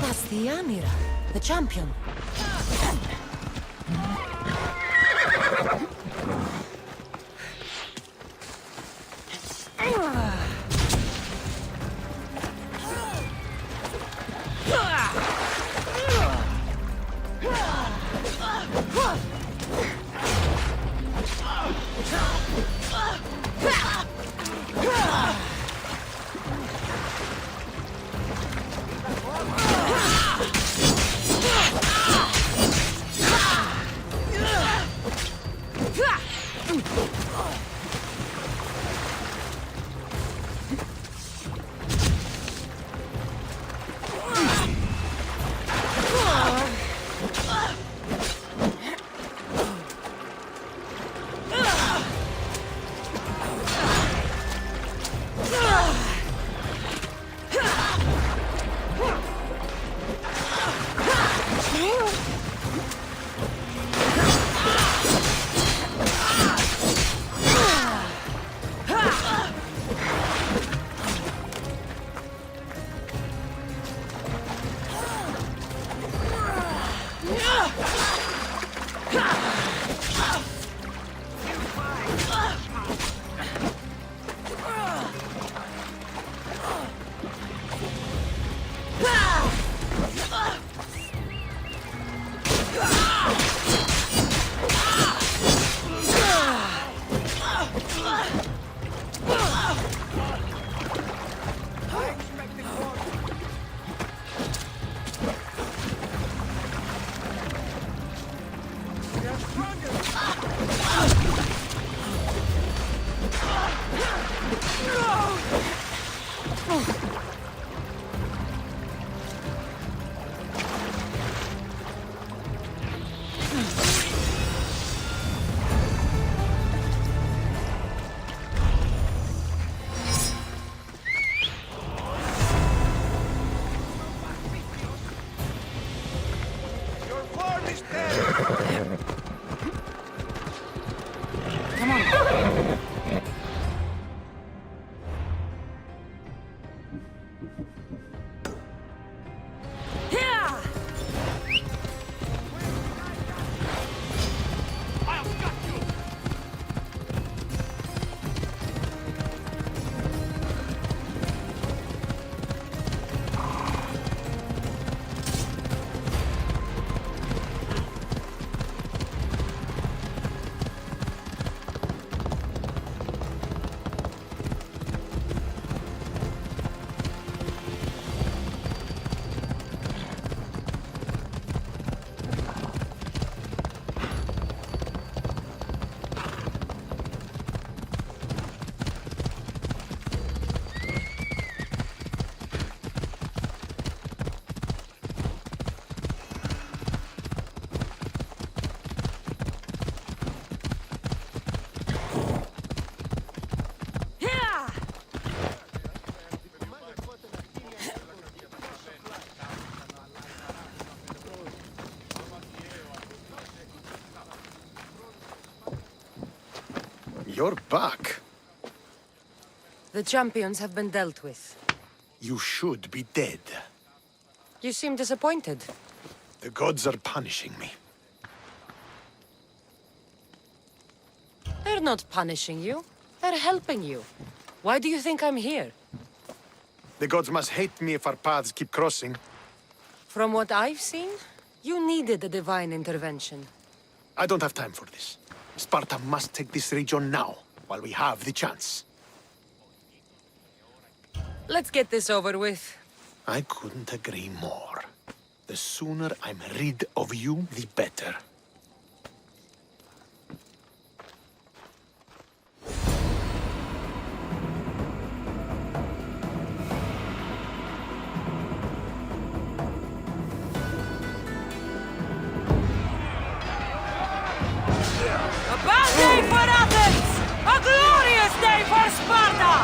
[SPEAKER 3] That's the Anira, the champion.
[SPEAKER 5] You're back.
[SPEAKER 3] The champions have been dealt with.
[SPEAKER 5] You should be dead.
[SPEAKER 3] You seem disappointed.
[SPEAKER 5] The gods are punishing me.
[SPEAKER 3] They're not punishing you. They're helping you. Why do you think I'm here?
[SPEAKER 5] The gods must hate me if our paths keep crossing.
[SPEAKER 3] From what I've seen, You needed a divine intervention.
[SPEAKER 5] I don't have time for this. Sparta must take this region now, while we have the chance.
[SPEAKER 3] Let's get this over with.
[SPEAKER 5] I couldn't agree more. The sooner I'm rid of you, the better.
[SPEAKER 3] A bad day for Athens! A glorious day for Sparta!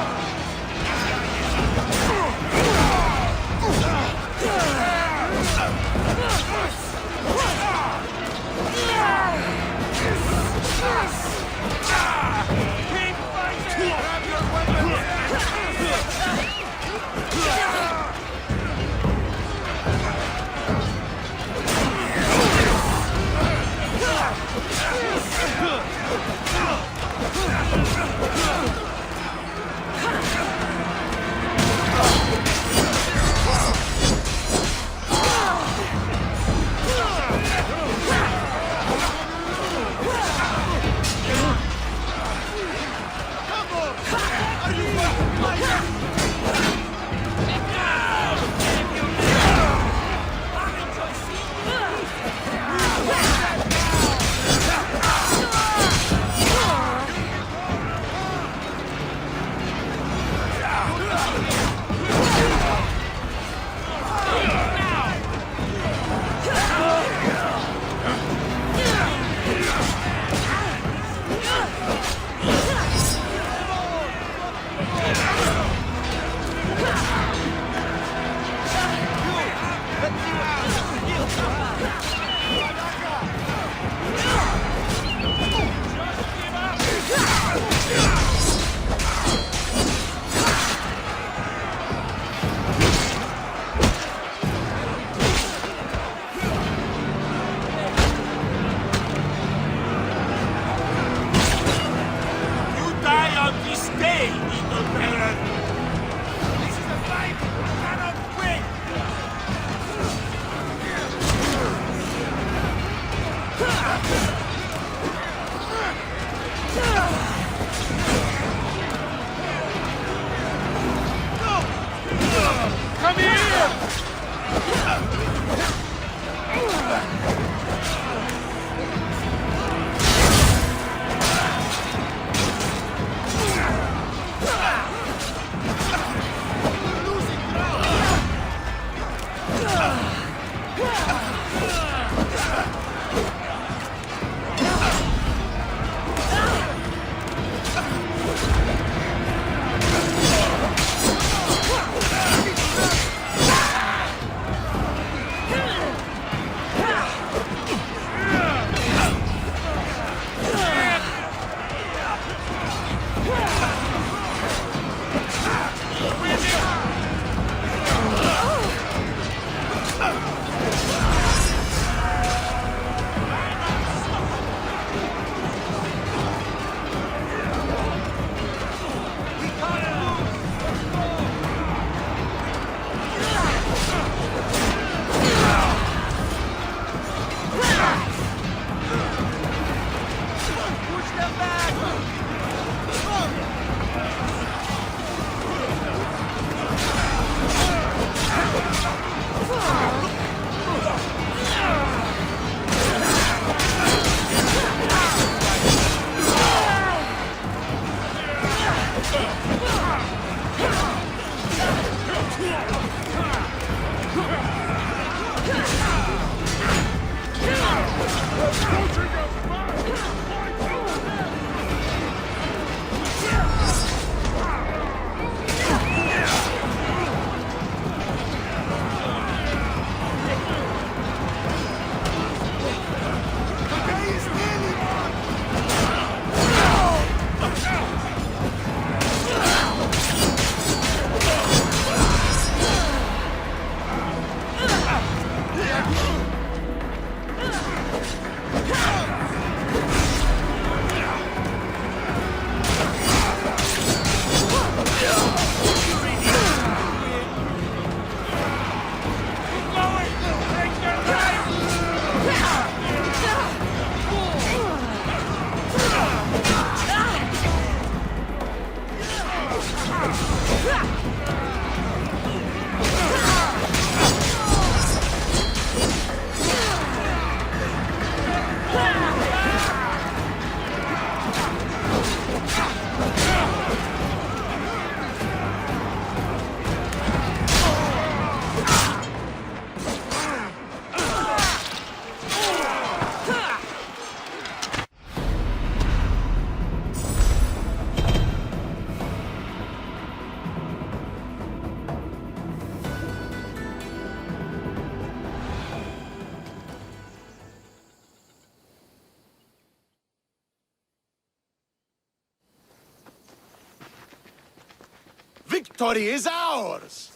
[SPEAKER 5] victory is ours!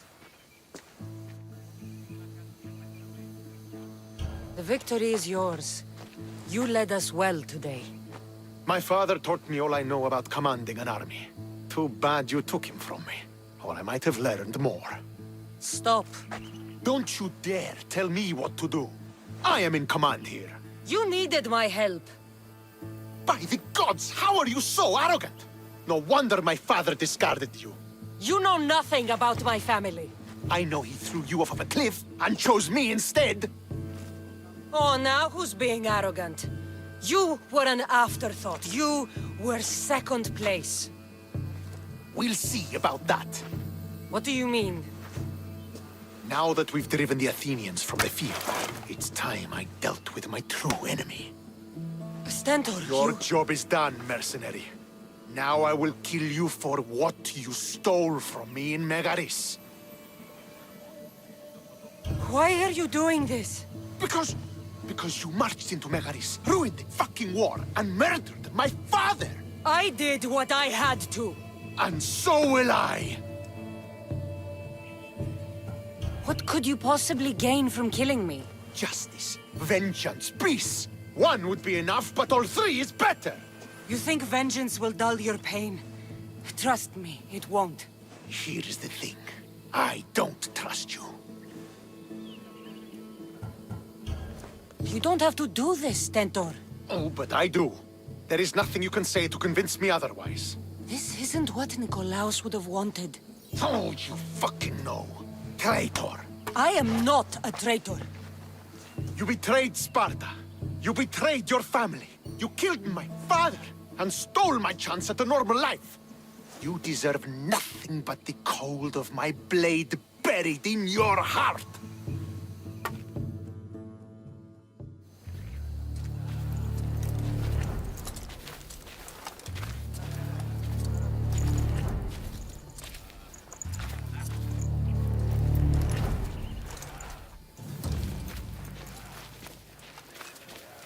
[SPEAKER 3] The victory is yours. You led us well today.
[SPEAKER 5] My father taught me all I know about commanding an army. Too bad you took him from me, or I might have learned more.
[SPEAKER 3] Stop.
[SPEAKER 5] Don't you dare tell me what to do. I am in command here.
[SPEAKER 3] You needed my help.
[SPEAKER 5] By the gods, how are you so arrogant? No wonder my father discarded you.
[SPEAKER 3] You know nothing about my family.
[SPEAKER 5] I know he threw you off of a cliff and chose me instead.
[SPEAKER 3] Oh, now who's being arrogant? You were an afterthought. You were second place.
[SPEAKER 5] We'll see about that.
[SPEAKER 3] What do you mean?
[SPEAKER 5] Now that we've driven the Athenians from the field, it's time I dealt with my true enemy.
[SPEAKER 3] Stentor,
[SPEAKER 5] Your job is done, mercenary. Now I will kill you for what you stole from me in Megaris.
[SPEAKER 3] Why are you doing this?
[SPEAKER 5] Because you marched into Megaris, ruined the fucking war, and murdered my father!
[SPEAKER 3] I did what I had to.
[SPEAKER 5] And so will I!
[SPEAKER 3] What could you possibly gain from killing me?
[SPEAKER 5] Justice, vengeance, peace! One would be enough, but all three is better!
[SPEAKER 3] You think vengeance will dull your pain? Trust me, it won't.
[SPEAKER 5] Here's the thing. I don't trust you.
[SPEAKER 3] You don't have to do this, Stentor.
[SPEAKER 5] Oh, but I do. There is nothing you can say to convince me otherwise.
[SPEAKER 3] This isn't what Nikolaos would have wanted.
[SPEAKER 5] Oh, you fucking know. Traitor.
[SPEAKER 3] I am not a traitor.
[SPEAKER 5] You betrayed Sparta. You betrayed your family. You killed my father and stole my chance at a normal life. You deserve nothing but the cold of my blade buried in your heart.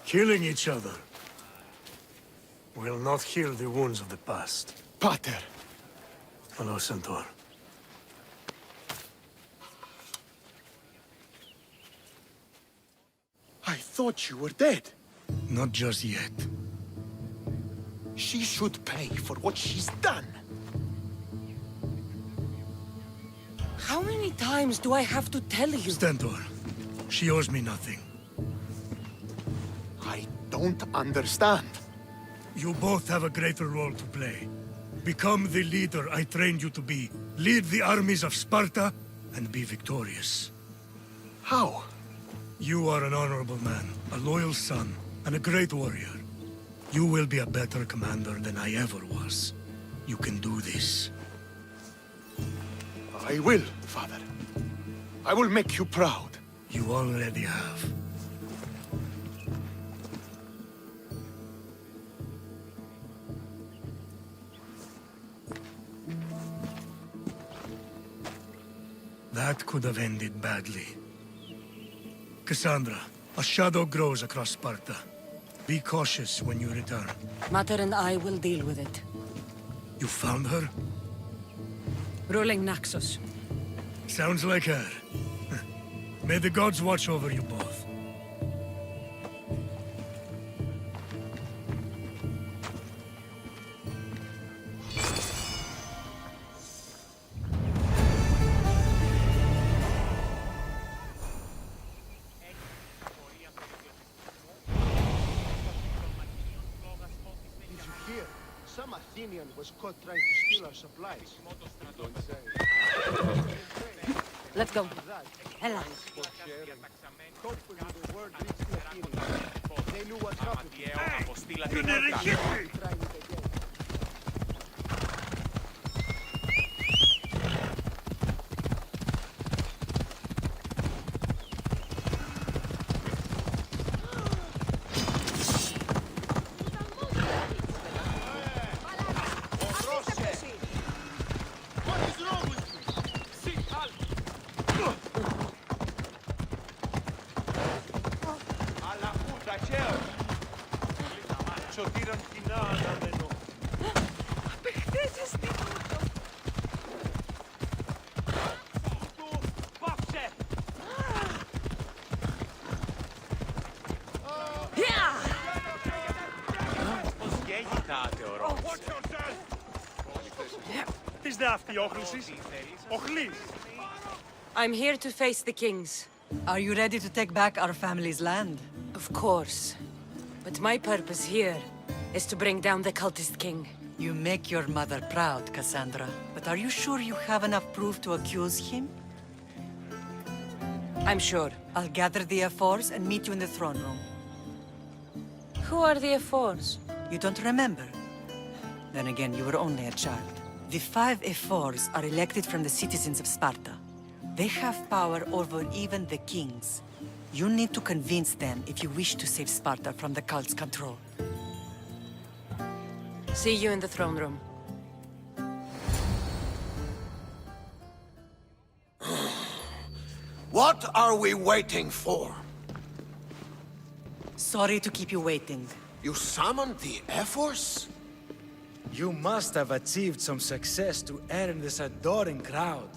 [SPEAKER 11] Killing each other will not heal the wounds of the past.
[SPEAKER 5] Pater!
[SPEAKER 11] Hello, Centaur.
[SPEAKER 5] I thought you were dead.
[SPEAKER 11] Not just yet.
[SPEAKER 5] She should pay for what she's done.
[SPEAKER 3] How many times do I have to tell you?
[SPEAKER 11] Stentor, she owes me nothing.
[SPEAKER 5] I don't understand.
[SPEAKER 11] You both have a greater role to play. Become the leader I trained you to be. Lead the armies of Sparta and be victorious.
[SPEAKER 5] How?
[SPEAKER 11] You are an honorable man, a loyal son, and a great warrior. You will be a better commander than I ever was. You can do this.
[SPEAKER 5] I will, Father. I will make you proud.
[SPEAKER 11] You already have. That could have ended badly. Cassandra, a shadow grows across Sparta. Be cautious when you return.
[SPEAKER 3] Mater and I will deal with it.
[SPEAKER 11] You found her?
[SPEAKER 3] Ruling Naxos.
[SPEAKER 11] Sounds like her. May the gods watch over you both.
[SPEAKER 16] Some Athenian was caught trying to steal our supplies.
[SPEAKER 3] Let's go. Ella.
[SPEAKER 16] Hopefully the word reached the Athenians. They knew what happened.
[SPEAKER 11] You nearly hit me!
[SPEAKER 16] Trying it again.
[SPEAKER 3] I'm here to face the kings.
[SPEAKER 8] Are you ready to take back our family's land?
[SPEAKER 3] Of course. But my purpose here is to bring down the cultist king.
[SPEAKER 8] You make your mother proud, Cassandra. But are you sure you have enough proof to accuse him?
[SPEAKER 3] I'm sure.
[SPEAKER 8] I'll gather the F4s and meet you in the throne room.
[SPEAKER 3] Who are the F4s?
[SPEAKER 8] You don't remember? Then again, you were only a child. The 5 F4s are elected from the citizens of Sparta. They have power over even the kings. You need to convince them if you wish to save Sparta from the cult's control.
[SPEAKER 3] See you in the throne room.
[SPEAKER 6] What are we waiting for?
[SPEAKER 8] Sorry to keep you waiting.
[SPEAKER 6] You summoned the F-Force?
[SPEAKER 10] You must have achieved some success to earn this adoring crowd.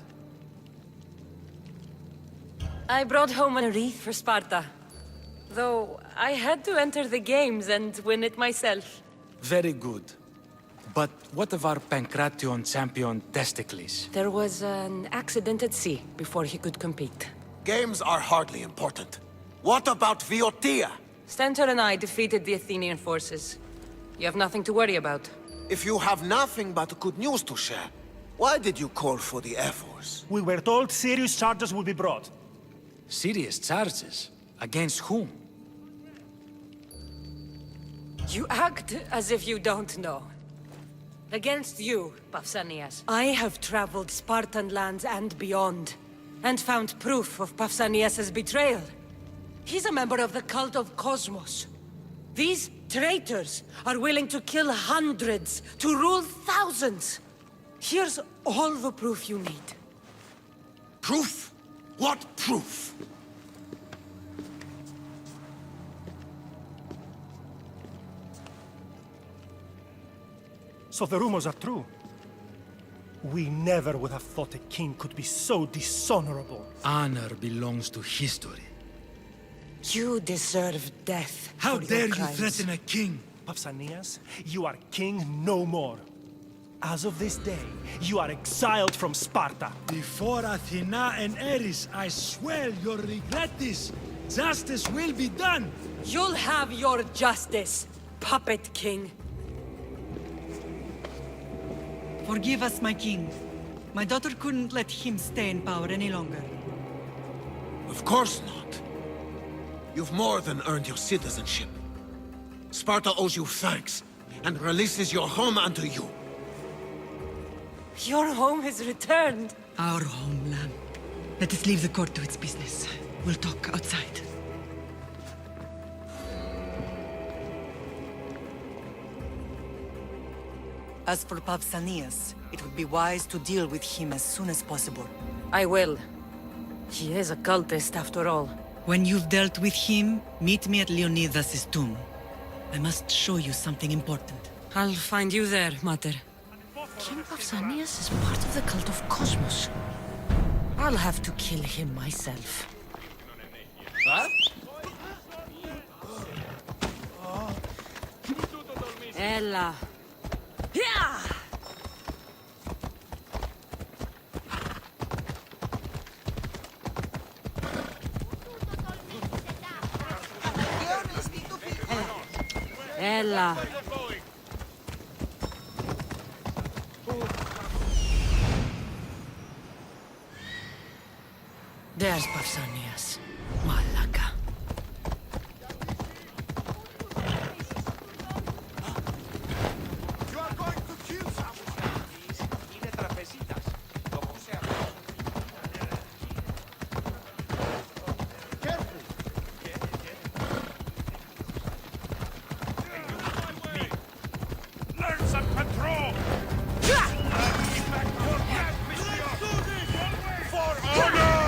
[SPEAKER 3] I brought home a wreath for Sparta. Though I had to enter the games and win it myself.
[SPEAKER 10] Very good. But what of our Pancration champion Testicles?
[SPEAKER 3] There was an accident at sea before he could compete.
[SPEAKER 6] Games are hardly important. What about Viotia?
[SPEAKER 3] Stentor and I defeated the Athenian forces. You have nothing to worry about.
[SPEAKER 6] If you have nothing but good news to share, why did you call for the Air Force?
[SPEAKER 17] We were told serious charges will be brought.
[SPEAKER 10] Serious charges? Against whom?
[SPEAKER 3] You act as if you don't know. Against you, Pausanias. I have traveled Spartan lands and beyond, and found proof of Pausanias' betrayal. He's a member of the Cult of Kosmos. These traitors are willing to kill hundreds to rule thousands. Here's all the proof you need.
[SPEAKER 6] Proof? What proof?
[SPEAKER 17] So the rumors are true. We never would have thought a king could be so dishonorable.
[SPEAKER 10] Honor belongs to history.
[SPEAKER 3] You deserve death.
[SPEAKER 10] How
[SPEAKER 3] for your
[SPEAKER 10] dare you
[SPEAKER 3] crimes.
[SPEAKER 10] threaten a king?
[SPEAKER 17] Pausanias, you are king no more. As of this day, you are exiled from Sparta.
[SPEAKER 10] Before Athena and Eris, I swear you'll regret this. Justice will be done.
[SPEAKER 3] You'll have your justice, puppet king.
[SPEAKER 8] Forgive us, my king. My daughter couldn't let him stay in power any longer.
[SPEAKER 6] Of course not. You've more than earned your citizenship. Sparta owes you thanks, and releases your home unto you.
[SPEAKER 3] Your home is returned.
[SPEAKER 8] Our homeland. Let us leave the court to its business. We'll talk outside. As for Pausanias, it would be wise to deal with him as soon as possible.
[SPEAKER 3] I will. He is a cultist, after all.
[SPEAKER 8] When you've dealt with him, meet me at Leonidas' tomb. I must show you something important.
[SPEAKER 3] I'll find you there, Mater. King Pausanias is part of the Cult of Kosmos. I'll have to kill him myself.
[SPEAKER 9] Huh?
[SPEAKER 3] Ella. Yeah! Ella. There's Pausanias. Malaka.
[SPEAKER 11] You are going to kill someone. Careful.
[SPEAKER 14] Learn some control! For honor!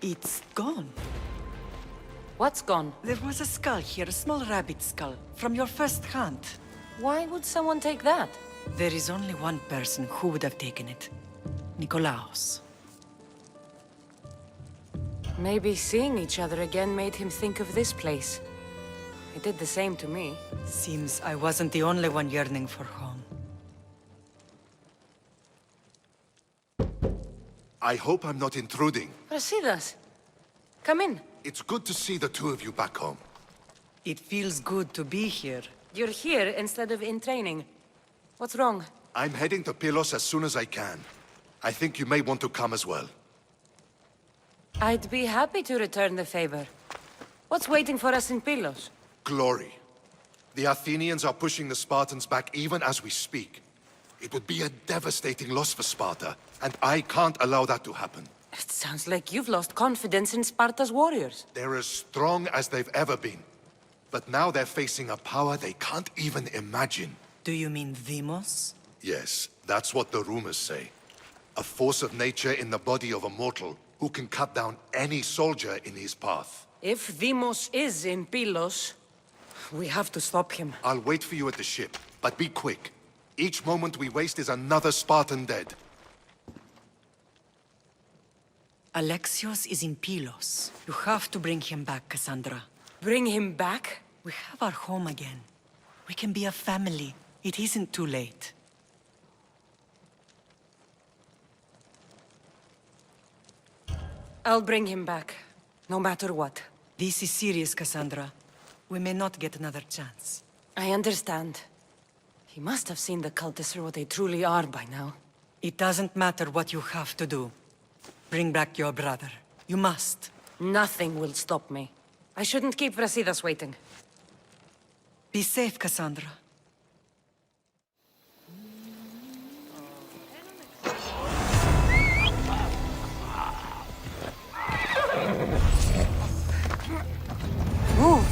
[SPEAKER 8] It's gone.
[SPEAKER 3] What's gone?
[SPEAKER 8] There was a skull here, a small rabbit skull, from your first hunt.
[SPEAKER 3] Why would someone take that?
[SPEAKER 8] There is only one person who would have taken it. Nikolaos.
[SPEAKER 3] Maybe seeing each other again made him think of this place. It did the same to me.
[SPEAKER 8] Seems I wasn't the only one yearning for home.
[SPEAKER 7] I hope I'm not intruding.
[SPEAKER 3] Brasidas, come in.
[SPEAKER 7] It's good to see the two of you back home.
[SPEAKER 8] It feels good to be here.
[SPEAKER 3] You're here instead of in training. What's wrong?
[SPEAKER 7] I'm heading to Pylos as soon as I can. I think you may want to come as well.
[SPEAKER 3] I'd be happy to return the favor. What's waiting for us in Pylos?
[SPEAKER 7] Glory. The Athenians are pushing the Spartans back even as we speak. It would be a devastating loss for Sparta, and I can't allow that to happen.
[SPEAKER 3] It sounds like you've lost confidence in Sparta's warriors.
[SPEAKER 7] They're as strong as they've ever been. But now they're facing a power they can't even imagine.
[SPEAKER 8] Do you mean Demos?
[SPEAKER 7] Yes, that's what the rumors say. A force of nature in the body of a mortal who can cut down any soldier in his path.
[SPEAKER 3] If Demos is in Pylos, we have to stop him.
[SPEAKER 7] I'll wait for you at the ship, but be quick. Each moment we waste is another Spartan dead.
[SPEAKER 8] Alexios is in Pylos. You have to bring him back, Cassandra.
[SPEAKER 3] Bring him back?
[SPEAKER 8] We have our home again. We can be a family. It isn't too late.
[SPEAKER 3] I'll bring him back, no matter what.
[SPEAKER 8] This is serious, Cassandra. We may not get another chance.
[SPEAKER 3] I understand. He must have seen the cultists for what they truly are by now.
[SPEAKER 8] It doesn't matter what you have to do. Bring back your brother. You must.
[SPEAKER 3] Nothing will stop me. I shouldn't keep Brasidas waiting.
[SPEAKER 8] Be safe, Cassandra.
[SPEAKER 3] Move!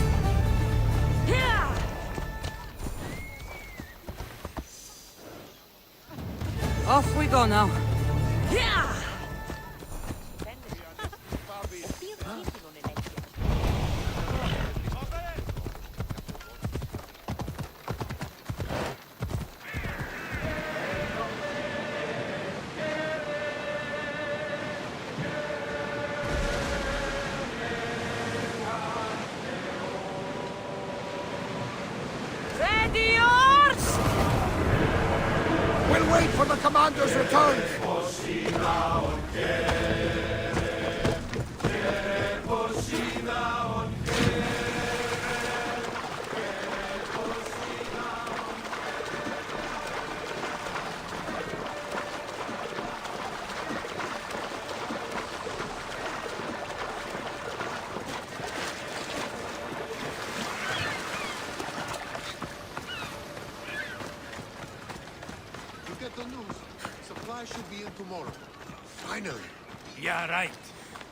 [SPEAKER 3] Off we go now.
[SPEAKER 18] We'll wait for the commander's return!
[SPEAKER 5] Should be in tomorrow. Finally.
[SPEAKER 18] Yeah, right.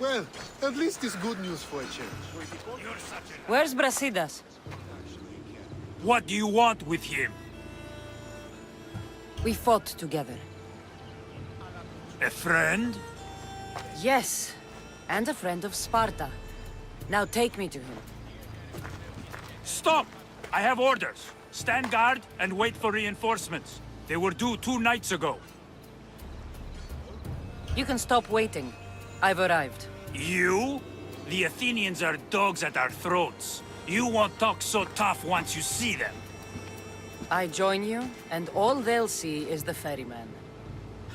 [SPEAKER 5] Well, at least it's good news for a change.
[SPEAKER 3] Where's Brasidas?
[SPEAKER 19] What do you want with him?
[SPEAKER 3] We fought together.
[SPEAKER 19] A friend?
[SPEAKER 3] Yes, and a friend of Sparta. Now take me to him.
[SPEAKER 19] Stop! I have orders. Stand guard and wait for reinforcements. They were due 2 nights ago.
[SPEAKER 3] You can stop waiting. I've arrived.
[SPEAKER 19] You? The Athenians are dogs at our throats. You won't talk so tough once you see them.
[SPEAKER 3] I join you, and all they'll see is the ferryman.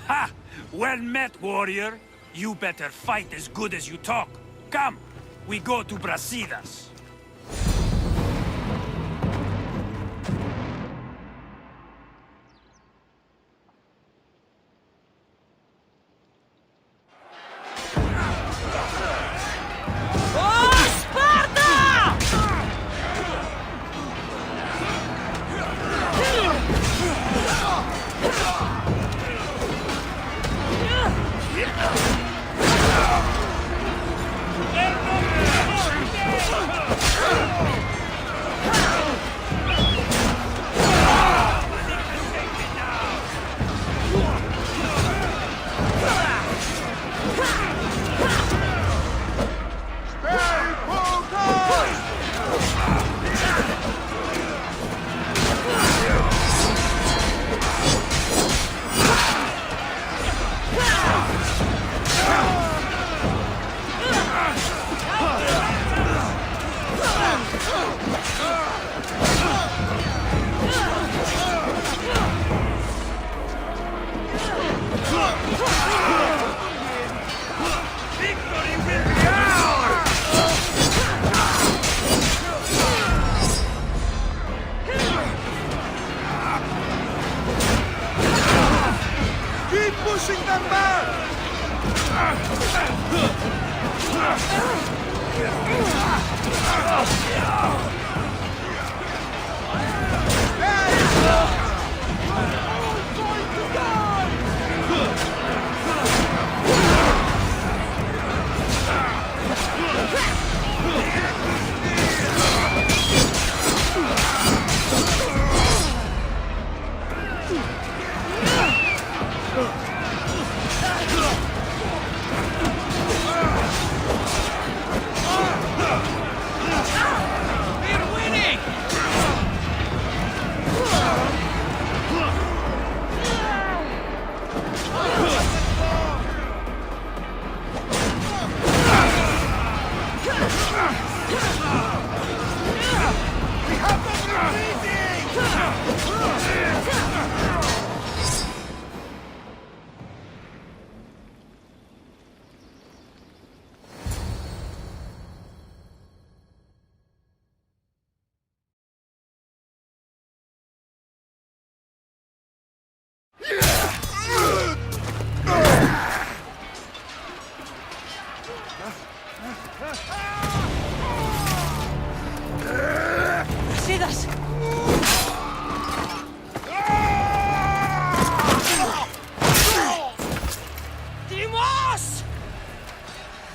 [SPEAKER 19] Ha! Well met, warrior. You better fight as good as you talk. Come, we go to Brasidas.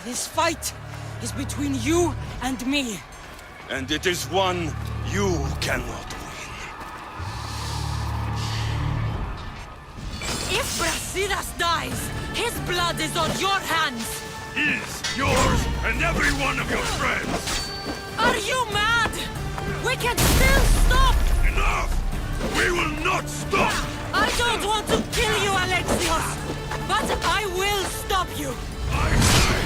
[SPEAKER 3] This fight is between you and me.
[SPEAKER 6] And it is one you cannot win.
[SPEAKER 3] If Brasidas dies, his blood is on your hands.
[SPEAKER 14] His, yours, and every one of your friends.
[SPEAKER 3] Are you mad? We can still stop!
[SPEAKER 14] Enough! We will not stop!
[SPEAKER 3] I don't want to kill you, Alexios, but I will stop you.
[SPEAKER 14] I say,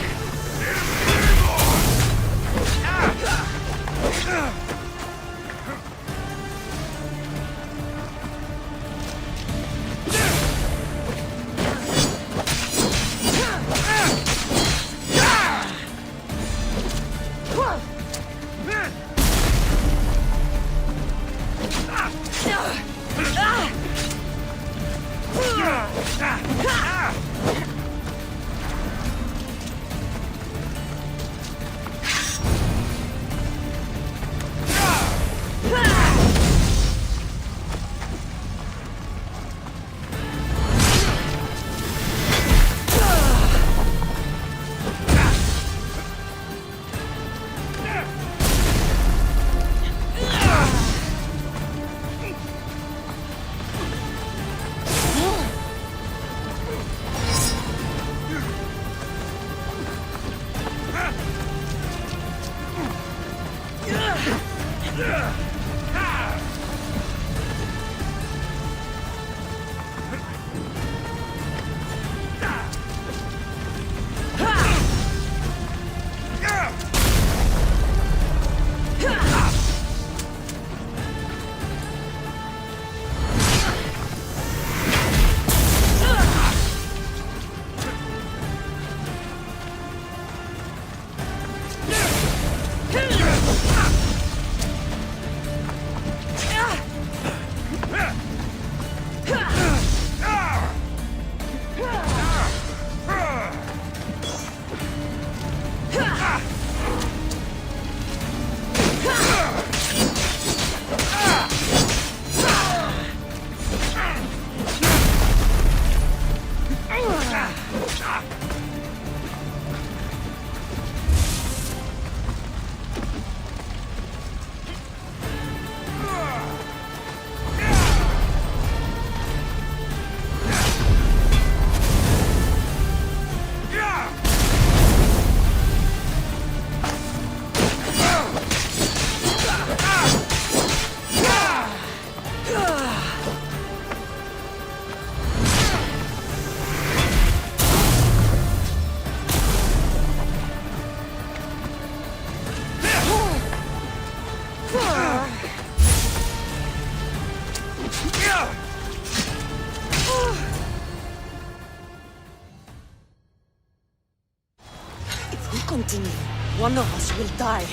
[SPEAKER 3] Continue. One of us will die.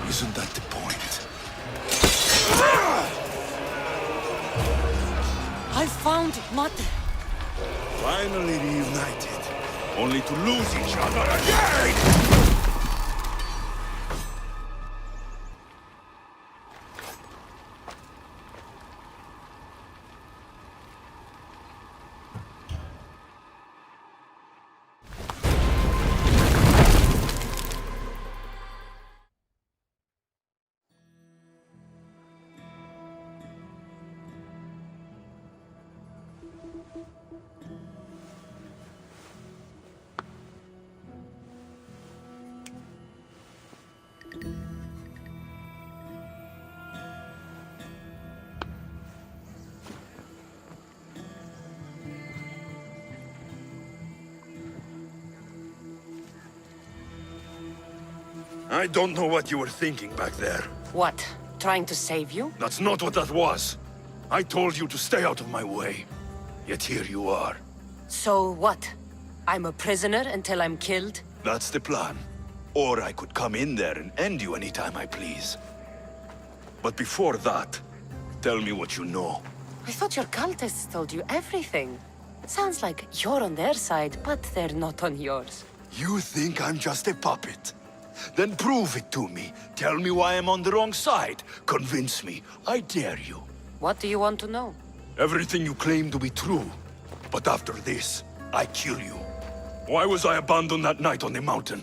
[SPEAKER 2] Isn't that the point?
[SPEAKER 3] I found Mate.
[SPEAKER 14] Finally reunited, only to lose each other again!
[SPEAKER 6] I don't know what you were thinking back there.
[SPEAKER 3] What? Trying to save you?
[SPEAKER 6] That's not what that was. I told you to stay out of my way. Yet here you are.
[SPEAKER 3] So what? I'm a prisoner until I'm killed?
[SPEAKER 6] That's the plan. Or I could come in there and end you anytime I please. But before that, tell me what you know.
[SPEAKER 3] I thought your cultists told you everything. Sounds like you're on their side, but they're not on yours.
[SPEAKER 6] You think I'm just a puppet? Then prove it to me. Tell me why I'm on the wrong side. Convince me. I dare you.
[SPEAKER 3] What do you want to know?
[SPEAKER 6] Everything you claim to be true. But after this, I kill you. Why was I abandoned that night on the mountain?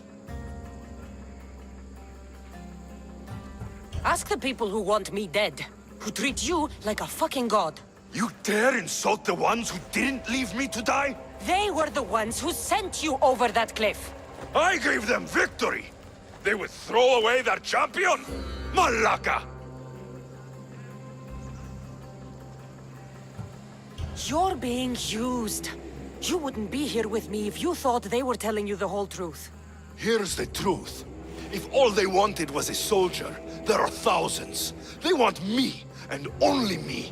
[SPEAKER 3] Ask the people who want me dead, who treat you like a fucking god.
[SPEAKER 6] You dare insult the ones who didn't leave me to die?
[SPEAKER 3] They were the ones who sent you over that cliff.
[SPEAKER 6] I gave them victory! They would throw away their champion? Malaka!
[SPEAKER 3] You're being used. You wouldn't be here with me if you thought they were telling you the whole truth.
[SPEAKER 6] Here's the truth. If all they wanted was a soldier, there are thousands. They want me, and only me.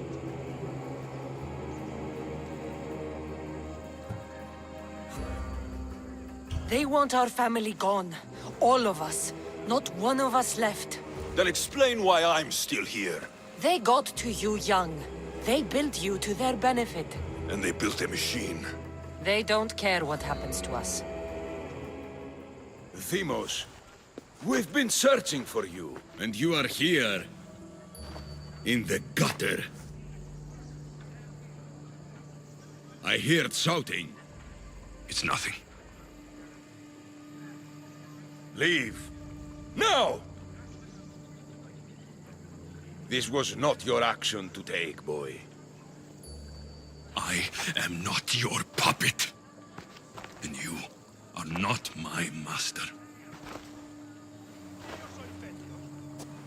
[SPEAKER 3] They want our family gone. All of us. Not one of us left.
[SPEAKER 6] Then explain why I'm still here.
[SPEAKER 3] They got to you young. They built you to their benefit.
[SPEAKER 6] And they built a machine.
[SPEAKER 3] They don't care what happens to us.
[SPEAKER 6] Themos, we've been searching for you.
[SPEAKER 2] And you are here, in the gutter. I heard shouting. It's nothing.
[SPEAKER 6] Leave. Now! This was not your action to take, boy.
[SPEAKER 2] I am not your puppet. And you are not my master.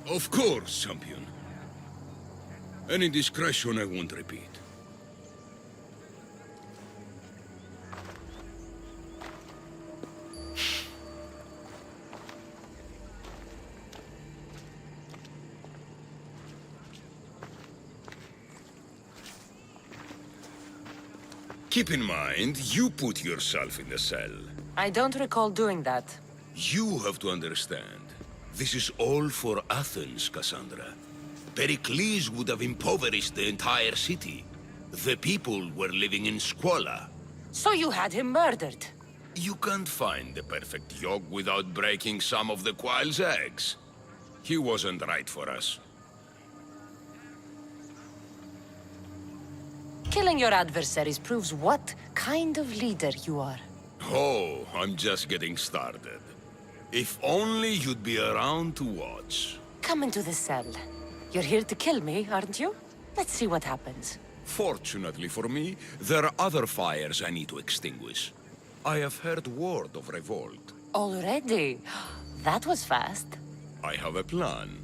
[SPEAKER 2] Of course, champion. Any indiscretion I won't repeat. Keep in mind, you put yourself in the cell.
[SPEAKER 3] I don't recall doing that.
[SPEAKER 2] You have to understand. This is all for Athens, Cassandra. Pericles would have impoverished the entire city. The people were living in squalor.
[SPEAKER 3] So you had him murdered?
[SPEAKER 2] You can't find the perfect yolk without breaking some of the quail's eggs. He wasn't right for us.
[SPEAKER 3] Killing your adversaries proves what kind of leader you are.
[SPEAKER 2] Oh, I'm just getting started. If only you'd be around to watch.
[SPEAKER 3] Come into the cell. You're here to kill me, aren't you? Let's see what happens.
[SPEAKER 2] Fortunately for me, there are other fires I need to extinguish. I have heard word of revolt.
[SPEAKER 3] Already? That was fast.
[SPEAKER 2] I have a plan.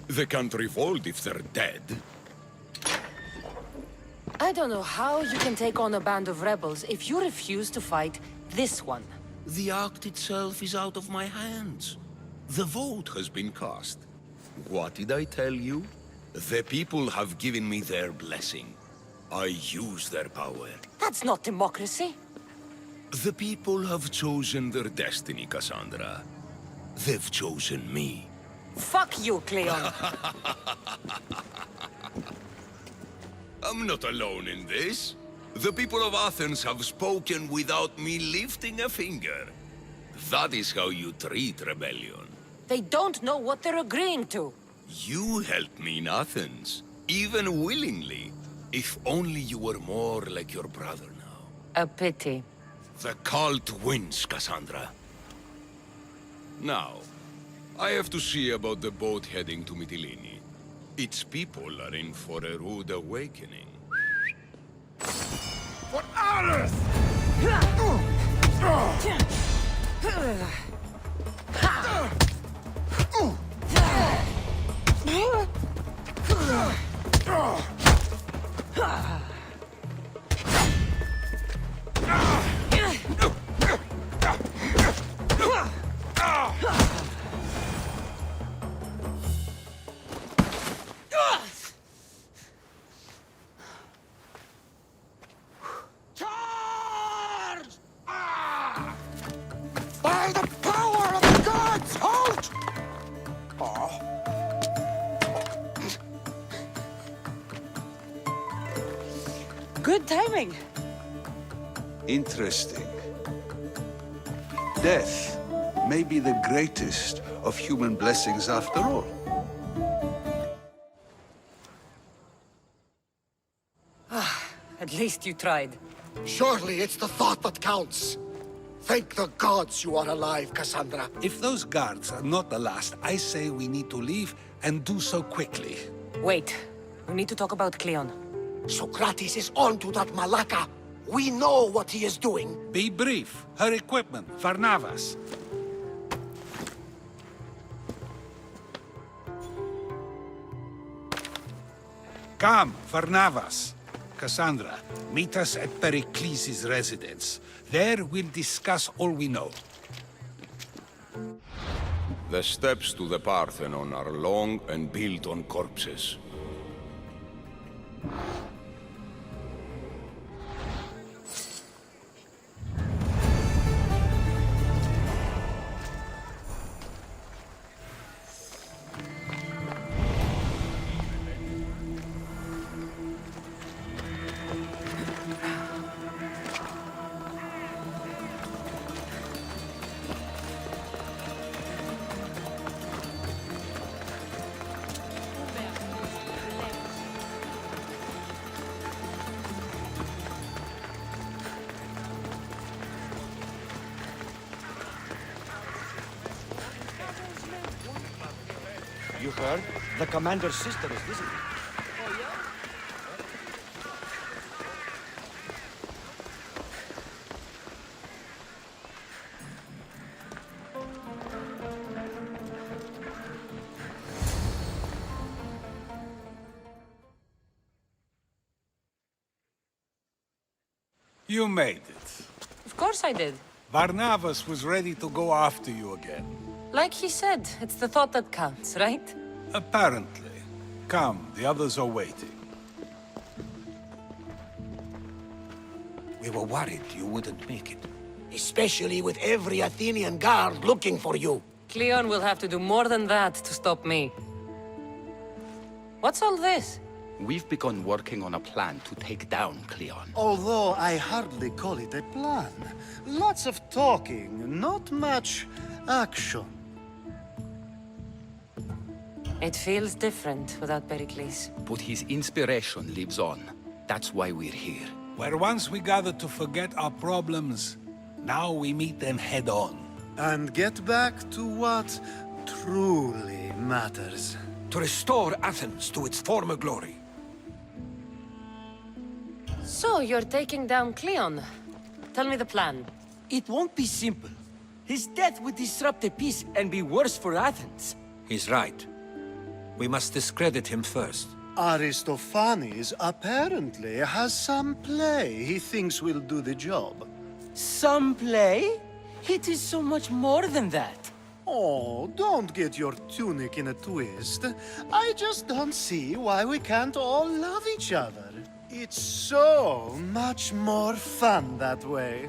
[SPEAKER 2] They can't revolt if they're dead.
[SPEAKER 3] I don't know how you can take on a band of rebels if you refuse to fight this one.
[SPEAKER 2] The act itself is out of my hands. The vote has been cast. What did I tell you? The people have given me their blessing. I use their power.
[SPEAKER 3] That's not democracy.
[SPEAKER 2] The people have chosen their destiny, Cassandra. They've chosen me.
[SPEAKER 3] Fuck you, Cleon.
[SPEAKER 2] I'm not alone in this. The people of Athens have spoken without me lifting a finger. That is how you treat rebellion.
[SPEAKER 3] They don't know what they're agreeing to.
[SPEAKER 2] You helped me in Athens, even willingly. If only you were more like your brother now.
[SPEAKER 3] A pity.
[SPEAKER 2] The cult wins, Cassandra. Now, I have to see about the boat heading to Mytilene. Its people are in for a rude awakening.
[SPEAKER 14] For Ares!
[SPEAKER 3] timing.
[SPEAKER 2] Interesting. Death may be the greatest of human blessings after all.
[SPEAKER 3] At least you tried.
[SPEAKER 18] Surely it's the thought that counts. Thank the gods you are alive, Cassandra.
[SPEAKER 4] If those guards are not the last, I say we need to leave and do so quickly.
[SPEAKER 3] Wait. We need to talk about Cleon.
[SPEAKER 18] Socrates is on to that Malaka. We know what he is doing.
[SPEAKER 4] Be brief. Her equipment, Varnavas. Come, Varnavas. Cassandra, meet us at Pericles' residence. There we'll discuss all we know.
[SPEAKER 22] The steps to the Parthenon are long and built on corpses.
[SPEAKER 15] You heard? The commander's sister is visiting.
[SPEAKER 4] You made it.
[SPEAKER 3] Of course I did.
[SPEAKER 4] Varnavas was ready to go after you again.
[SPEAKER 3] Like he said, it's the thought that counts, right?
[SPEAKER 4] Apparently. Come, the others are waiting.
[SPEAKER 18] We were worried you wouldn't make it. Especially with every Athenian guard looking for you.
[SPEAKER 3] Cleon will have to do more than that to stop me. What's all this?
[SPEAKER 23] We've begun working on a plan to take down Cleon.
[SPEAKER 16] Although I hardly call it a plan. Lots of talking, not much action.
[SPEAKER 3] It feels different without Pericles.
[SPEAKER 23] But his inspiration lives on. That's why we're here.
[SPEAKER 4] Where once we gathered to forget our problems, now we meet them head on.
[SPEAKER 16] And get back to what truly matters.
[SPEAKER 18] To restore Athens to its former glory.
[SPEAKER 3] So, you're taking down Cleon. Tell me the plan.
[SPEAKER 24] It won't be simple. His death would disrupt the peace and be worse for Athens.
[SPEAKER 6] He's right. We must discredit him first.
[SPEAKER 16] Aristophanes apparently has some play he thinks will do the job.
[SPEAKER 24] Some play? It is so much more than that.
[SPEAKER 16] Oh, don't get your tunic in a twist. I just don't see why we can't all love each other. It's so much more fun that way.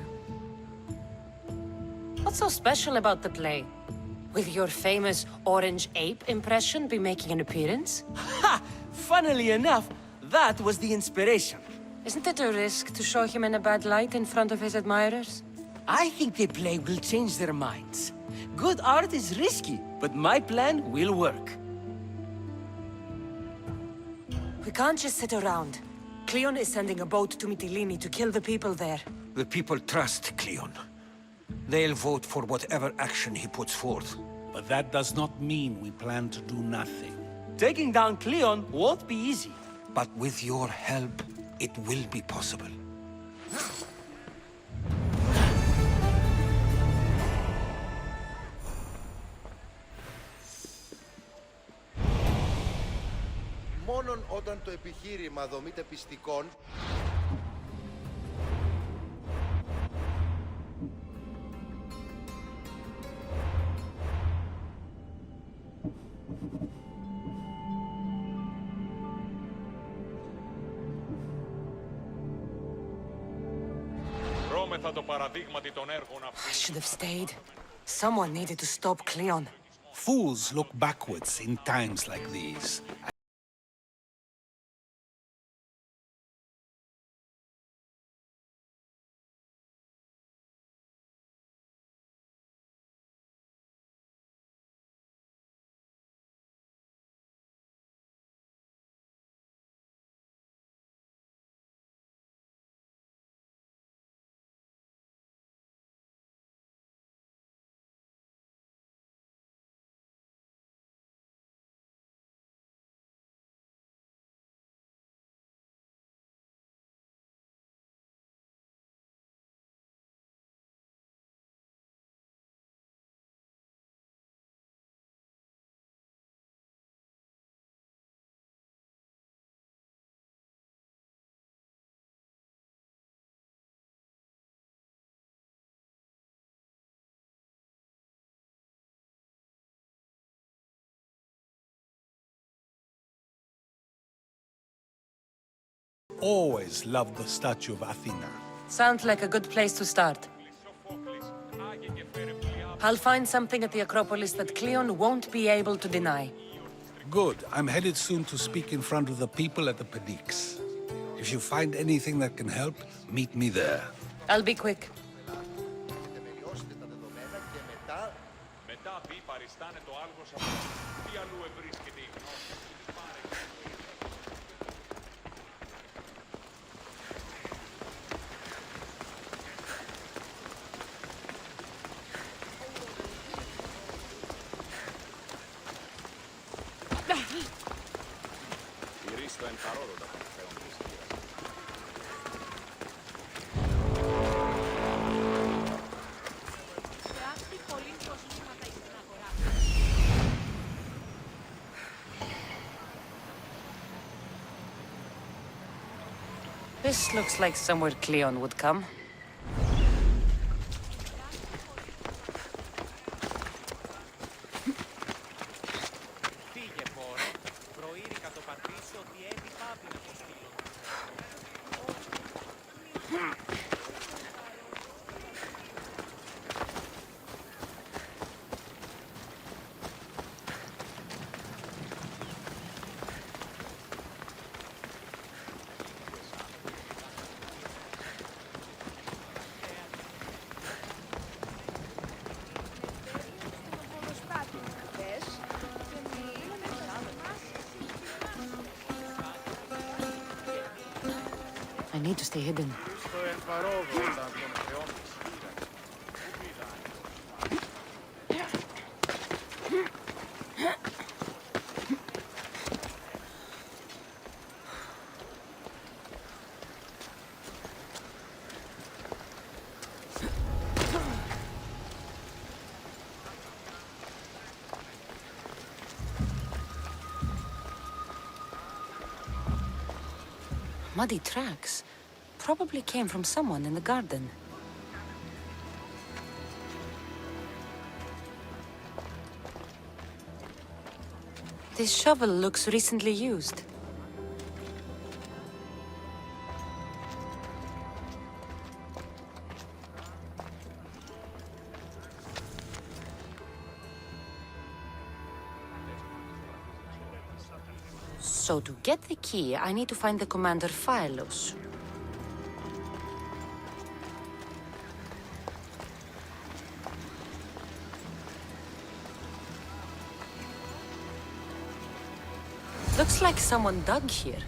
[SPEAKER 3] What's so special about the play? Will your famous orange ape impression be making an appearance?
[SPEAKER 24] Ha! Funnily enough, that was the inspiration.
[SPEAKER 3] Isn't it a risk to show him in a bad light in front of his admirers?
[SPEAKER 24] I think the play will change their minds. Good art is risky, but my plan will work.
[SPEAKER 3] We can't just sit around. Cleon is sending a boat to Mytilene to kill the people there.
[SPEAKER 6] The people trust Cleon. They'll vote for whatever action he puts forth.
[SPEAKER 4] But that does not mean we plan to do nothing.
[SPEAKER 24] Taking down Cleon won't be easy.
[SPEAKER 6] But with your help, it will be possible.
[SPEAKER 25] Μόνον όταν το επιχείρημα δομείται πιστικών,
[SPEAKER 3] I should have stayed. Someone needed to stop Cleon.
[SPEAKER 4] Fools look backwards in times like these. always loved the statue of Athena.
[SPEAKER 3] Sounds like a good place to start. I'll find something at the Acropolis that Cleon won't be able to deny.
[SPEAKER 4] Good. I'm headed soon to speak in front of the people at the Pnyx. If you find anything that can help, meet me there.
[SPEAKER 3] I'll be quick. This looks like somewhere Cleon would come. I need to stay hidden. Muddy tracks. Probably came from someone in the garden. This shovel looks recently used. So to get the key, I need to find the commander Phylos. Looks like someone dug here.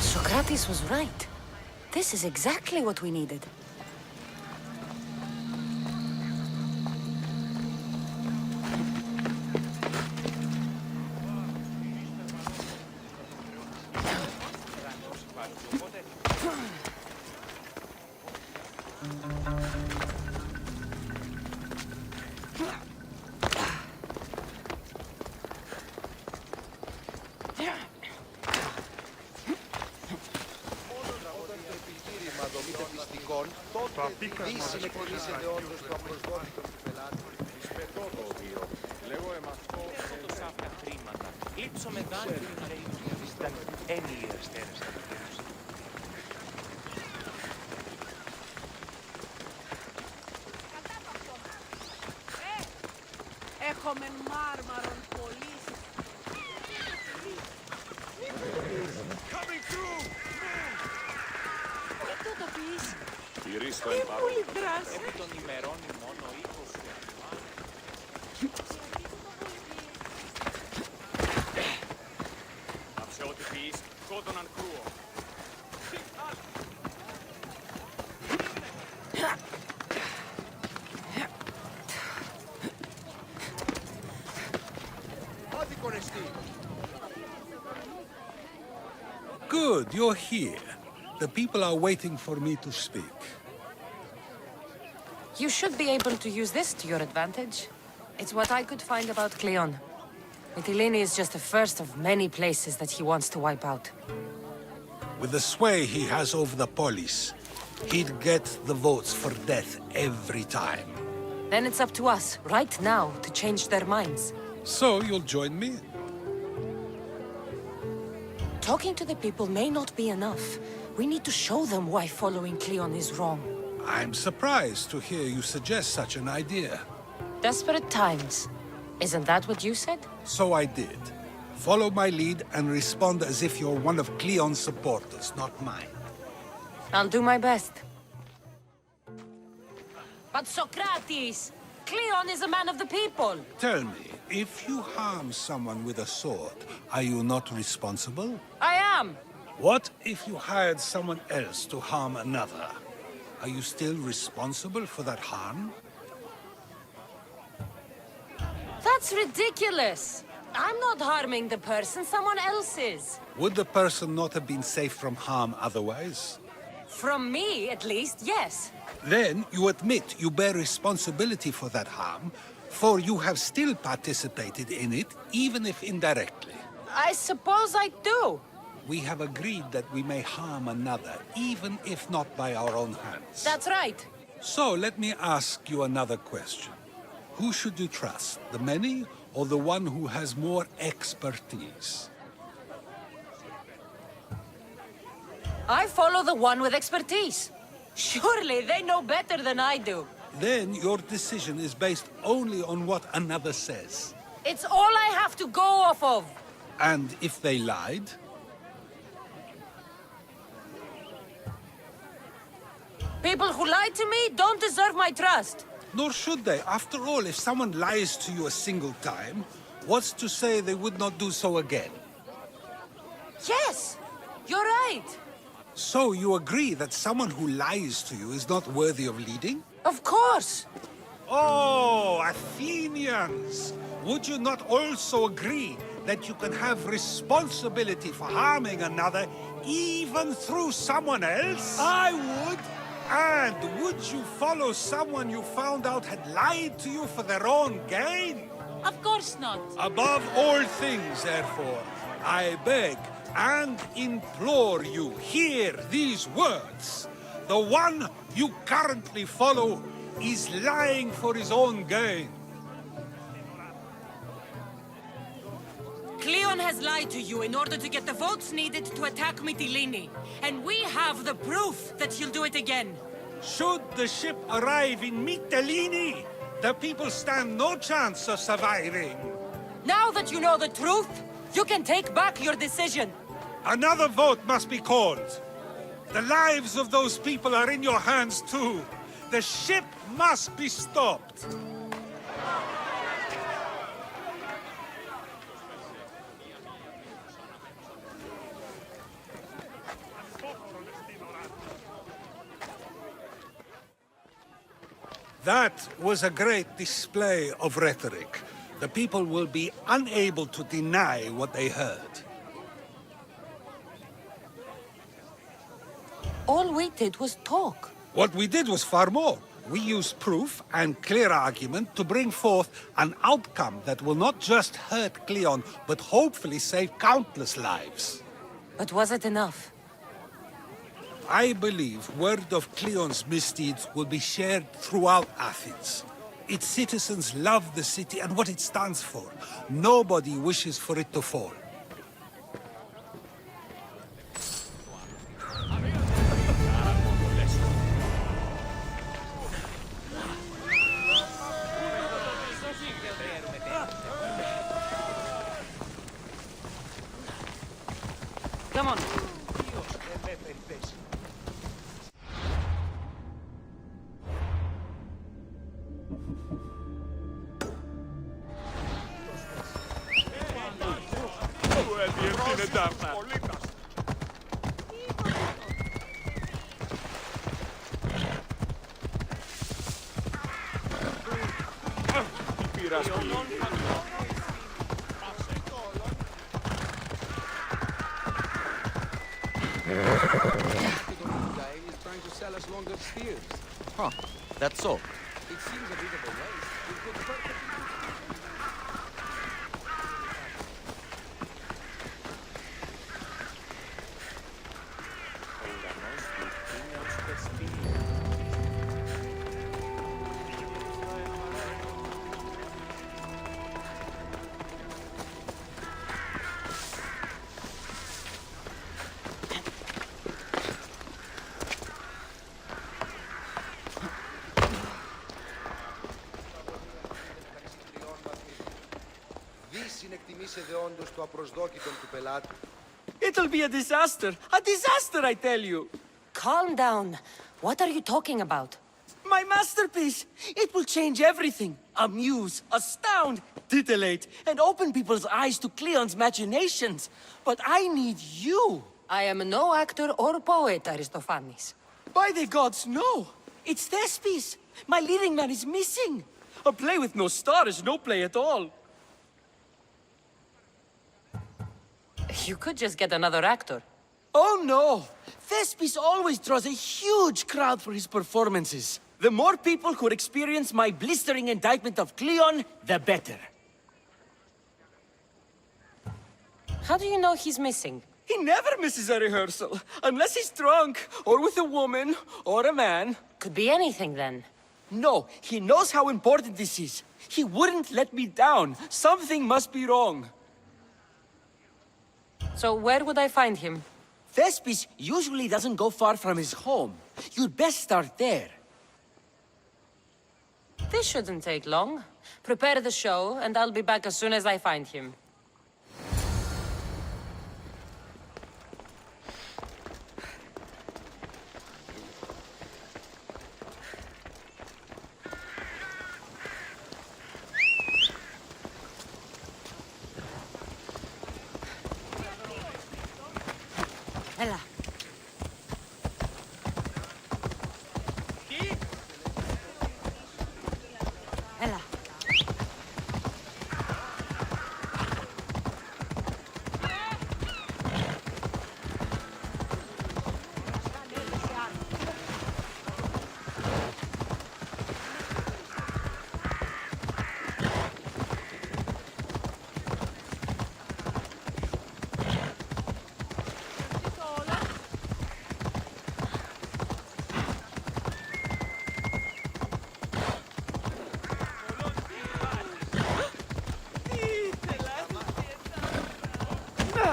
[SPEAKER 3] Socrates was right. This is exactly what we needed.
[SPEAKER 1] Έχουμε μάρμαρον πολύ. Τι το το πεις? Τι πολύ δράση. Επί των ημερών μόνο 20. Άψε ό,τι πεις, κόντον αν κρούω.
[SPEAKER 4] Good, you're here. The people are waiting for me to speak.
[SPEAKER 3] You should be able to use this to your advantage. It's what I could find about Cleon. Mytilene is just the first of many places that he wants to wipe out.
[SPEAKER 4] With the sway he has over the polis, he'd get the votes for death every time.
[SPEAKER 3] Then it's up to us, right now, to change their minds.
[SPEAKER 4] So you'll join me?
[SPEAKER 3] Talking to the people may not be enough. We need to show them why following Cleon is wrong.
[SPEAKER 4] I'm surprised to hear you suggest such an idea.
[SPEAKER 3] Desperate times. Isn't that what you said?
[SPEAKER 4] So I did. Follow my lead and respond as if you're one of Cleon's supporters, not mine.
[SPEAKER 3] I'll do my best. But Socrates! Cleon is a man of the people!
[SPEAKER 4] Tell me, if you harm someone with a sword, are you not responsible?
[SPEAKER 3] I am!
[SPEAKER 4] What if you hired someone else to harm another? Are you still responsible for that harm?
[SPEAKER 3] That's ridiculous! I'm not harming the person, someone else is.
[SPEAKER 4] Would the person not have been safe from harm otherwise?
[SPEAKER 3] From me, at least, yes.
[SPEAKER 4] Then you admit you bear responsibility for that harm, for you have still participated in it, even if indirectly.
[SPEAKER 3] I suppose I do.
[SPEAKER 4] We have agreed that we may harm another, even if not by our own hands.
[SPEAKER 3] That's right.
[SPEAKER 4] So let me ask you another question. Who should you trust, the many or the one who has more expertise?
[SPEAKER 3] I follow the one with expertise. Surely they know better than I do.
[SPEAKER 4] Then your decision is based only on what another says.
[SPEAKER 3] It's all I have to go off of.
[SPEAKER 4] And if they lied?
[SPEAKER 3] People who lie to me don't deserve my trust.
[SPEAKER 4] Nor should they. After all, if someone lies to you a single time, what's to say they would not do so again?
[SPEAKER 3] Yes, you're right.
[SPEAKER 4] So you agree that someone who lies to you is not worthy of leading?
[SPEAKER 3] Of course.
[SPEAKER 4] Oh, Athenians! Would you not also agree that you can have responsibility for harming another even through someone else?
[SPEAKER 19] I would!
[SPEAKER 4] And would you follow someone you found out had lied to you for their own gain?
[SPEAKER 1] Of course not.
[SPEAKER 4] Above all things, therefore, I beg and implore you, hear these words. The one you currently follow is lying for his own gain.
[SPEAKER 3] Cleon has lied to you in order to get the votes needed to attack Mytilene. And we have the proof that he'll do it again.
[SPEAKER 4] Should the ship arrive in Mytilene, the people stand no chance of surviving.
[SPEAKER 3] Now that you know the truth, you can take back your decision.
[SPEAKER 4] Another vote must be called. The lives of those people are in your hands too. The ship must be stopped. That was a great display of rhetoric. The people will be unable to deny what they heard.
[SPEAKER 3] All we did was talk.
[SPEAKER 4] What we did was far more. We used proof and clear argument to bring forth an outcome that will not just hurt Cleon, but hopefully save countless lives.
[SPEAKER 3] But was it enough?
[SPEAKER 4] I believe word of Cleon's misdeeds will be shared throughout Athens. Its citizens love the city and what it stands for. Nobody wishes for it to fall.
[SPEAKER 3] Come on.
[SPEAKER 1] Is trying to sell us longer spears. Huh, that's so. It seems a bit of a waste. We could perfectly...
[SPEAKER 24] It'll be a disaster! A disaster, I tell you!
[SPEAKER 3] Calm down. What are you talking about?
[SPEAKER 24] My masterpiece! It will change everything. Amuse, astound, titillate, and open people's eyes to Cleon's machinations. But I need you!
[SPEAKER 3] I am no actor or poet, Aristophanes.
[SPEAKER 24] By the gods, no! It's Thespis! My leading man is missing! A play with no star is no play at all.
[SPEAKER 3] You could just get another actor.
[SPEAKER 24] Oh no! Thespis always draws a huge crowd for his performances. The more people who experience my blistering indictment of Cleon, the better.
[SPEAKER 3] How do you know he's missing?
[SPEAKER 24] He never misses a rehearsal, unless he's drunk, or with a woman, or a man.
[SPEAKER 3] Could be anything then.
[SPEAKER 24] No, he knows how important this is. He wouldn't let me down. Something must be wrong.
[SPEAKER 3] So where would I find him?
[SPEAKER 24] Thespis usually doesn't go far from his home. You'd best start there.
[SPEAKER 3] This shouldn't take long. Prepare the show, and I'll be back as soon as I find him.
[SPEAKER 24] Ella. Ella.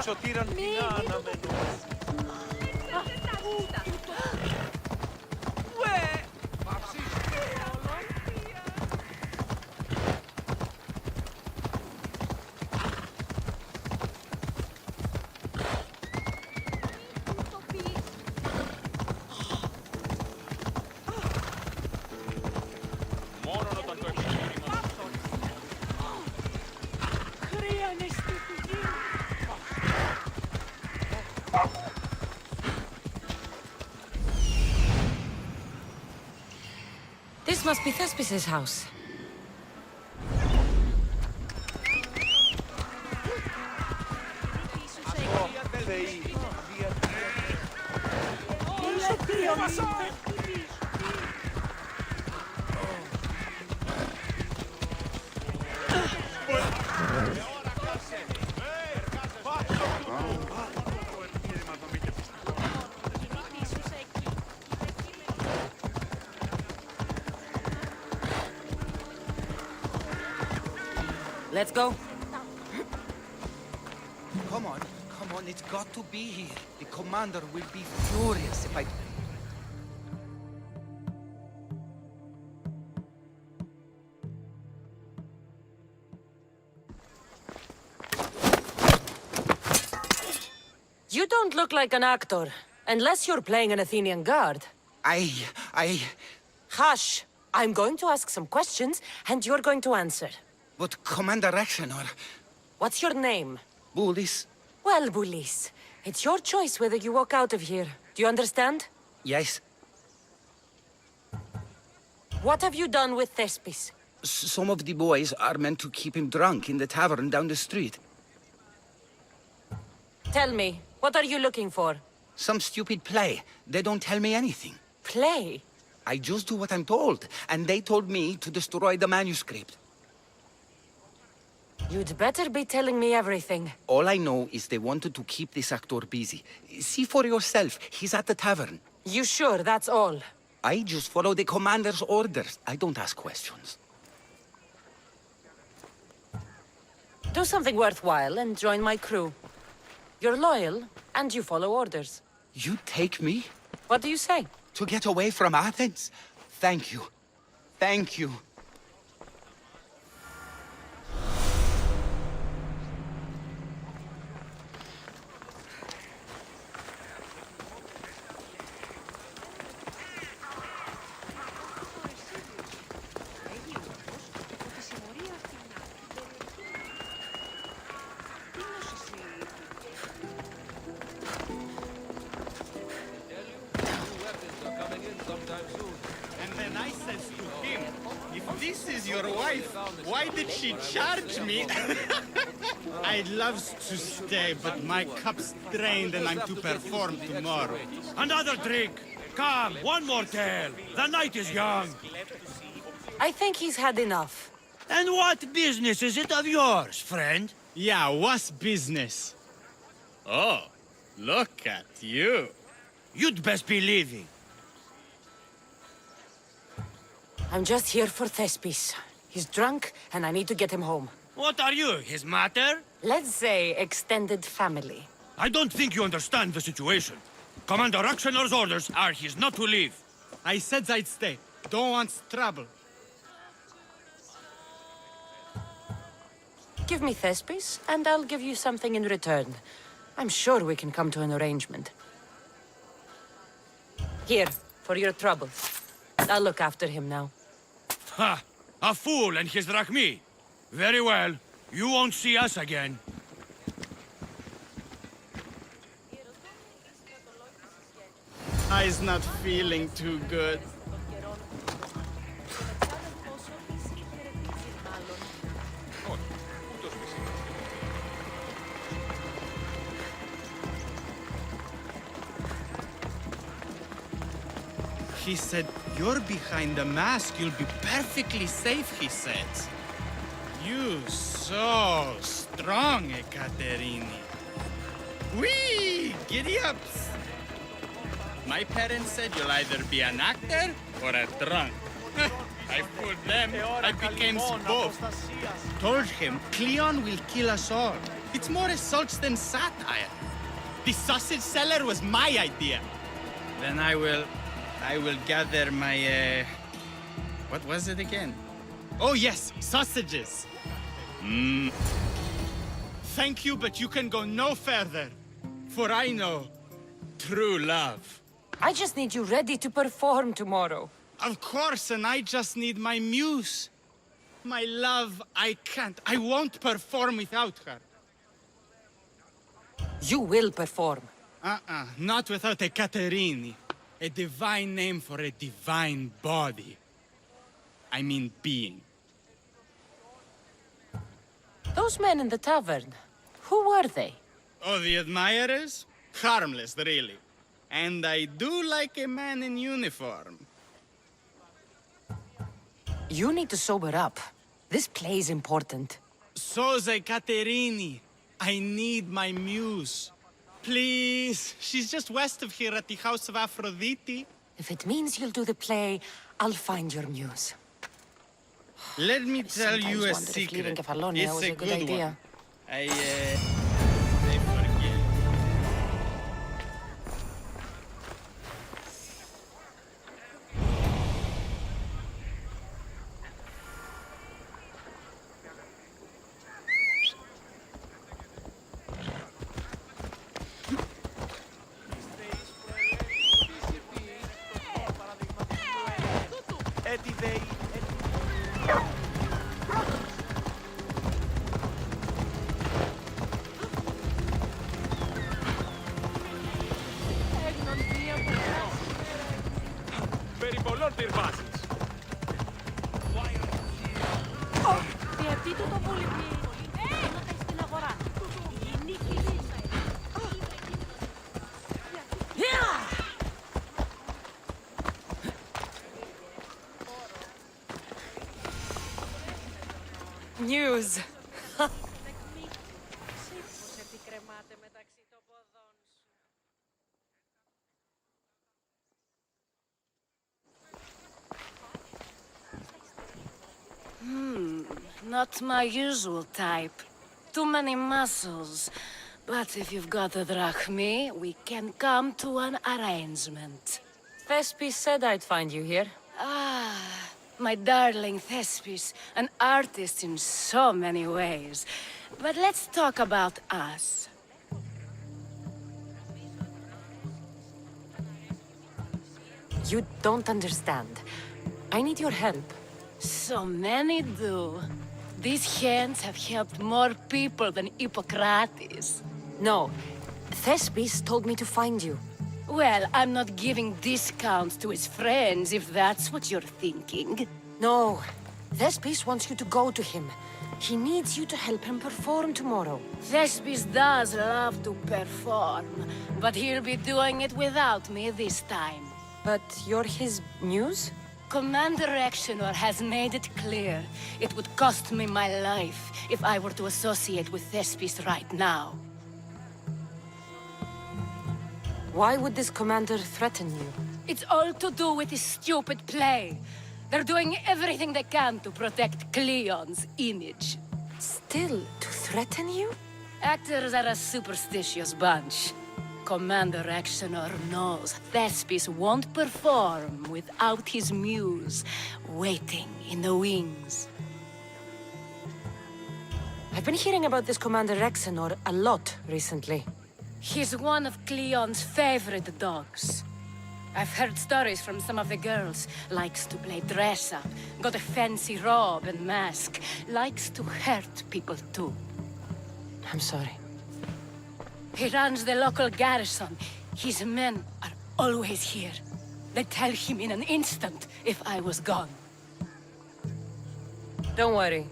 [SPEAKER 1] Σωτήραν κοινά αναμένοντας.
[SPEAKER 3] This must be Thespis' house. Let's go.
[SPEAKER 15] Come on, it's got to be here. The commander will be furious if I...
[SPEAKER 3] You don't look like an actor, unless you're playing an Athenian guard. Hush! I'm going to ask some questions, and you're going to answer.
[SPEAKER 15] But Commander Rexenor...
[SPEAKER 3] What's your name?
[SPEAKER 15] Bulis?
[SPEAKER 3] Well, Bulis, it's your choice whether you walk out of here. Do you understand?
[SPEAKER 15] Yes.
[SPEAKER 3] What have you done with Thespis?
[SPEAKER 15] Some of the boys are meant to keep him drunk in the tavern down the street.
[SPEAKER 3] Tell me, what are you looking for?
[SPEAKER 15] Some stupid play. They don't tell me anything.
[SPEAKER 3] Play?
[SPEAKER 15] I just do what I'm told, and they told me to destroy the manuscript.
[SPEAKER 3] You'd better be telling me everything.
[SPEAKER 15] All I know is they wanted to keep this actor busy. See for yourself, he's at the tavern.
[SPEAKER 3] You sure that's all?
[SPEAKER 15] I just follow the commander's orders. I don't ask questions.
[SPEAKER 3] Do something worthwhile and join my crew. You're loyal, and you follow orders.
[SPEAKER 15] You take me?
[SPEAKER 3] What do you say?
[SPEAKER 15] To get away from Athens? Thank you. Thank you.
[SPEAKER 12] This is your wife. Why did she charge me? I'd love to stay, but my cup's drained and I'm to perform tomorrow.
[SPEAKER 13] Another drink! Come, one more tale! The night is young!
[SPEAKER 3] I think he's had enough.
[SPEAKER 13] And what business is it of yours, friend?
[SPEAKER 12] Yeah, what's business? Oh, look at you.
[SPEAKER 13] You'd best be leaving.
[SPEAKER 3] I'm just here for Thespis. He's drunk, and I need to get him home.
[SPEAKER 13] What are you, his mater?
[SPEAKER 3] Let's say extended family.
[SPEAKER 13] I don't think you understand the situation. Commander Rexenor's orders are he's not to leave.
[SPEAKER 12] I said I'd stay. Don't want trouble.
[SPEAKER 3] Give me Thespis, and I'll give you something in return. I'm sure we can come to an arrangement. Here, for your trouble. I'll look after him now.
[SPEAKER 13] Ha! A fool and his drachmi. Very well. You won't see us again.
[SPEAKER 12] I's not feeling too good. He said, you're behind the mask, you'll be perfectly safe, he said. You so strong, Ekaterini. Whee! Giddy-ups! My parents said you'll either be an actor or a drunk. I fooled them. I became both. Told him Cleon will kill us all. It's more assaults than satire. The sausage seller was my idea. Then I will gather my, what was it again? Oh yes, sausages. Thank you, but you can go no further. For I know true love.
[SPEAKER 3] I just need you ready to perform tomorrow.
[SPEAKER 12] Of course, and I just need my muse. My love, I can't. I won't perform without her.
[SPEAKER 3] You will perform.
[SPEAKER 12] Not without a Caterini. A divine name for a divine body. I mean being.
[SPEAKER 3] Those men in the tavern, who were they?
[SPEAKER 12] Oh, the admirers? Harmless, really. And I do like a man in uniform.
[SPEAKER 3] You need to sober up. This play is important.
[SPEAKER 12] Soze Caterini. I need my muse. Please, she's just west of here at the House of Aphrodite.
[SPEAKER 3] If it means you'll do the play, I'll find your muse.
[SPEAKER 12] Let me tell you a
[SPEAKER 3] Sometimes wonder if leaving
[SPEAKER 12] secret.
[SPEAKER 3] Kefalonia
[SPEAKER 12] It's
[SPEAKER 3] was
[SPEAKER 12] a
[SPEAKER 3] a good
[SPEAKER 12] good
[SPEAKER 3] idea.
[SPEAKER 12] one. I forget.
[SPEAKER 3] News. Not my usual type. Too many muscles. But if you've got a drachmi, we can come to an arrangement. Thespis said I'd find you here. Ah, my darling Thespis, an artist in so many ways. But let's talk about us. You don't understand. I need your help. So many do. These hands have helped more people than Hippocrates. No, Thespis told me to find you. Well, I'm not giving discounts to his friends, if that's what you're thinking. No, Thespis wants you to go to him. He needs you to help him perform tomorrow. Thespis does love to perform, but he'll be doing it without me this time. But you're his muse? Commander Exenor has made it clear it would cost me my life if I were to associate with Thespis right now. Why would this commander threaten you? It's all to do with his stupid play. They're doing everything they can to protect Cleon's image. Still, to threaten you? Actors are a superstitious bunch. Commander Exenor knows Thespis won't perform without his muse waiting in the wings. I've been hearing about this Commander Exenor a lot recently. He's one of Cleon's favorite dogs. I've heard stories from some of the girls. Likes to play dress-up, got a fancy robe and mask. Likes to hurt people too. I'm sorry. He runs the local garrison. His men are always here. They'd tell him in an instant if I was gone. Don't worry.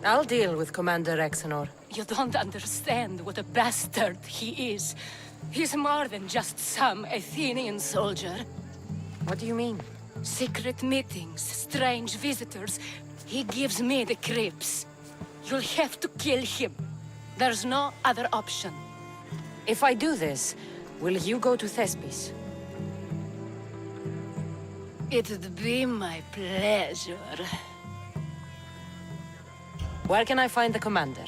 [SPEAKER 3] I'll deal with Commander Exenor. You don't understand what a bastard he is. He's more than just some Athenian soldier. What do you mean? Secret meetings, strange visitors. He gives me the creeps. You'll have to kill him. There's no other option. If I do this, will you go to Thespis? It'd be my pleasure. Where can I find the commander?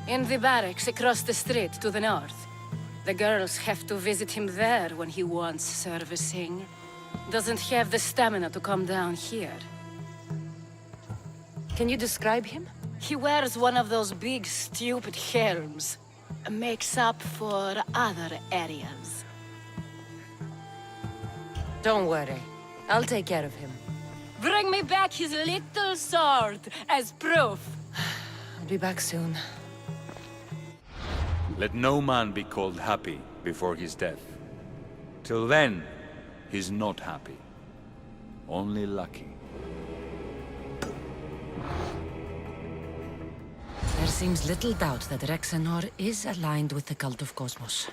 [SPEAKER 3] In the barracks across the street to the north. The girls have to visit him there when he wants servicing. Doesn't have the stamina to come down here. Can you describe him? He wears one of those big, stupid helms. Makes up for other areas. Don't worry. I'll take care of him. Bring me back his little sword as proof. I'll be back soon.
[SPEAKER 19] Let no man be called happy before his death. Till then, he's not happy. Only lucky.
[SPEAKER 3] seems little doubt that Rexenor is aligned with the Cult of Kosmos.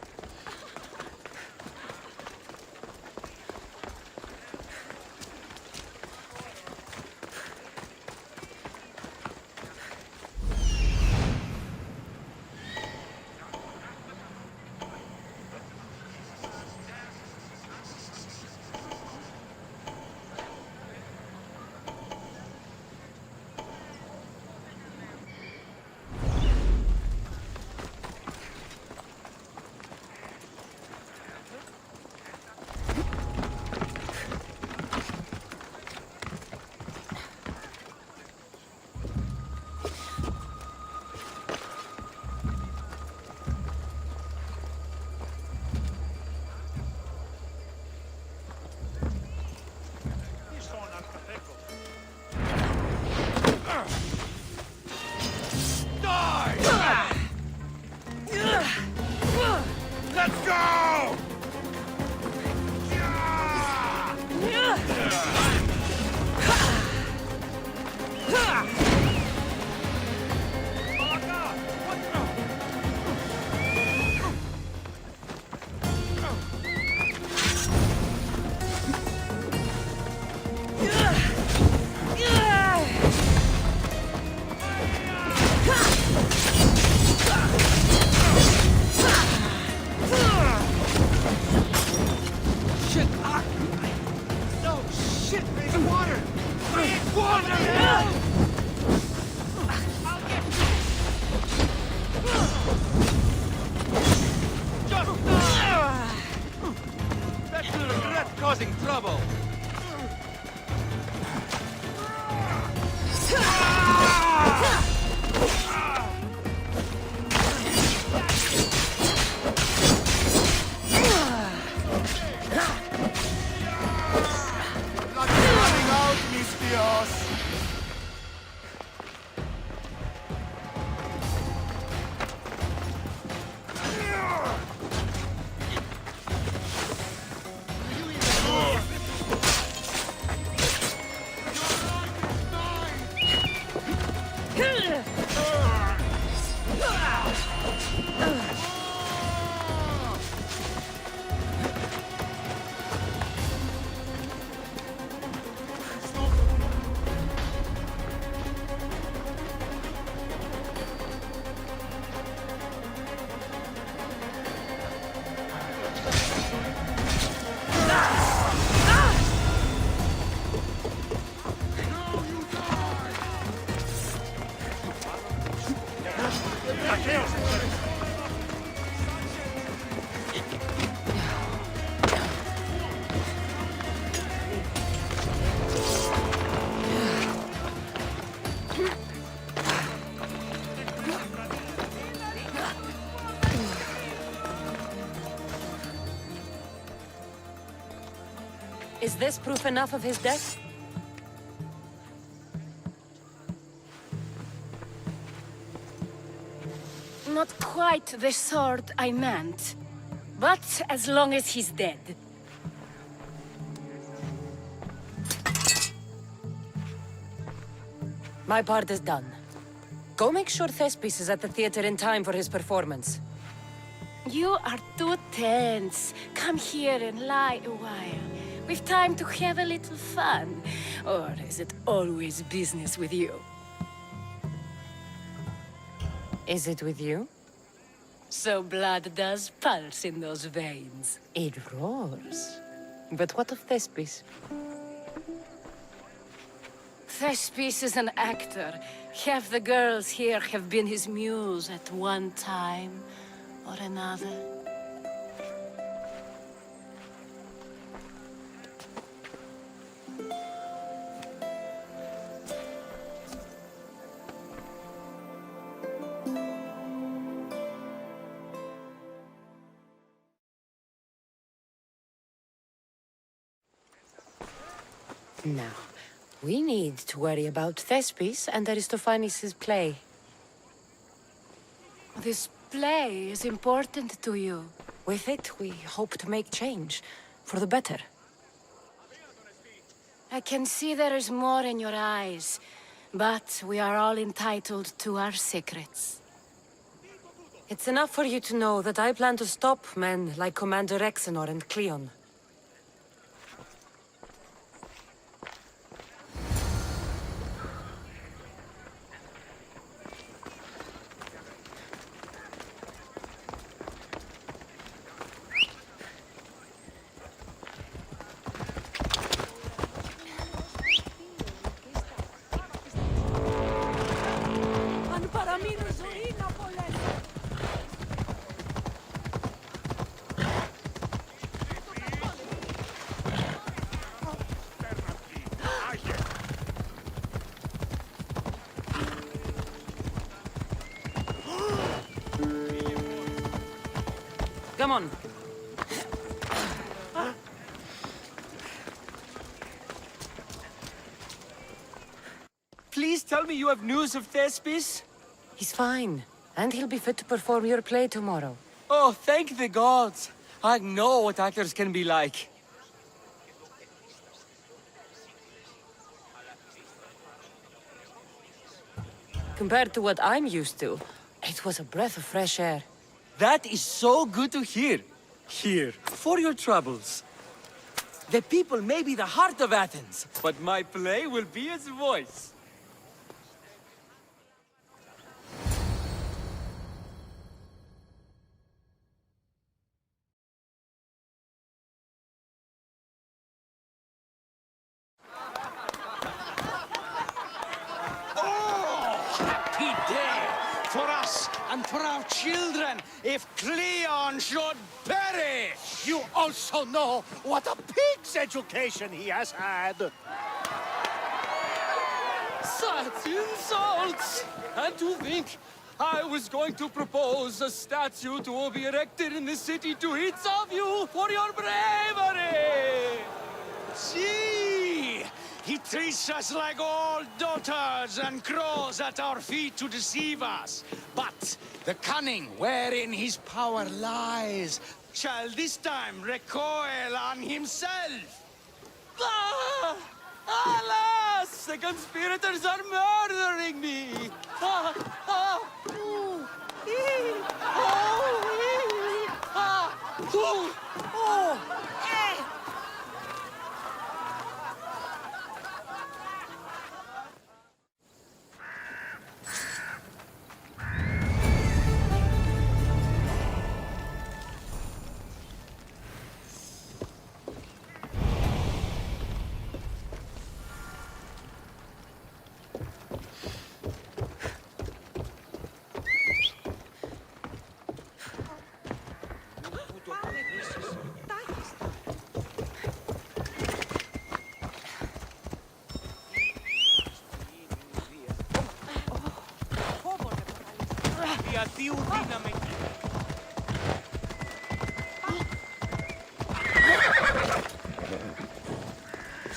[SPEAKER 13] Let's go!
[SPEAKER 1] Causing trouble.
[SPEAKER 3] Is this proof enough of his death?
[SPEAKER 9] Not quite the sort I meant. But as long as he's dead.
[SPEAKER 3] My part is done. Go make sure Thespis is at the theater in time for his performance.
[SPEAKER 9] You are too tense. Come here and lie a while. We've time to have a little fun. Or is it always business with you?
[SPEAKER 3] Is it with you?
[SPEAKER 9] So blood does pulse in those veins.
[SPEAKER 3] It roars. But what of Thespis?
[SPEAKER 9] Thespis is an actor. Half the girls here have been his muse at one time or another.
[SPEAKER 3] Now, we need to worry about Thespis and Aristophanes' play.
[SPEAKER 9] This play is important to you.
[SPEAKER 3] With it, we hope to make change, for the better.
[SPEAKER 9] I can see there is more in your eyes. But we are all entitled to our secrets.
[SPEAKER 3] It's enough for you to know that I plan to stop men like Commander Exenor and Cleon. Come on.
[SPEAKER 24] Please tell me you have news of Thespis?
[SPEAKER 3] He's fine, and he'll be fit to perform your play tomorrow.
[SPEAKER 24] Oh, thank the gods. I know what actors can be like.
[SPEAKER 3] Compared to what I'm used to, it was a breath of fresh air.
[SPEAKER 24] That is so good to hear. Here, for your troubles. The people may be the heart of Athens, but my play will be its voice.
[SPEAKER 12] Happy day for us and for our children if Cleon should perish!
[SPEAKER 5] You also know what a pig's education he has had.
[SPEAKER 24] Such insults! And to think I was going to propose a statue to be erected in the city to each of you for your bravery!
[SPEAKER 12] See! He treats us like old dotards and crawls at our feet to deceive us. But the cunning wherein his power lies shall this time recoil on himself.
[SPEAKER 24] Ah! Alas! The conspirators are murdering me! Ah! Ah! Ooh! Ee! Oh! Ee! Ah! Ooh! Oh! Eh!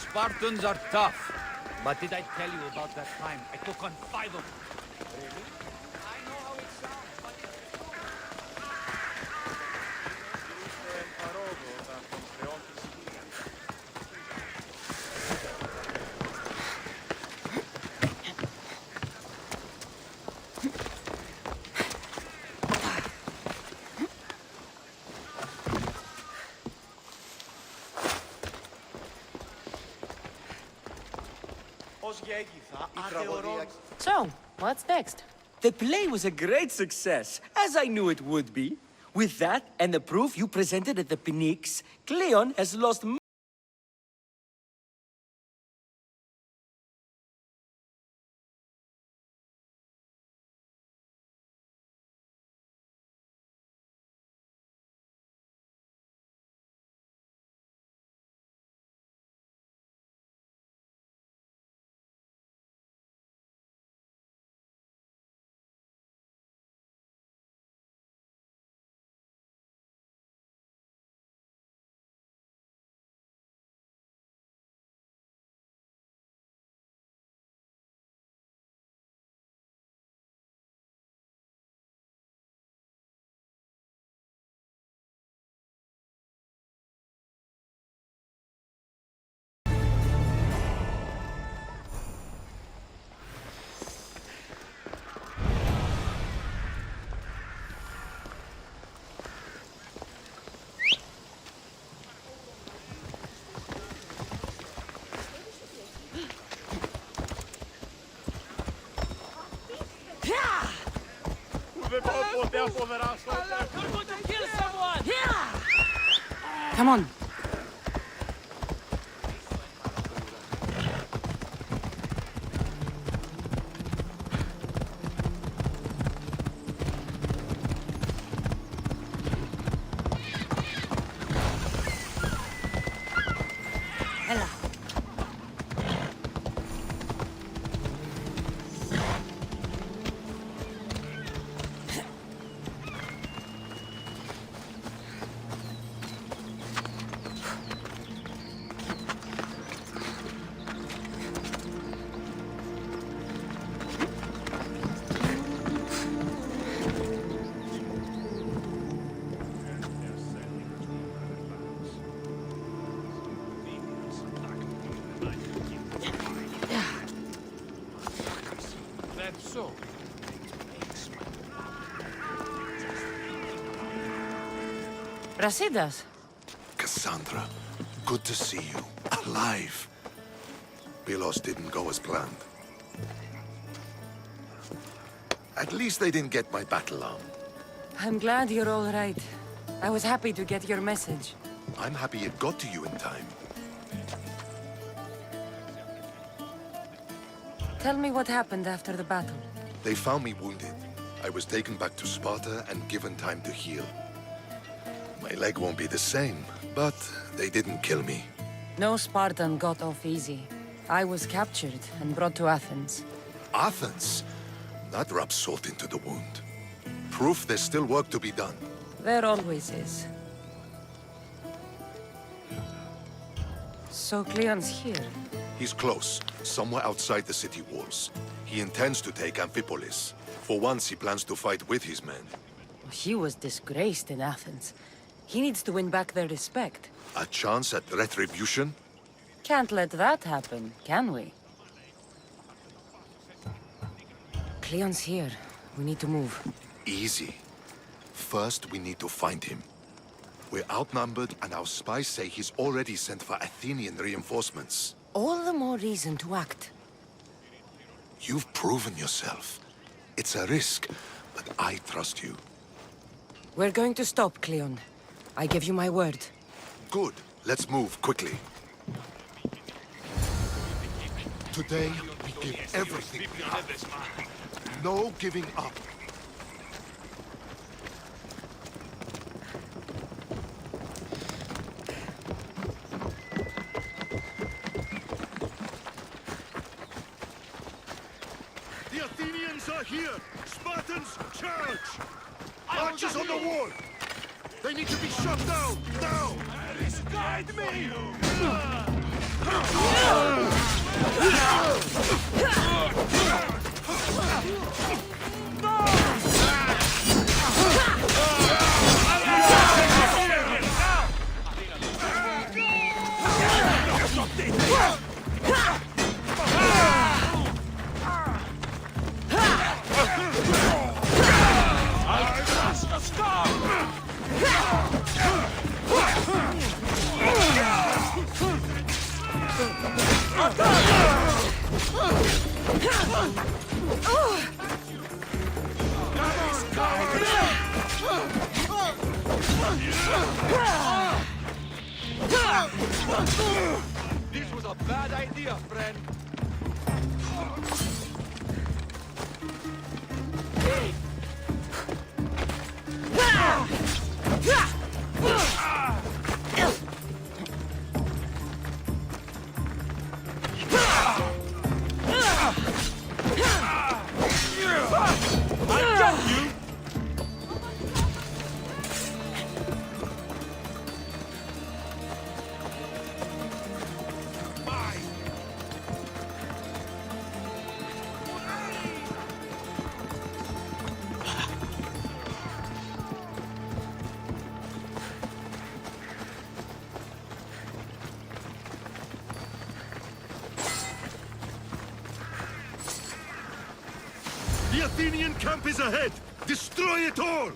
[SPEAKER 19] Spartans are tough. But did I tell you about that time I took on 5 of them? Really? I know how it sounds, but
[SPEAKER 3] So, what's next?
[SPEAKER 24] The play was a great success, as I knew it would be. With that, and the proof you presented at the Pnyx, Cleon has lost
[SPEAKER 3] Come on.
[SPEAKER 1] So,
[SPEAKER 3] Brasidas.
[SPEAKER 7] Cassandra, good to see you. Alive. Pilos didn't go as planned. At least they didn't get my battle arm.
[SPEAKER 3] I'm glad you're all right. I was happy to get your message.
[SPEAKER 7] I'm happy it got to you in time.
[SPEAKER 3] Tell me what happened after the battle.
[SPEAKER 7] They found me wounded. I was taken back to Sparta and given time to heal. My leg won't be the same, but they didn't kill me.
[SPEAKER 3] No Spartan got off easy. I was captured and brought to Athens.
[SPEAKER 7] Athens? That rubs salt into the wound. Proof there's still work to be done.
[SPEAKER 3] There always is. So Cleon's here.
[SPEAKER 7] He's close, somewhere outside the city walls. He intends to take Amphipolis. For once, he plans to fight with his men.
[SPEAKER 3] He was disgraced in Athens. He needs to win back their respect.
[SPEAKER 7] A chance at retribution?
[SPEAKER 3] Can't let that happen, can we? Cleon's here. We need to move.
[SPEAKER 7] Easy. First, we need to find him. We're outnumbered, and our spies say he's already sent for Athenian reinforcements.
[SPEAKER 3] All the more reason to act.
[SPEAKER 7] You've proven yourself. It's a risk, but I trust you.
[SPEAKER 3] We're going to stop, Cleon. I give you my word.
[SPEAKER 7] Good. Let's move quickly. Today, we give everything we have. No giving up.
[SPEAKER 10] The Athenians are here! Spartans, charge! Archers on the wall! They need to be shot down, now! Alice, guide me!
[SPEAKER 1] This was a bad idea, friend. The Athenian camp is ahead! Destroy it all!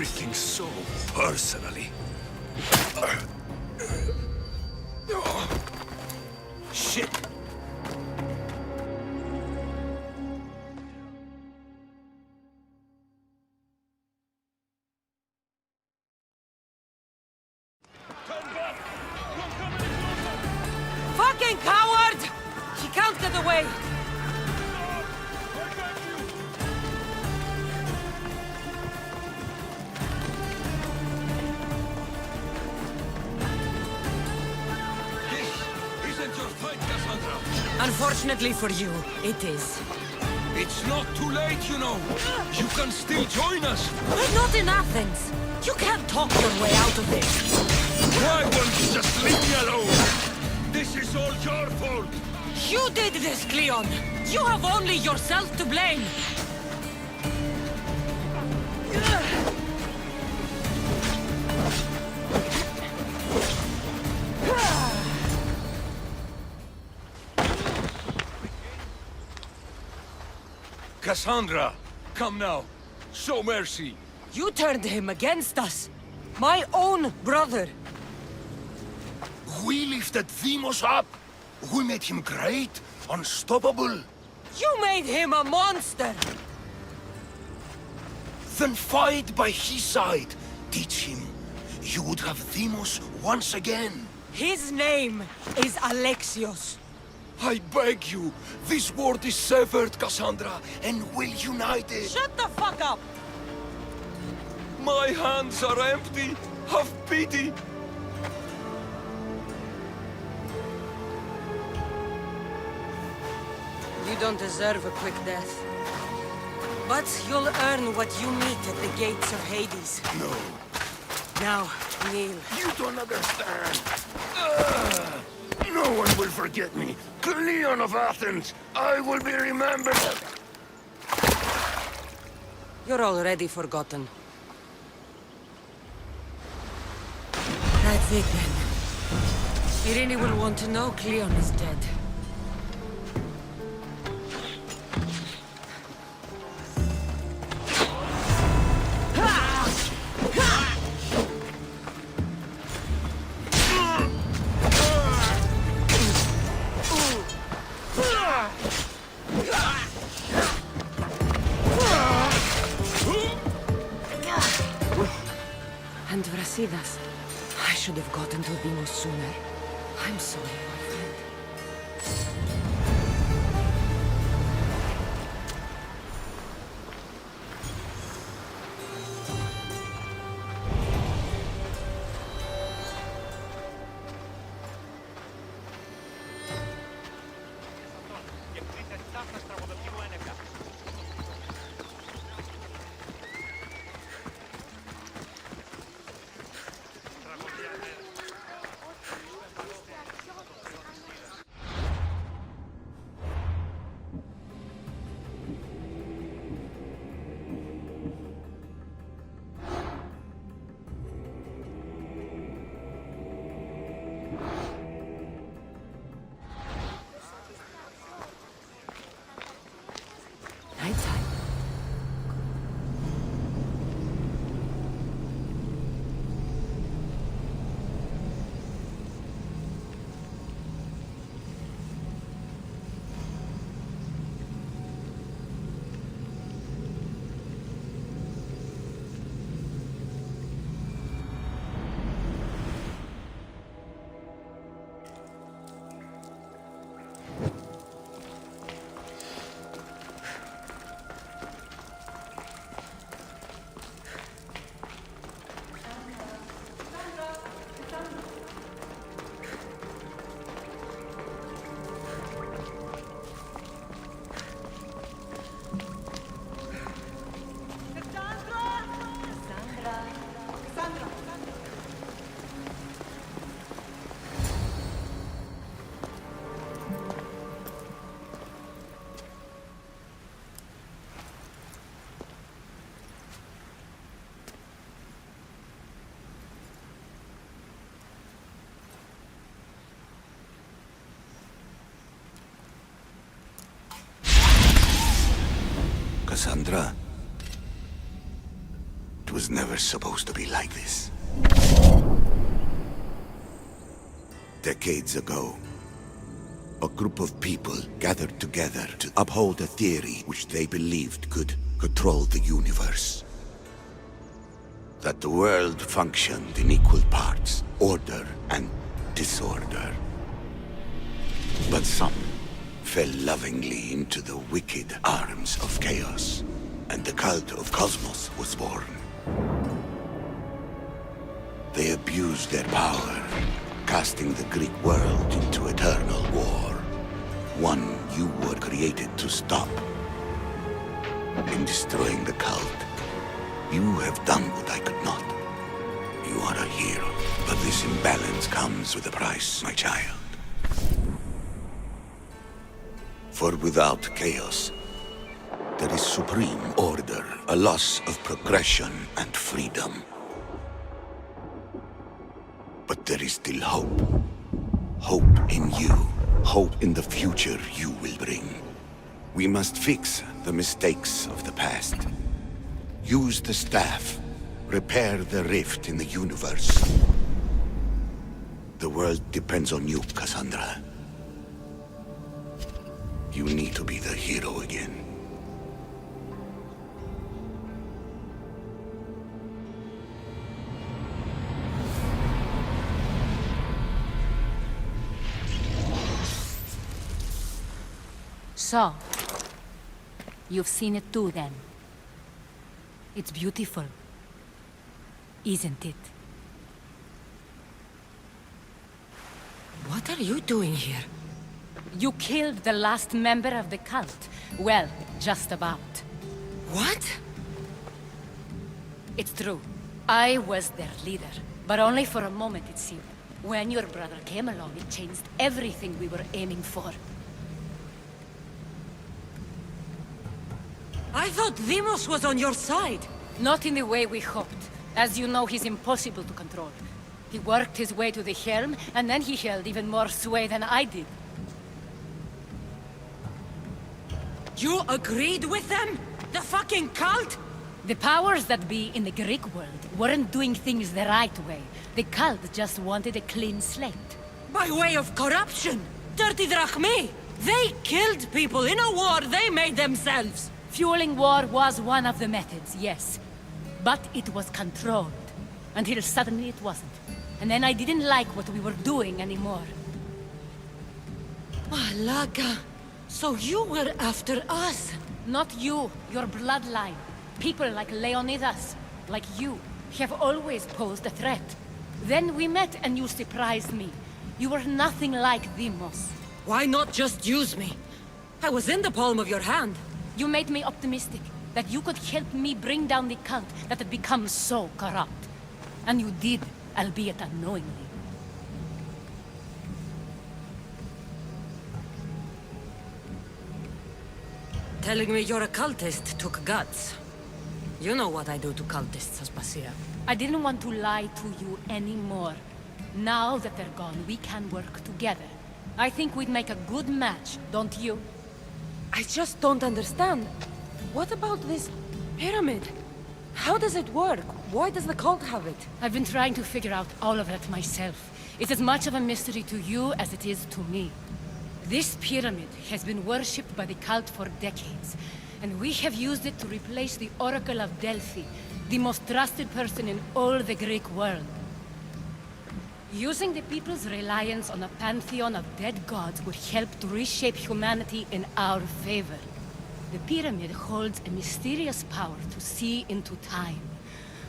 [SPEAKER 6] everything so personally. Shit!
[SPEAKER 3] Fucking coward! He can't get away!
[SPEAKER 13] Isn't your fight, Cassandra?
[SPEAKER 3] Unfortunately for you, it is.
[SPEAKER 13] It's not too late, you know. You can still join us.
[SPEAKER 3] We're not in Athens. You can't talk your way out of this.
[SPEAKER 13] Why won't you just leave me alone? This is all your fault.
[SPEAKER 3] You did this, Cleon. You have only yourself to blame.
[SPEAKER 13] Cassandra, come now. Show mercy.
[SPEAKER 3] You turned him against us. My own brother.
[SPEAKER 6] We lifted Deimos up. We made him great, unstoppable.
[SPEAKER 3] You made him a monster.
[SPEAKER 6] Then fight by his side. Teach him. You would have Deimos once again.
[SPEAKER 3] His name is Alexios.
[SPEAKER 6] I beg you, this world is severed, Cassandra, and we'll unite it.
[SPEAKER 3] Shut the fuck up!
[SPEAKER 6] My hands are empty. Have pity.
[SPEAKER 3] You don't deserve a quick death. But you'll earn what you meet at the gates of Hades.
[SPEAKER 6] No.
[SPEAKER 3] Now, kneel.
[SPEAKER 6] You don't understand. No one will forget me. Cleon of Athens, I will be remembered.
[SPEAKER 3] You're already forgotten. That's it then. Irene will want to know Cleon is dead. And Vrasidas. I should have gotten to Deimos sooner. I'm sorry, my friend. Nighttime.
[SPEAKER 2] Cassandra, was never supposed to be like this. Decades ago, a group of people gathered together to uphold a theory which they believed could control the universe. That the world functioned in equal parts, order and disorder. But some fell lovingly into the wicked arms of chaos, and the Cult of Kosmos was born. They abused their power, casting the Greek world into eternal war. One you were created to stop. In destroying the cult, you have done what I could not. You are a hero, but this imbalance comes with a price, my child. For without chaos, there is supreme order, a loss of progression and freedom. But there is still hope. Hope in you. Hope in the future you will bring. We must fix the mistakes of the past. Use the staff. Repair the rift in the universe. The world depends on you, Cassandra. You need to be the hero again.
[SPEAKER 9] So, you've seen it too, then. It's beautiful, isn't it?
[SPEAKER 3] What are you doing here?
[SPEAKER 9] You killed the last member of the cult. Well, just about.
[SPEAKER 3] What?
[SPEAKER 9] It's true. I was their leader, but only for a moment, it seemed. When your brother came along, it changed everything we were aiming for.
[SPEAKER 3] I thought Deimos was on your side.
[SPEAKER 9] Not in the way we hoped. As you know, he's impossible to control. He worked his way to the helm, and then he held even more sway than I did.
[SPEAKER 3] You agreed with them? The fucking cult?
[SPEAKER 9] The powers that be in the Greek world weren't doing things the right way. The cult just wanted a clean slate.
[SPEAKER 3] By way of corruption! Dirty drachmi! They killed people in a war they made themselves!
[SPEAKER 9] Fueling war was one of the methods, yes. But it was controlled. Until suddenly it wasn't. And then I didn't like what we were doing anymore.
[SPEAKER 3] Malaga! So you were after us?
[SPEAKER 9] Not you, your bloodline. People like Leonidas, like you, have always posed a threat. Then we met and you surprised me. You were nothing like Deimos.
[SPEAKER 3] Why not just use me? I was in the palm of your hand.
[SPEAKER 9] You made me optimistic, that you could help me bring down the cult that had become so corrupt. And you did, albeit unknowingly.
[SPEAKER 3] Telling me you're a cultist took guts. You know what I do to cultists, Aspasia.
[SPEAKER 9] I didn't want to lie to you anymore. Now that they're gone, we can work together. I think we'd make a good match, don't you?
[SPEAKER 3] I just don't understand. What about this pyramid? How does it work? Why does the cult have it?
[SPEAKER 9] I've been trying to figure out all of that myself. It's as much of a mystery to you as it is to me. This pyramid has been worshipped by the cult for decades, and we have used it to replace the Oracle of Delphi, the most trusted person in all the Greek world. Using the people's reliance on a pantheon of dead gods would help to reshape humanity in our favor. The pyramid holds a mysterious power to see into time.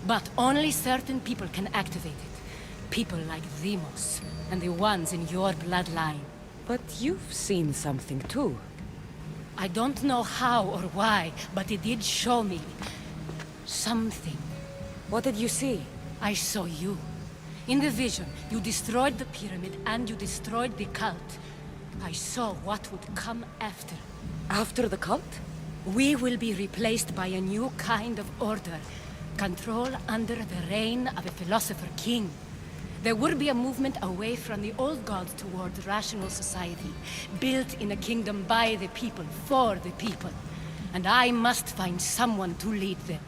[SPEAKER 9] But only certain people can activate it. People like Deimos, and the ones in your bloodline.
[SPEAKER 3] But you've seen something too.
[SPEAKER 9] I don't know how or why, but it did show me something.
[SPEAKER 3] What did you see?
[SPEAKER 9] I saw you. In the vision, you destroyed the pyramid and you destroyed the cult. I saw what would come after.
[SPEAKER 3] After the cult?
[SPEAKER 9] We will be replaced by a new kind of order. Control under the reign of a philosopher king. There would be a movement away from the old gods towards rational society, built in a kingdom by the people, for the people. And I must find someone to lead them.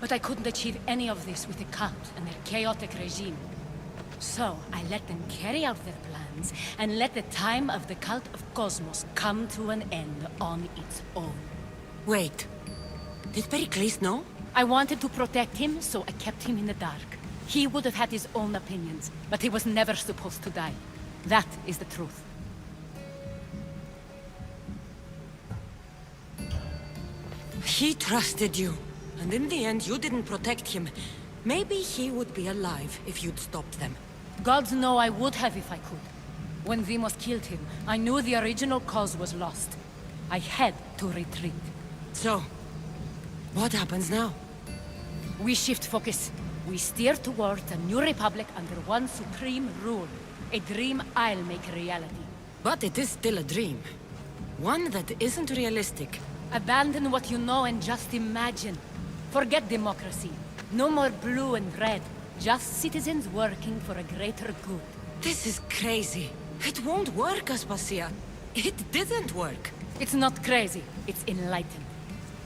[SPEAKER 9] But I couldn't achieve any of this with the cult and their chaotic regime. So, I let them carry out their plans, and let the time of the Cult of Kosmos come to an end on its own.
[SPEAKER 3] Wait. Did Pericles know?
[SPEAKER 9] I wanted to protect him, so I kept him in the dark. He would have had his own opinions, but he was never supposed to die. That is the truth.
[SPEAKER 3] He trusted you, and in the end you didn't protect him. Maybe he would be alive if you'd stopped them.
[SPEAKER 9] Gods know I would have if I could. When Deimos killed him, I knew the original cause was lost. I had to retreat.
[SPEAKER 3] So, what happens now?
[SPEAKER 9] We shift focus. We steer towards a new republic under one supreme rule. A dream I'll make a reality.
[SPEAKER 3] But it is still a dream. One that isn't realistic.
[SPEAKER 9] Abandon what you know and just imagine. Forget democracy. No more blue and red. Just citizens working for a greater good.
[SPEAKER 3] This is crazy. It won't work, Aspasia. It didn't work.
[SPEAKER 9] It's not crazy. It's enlightened.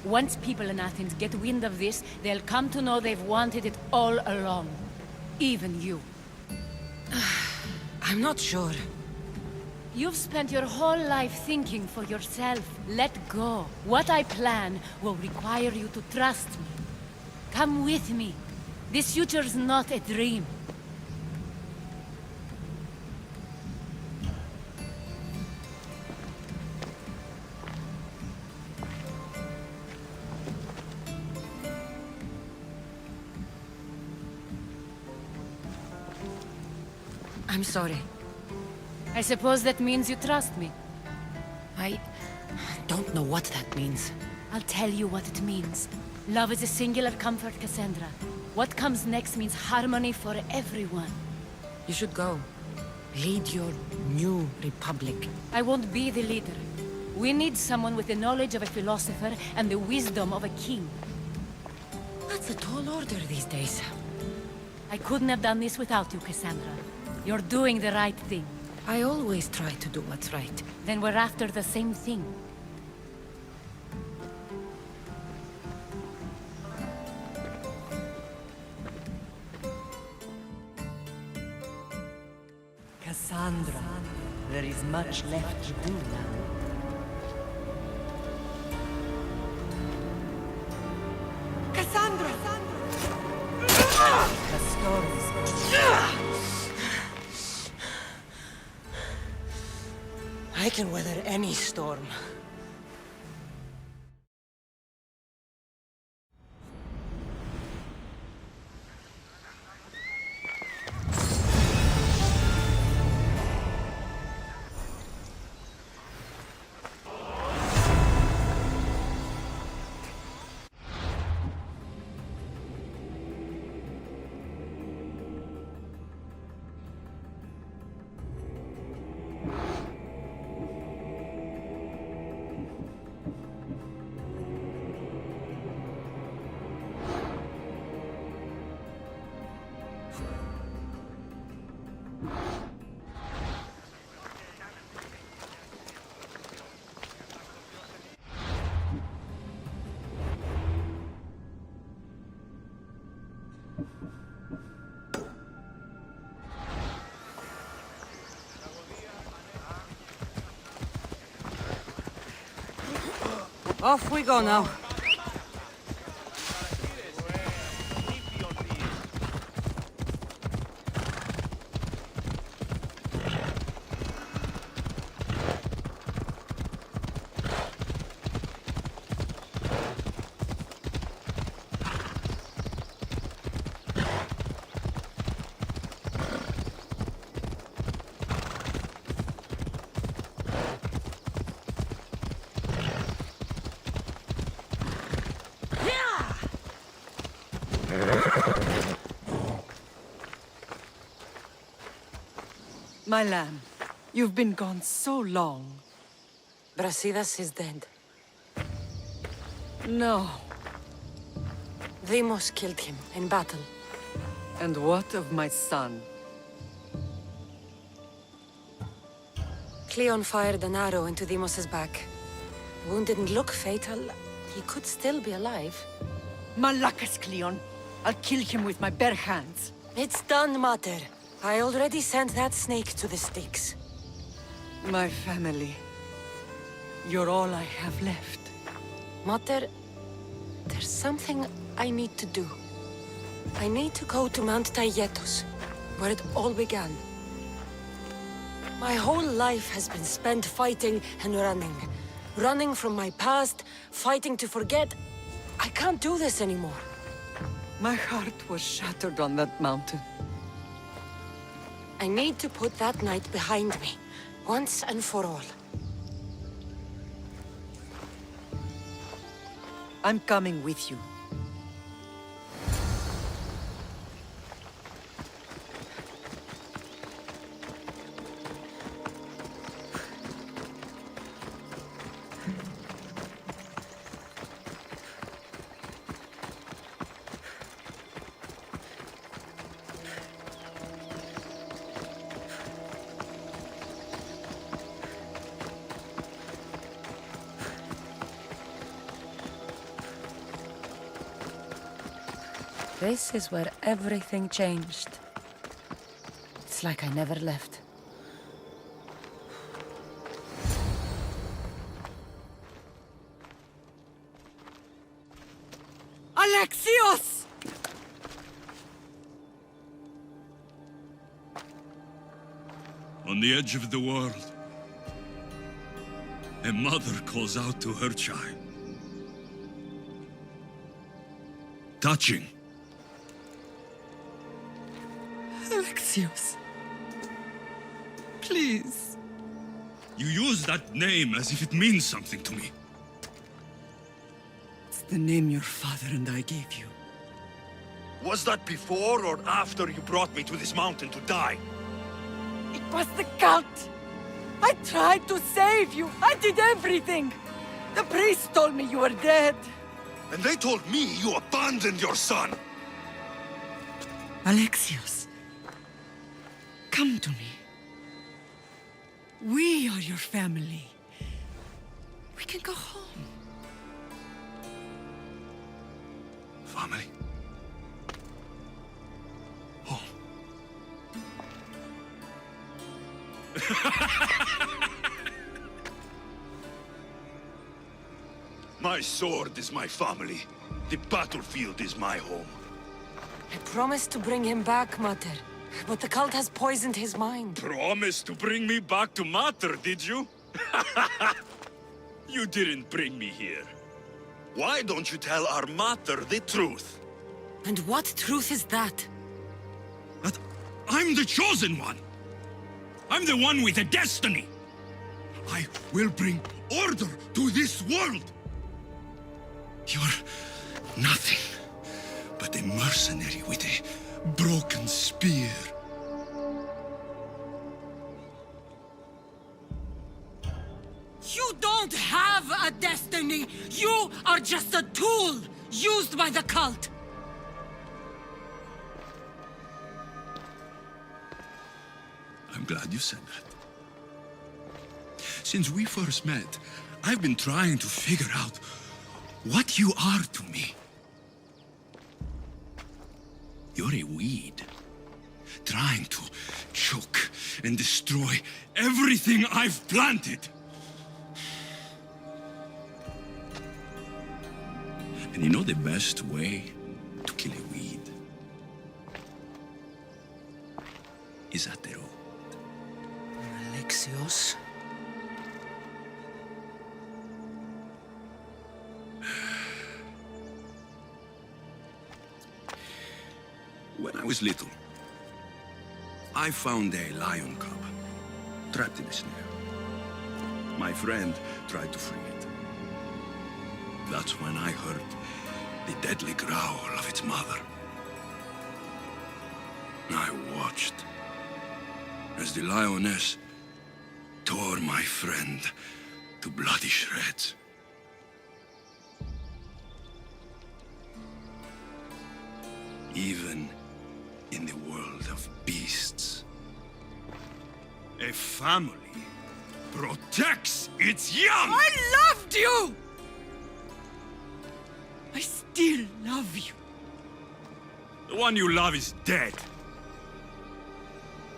[SPEAKER 9] Once people in Athens get wind of this, they'll come to know they've wanted it all along. Even you.
[SPEAKER 3] I'm not sure.
[SPEAKER 9] You've spent your whole life thinking for yourself. Let go. What I plan will require you to trust me. Come with me. This future's not a dream.
[SPEAKER 3] I'm sorry.
[SPEAKER 9] I suppose that means you trust me.
[SPEAKER 3] I don't know what that means.
[SPEAKER 9] I'll tell you what it means. Love is a singular comfort, Cassandra. What comes next means harmony for everyone.
[SPEAKER 3] You should go. Lead your new republic.
[SPEAKER 9] I won't be the leader. We need someone with the knowledge of a philosopher and the wisdom of a king.
[SPEAKER 3] That's a tall order these days.
[SPEAKER 9] I couldn't have done this without you, Cassandra. You're doing the right thing.
[SPEAKER 3] I always try to do what's right.
[SPEAKER 9] Then we're after the same thing.
[SPEAKER 8] Cassandra, there is much left to do now.
[SPEAKER 3] Cassandra!
[SPEAKER 8] The storm is
[SPEAKER 3] I can weather any storm. Off we go now.
[SPEAKER 8] My lamb, you've been gone so long.
[SPEAKER 3] Brasidas is dead.
[SPEAKER 8] No.
[SPEAKER 3] Deimos killed him in battle.
[SPEAKER 8] And what of my son?
[SPEAKER 3] Cleon fired an arrow into Deimos' back. The wound didn't look fatal. He could still be alive.
[SPEAKER 8] Malakas, Cleon. I'll kill him with my bare hands.
[SPEAKER 3] It's done, Mater. I already sent that snake to the Styx.
[SPEAKER 8] My family. You're all I have left.
[SPEAKER 3] Mater, there's something I need to do. I need to go to Mount Taygetos, where it all began. My whole life has been spent fighting and running. Running from my past, fighting to forget. I can't do this anymore.
[SPEAKER 8] My heart was shattered on that mountain.
[SPEAKER 3] I need to put that night behind me, once and for all.
[SPEAKER 8] I'm coming with you.
[SPEAKER 3] This is where everything changed. It's like I never left.
[SPEAKER 8] Alexios!
[SPEAKER 13] On the edge of the world, a mother calls out to her child. Touching.
[SPEAKER 8] Alexios. Please.
[SPEAKER 13] You use that name as if it means something to me.
[SPEAKER 8] It's the name your father and I gave you.
[SPEAKER 10] Was that before or after you brought me to this mountain to die?
[SPEAKER 8] It was the cult! I tried to save you! I did everything! The priest told me you were dead!
[SPEAKER 10] And they told me you abandoned your son!
[SPEAKER 8] Alexios, come to me. We are your family. We can go home.
[SPEAKER 13] Family? Home.
[SPEAKER 10] My sword is my family. The battlefield is my home.
[SPEAKER 3] I promised to bring him back, Mater. But the cult has poisoned his mind.
[SPEAKER 10] Promised to bring me back to Mater, did you? You didn't bring me here. Why don't you tell our Mater the truth?
[SPEAKER 3] And what truth is that?
[SPEAKER 13] That I'm the chosen one! I'm the one with a destiny! I will bring order to this world! You're nothing but a mercenary with a broken spear.
[SPEAKER 3] You don't have a destiny! You are just a tool used by the cult!
[SPEAKER 13] I'm glad you said that. Since we first met, I've been trying to figure out what you are to me. You're a weed, trying to choke and destroy everything I've planted. And you know the best way to kill a weed is at the root.
[SPEAKER 3] Alexios?
[SPEAKER 13] When I was little, I found a lion cub trapped in a snare. My friend tried to free it. That's when I heard the deadly growl of its mother. I watched as the lioness tore my friend to bloody shreds. Even in the world of beasts, a family protects its young!
[SPEAKER 8] I loved you! I still love you.
[SPEAKER 13] The one you love is dead.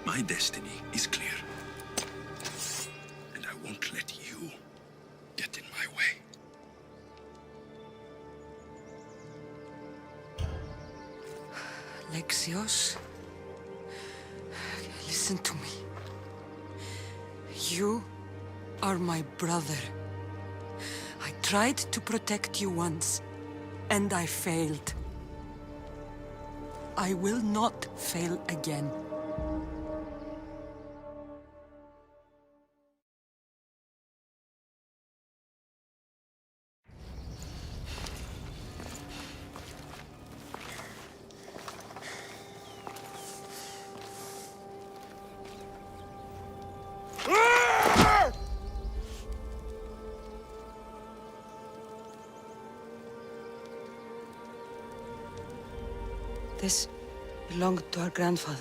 [SPEAKER 13] My destiny is clear. And I won't let you get in my way.
[SPEAKER 8] Alexios, listen to me. You are my brother. I tried to protect you once, and I failed. I will not fail again. This belonged to our grandfather.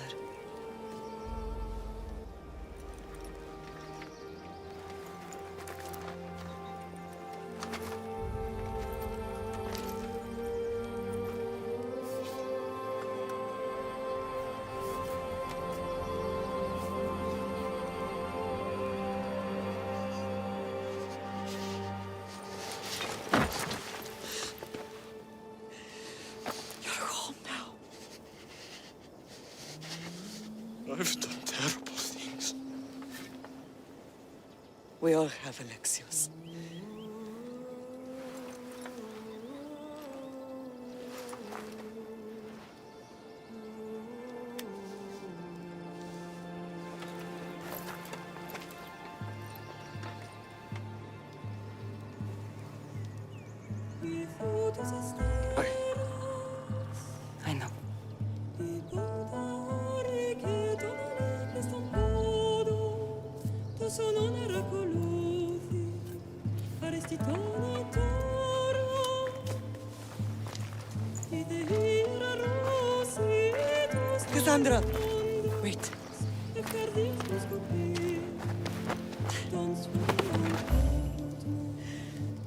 [SPEAKER 13] I've done terrible things.
[SPEAKER 8] We all have, Alexios. I know. Cassandra! Wait.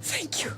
[SPEAKER 8] Thank you.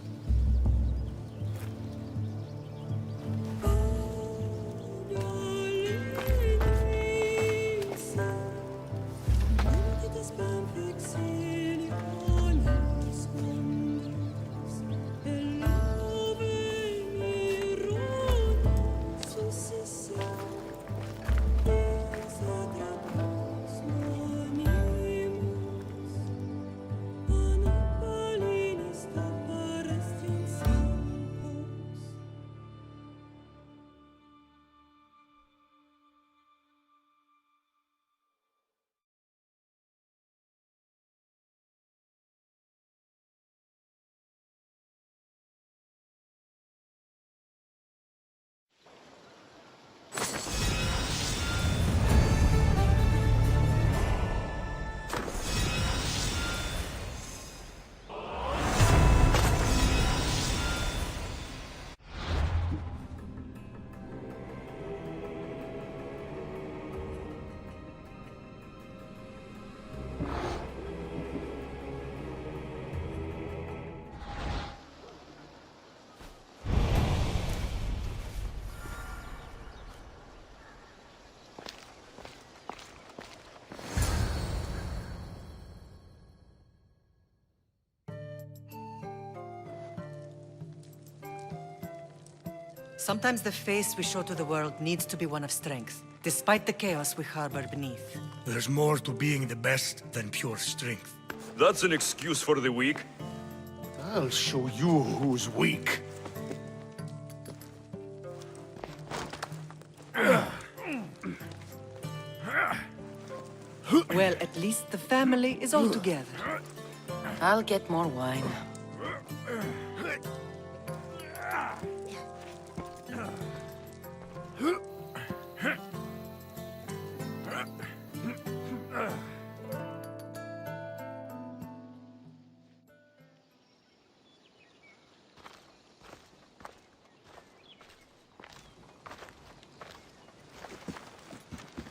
[SPEAKER 11] Sometimes the face we show to the world needs to be one of strength, despite the chaos we harbor beneath.
[SPEAKER 10] There's more to being the best than pure strength.
[SPEAKER 14] That's an excuse for the weak.
[SPEAKER 10] I'll show you who's weak.
[SPEAKER 11] Well, at least the family is all together.
[SPEAKER 3] I'll get more wine.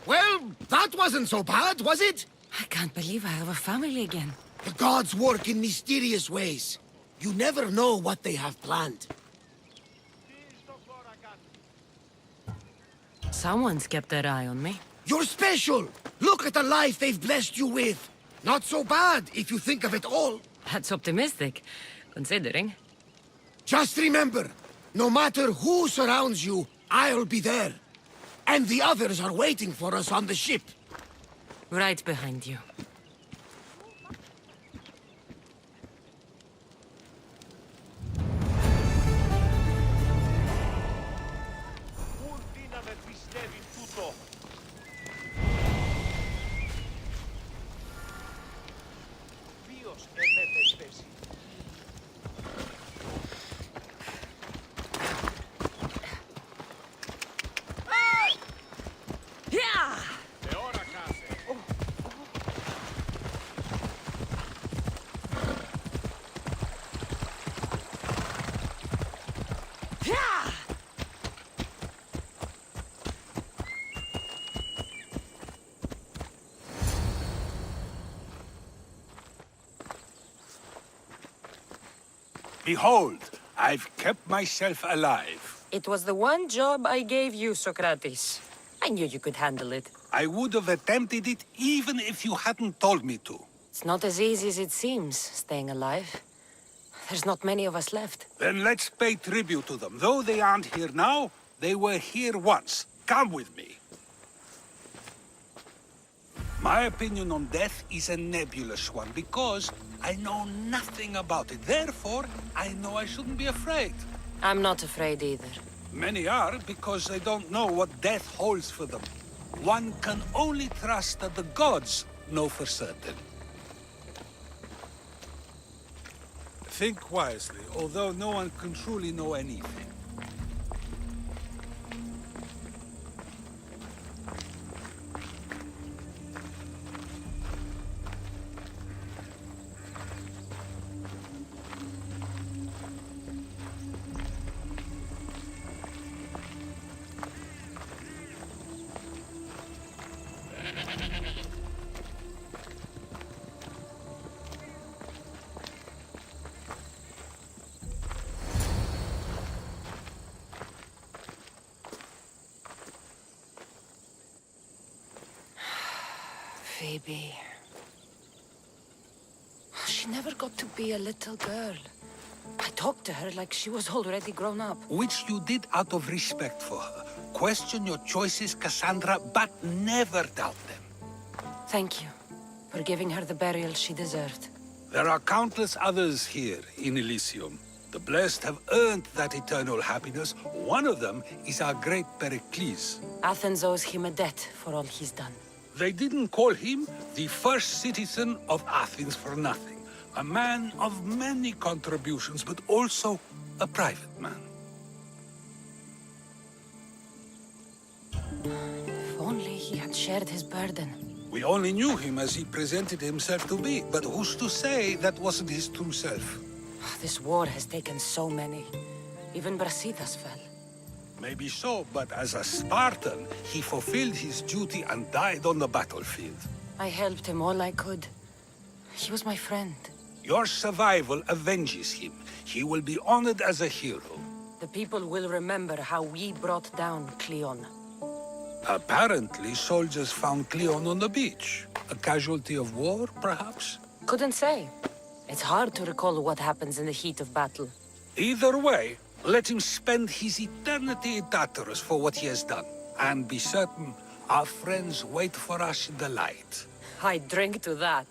[SPEAKER 18] Well, that wasn't so bad, was it?
[SPEAKER 3] I can't believe I have a family again.
[SPEAKER 18] The gods work in mysterious ways. You never know what they have planned.
[SPEAKER 3] Someone's kept their eye on me.
[SPEAKER 18] You're special! Look at the life they've blessed you with! Not so bad, if you think of it all.
[SPEAKER 3] That's optimistic, considering.
[SPEAKER 18] Just remember, no matter who surrounds you, I'll be there. And the others are waiting for us on the ship.
[SPEAKER 3] Right behind you.
[SPEAKER 4] Behold, I've kept myself alive.
[SPEAKER 3] It was the one job I gave you, Socrates. I knew you could handle it.
[SPEAKER 4] I would have attempted it even if you hadn't told me to.
[SPEAKER 3] It's not as easy as it seems, staying alive. There's not many of us left.
[SPEAKER 4] Then let's pay tribute to them. Though they aren't here now, they were here once. Come with me. My opinion on death is a nebulous one, because I know nothing about it. Therefore, I know I shouldn't be afraid.
[SPEAKER 3] I'm not afraid either.
[SPEAKER 4] Many are, because they don't know what death holds for them. One can only trust that the gods know for certain. Think wisely, although no one can truly know anything.
[SPEAKER 3] Phoebe. She never got to be a little girl. I talked to her like she was already grown up.
[SPEAKER 4] Which you did out of respect for her. Question your choices, Cassandra, but never doubt them.
[SPEAKER 3] Thank you for giving her the burial she deserved.
[SPEAKER 4] There are countless others here in Elysium. The blessed have earned that eternal happiness. One of them is our great Pericles.
[SPEAKER 3] Athens owes him a debt for all he's done.
[SPEAKER 4] They didn't call him the first citizen of Athens for nothing. A man of many contributions, but also a private man.
[SPEAKER 3] If only he had shared his burden.
[SPEAKER 4] We only knew him as he presented himself to be, but who's to say that wasn't his true self?
[SPEAKER 3] This war has taken so many. Even Brasidas fell.
[SPEAKER 4] Maybe so, but as a Spartan, he fulfilled his duty and died on the battlefield.
[SPEAKER 3] I helped him all I could. He was my friend.
[SPEAKER 4] Your survival avenges him. He will be honored as a hero.
[SPEAKER 3] The people will remember how we brought down Cleon.
[SPEAKER 4] Apparently, soldiers found Cleon on the beach. A casualty of war, perhaps?
[SPEAKER 3] Couldn't say. It's hard to recall what happens in the heat of battle.
[SPEAKER 4] Either way, let him spend his eternity in Tartarus for what he has done. And be certain, our friends wait for us in the light.
[SPEAKER 3] I drink to that.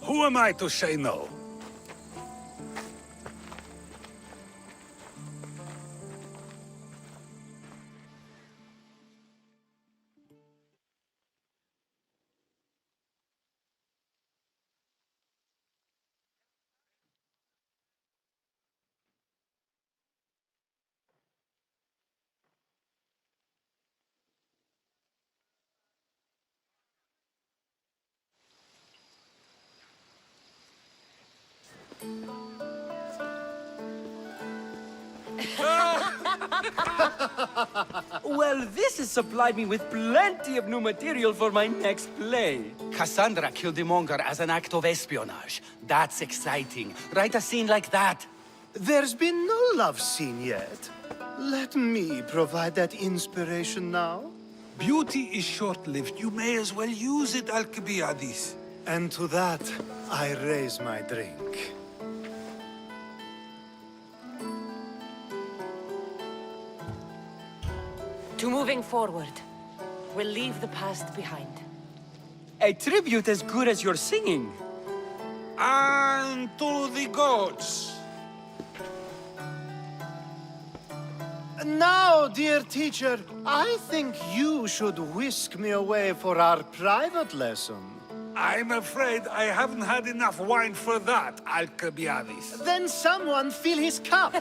[SPEAKER 4] Who am I to say no?
[SPEAKER 17] Well, this has supplied me with plenty of new material for my next play. Cassandra killed the monger as an act of espionage. That's exciting. Write a scene like that.
[SPEAKER 16] There's been no love scene yet. Let me provide that inspiration now.
[SPEAKER 4] Beauty is short-lived. You may as well use it, Alcibiades.
[SPEAKER 16] And to that, I raise my drink.
[SPEAKER 3] To moving forward, we'll leave the past behind.
[SPEAKER 17] A tribute as good as your singing.
[SPEAKER 4] And to the gods.
[SPEAKER 16] Now, dear teacher, I think you should whisk me away for our private lesson.
[SPEAKER 4] I'm afraid I haven't had enough wine for that, Alcibiades.
[SPEAKER 16] Then someone fill his cup.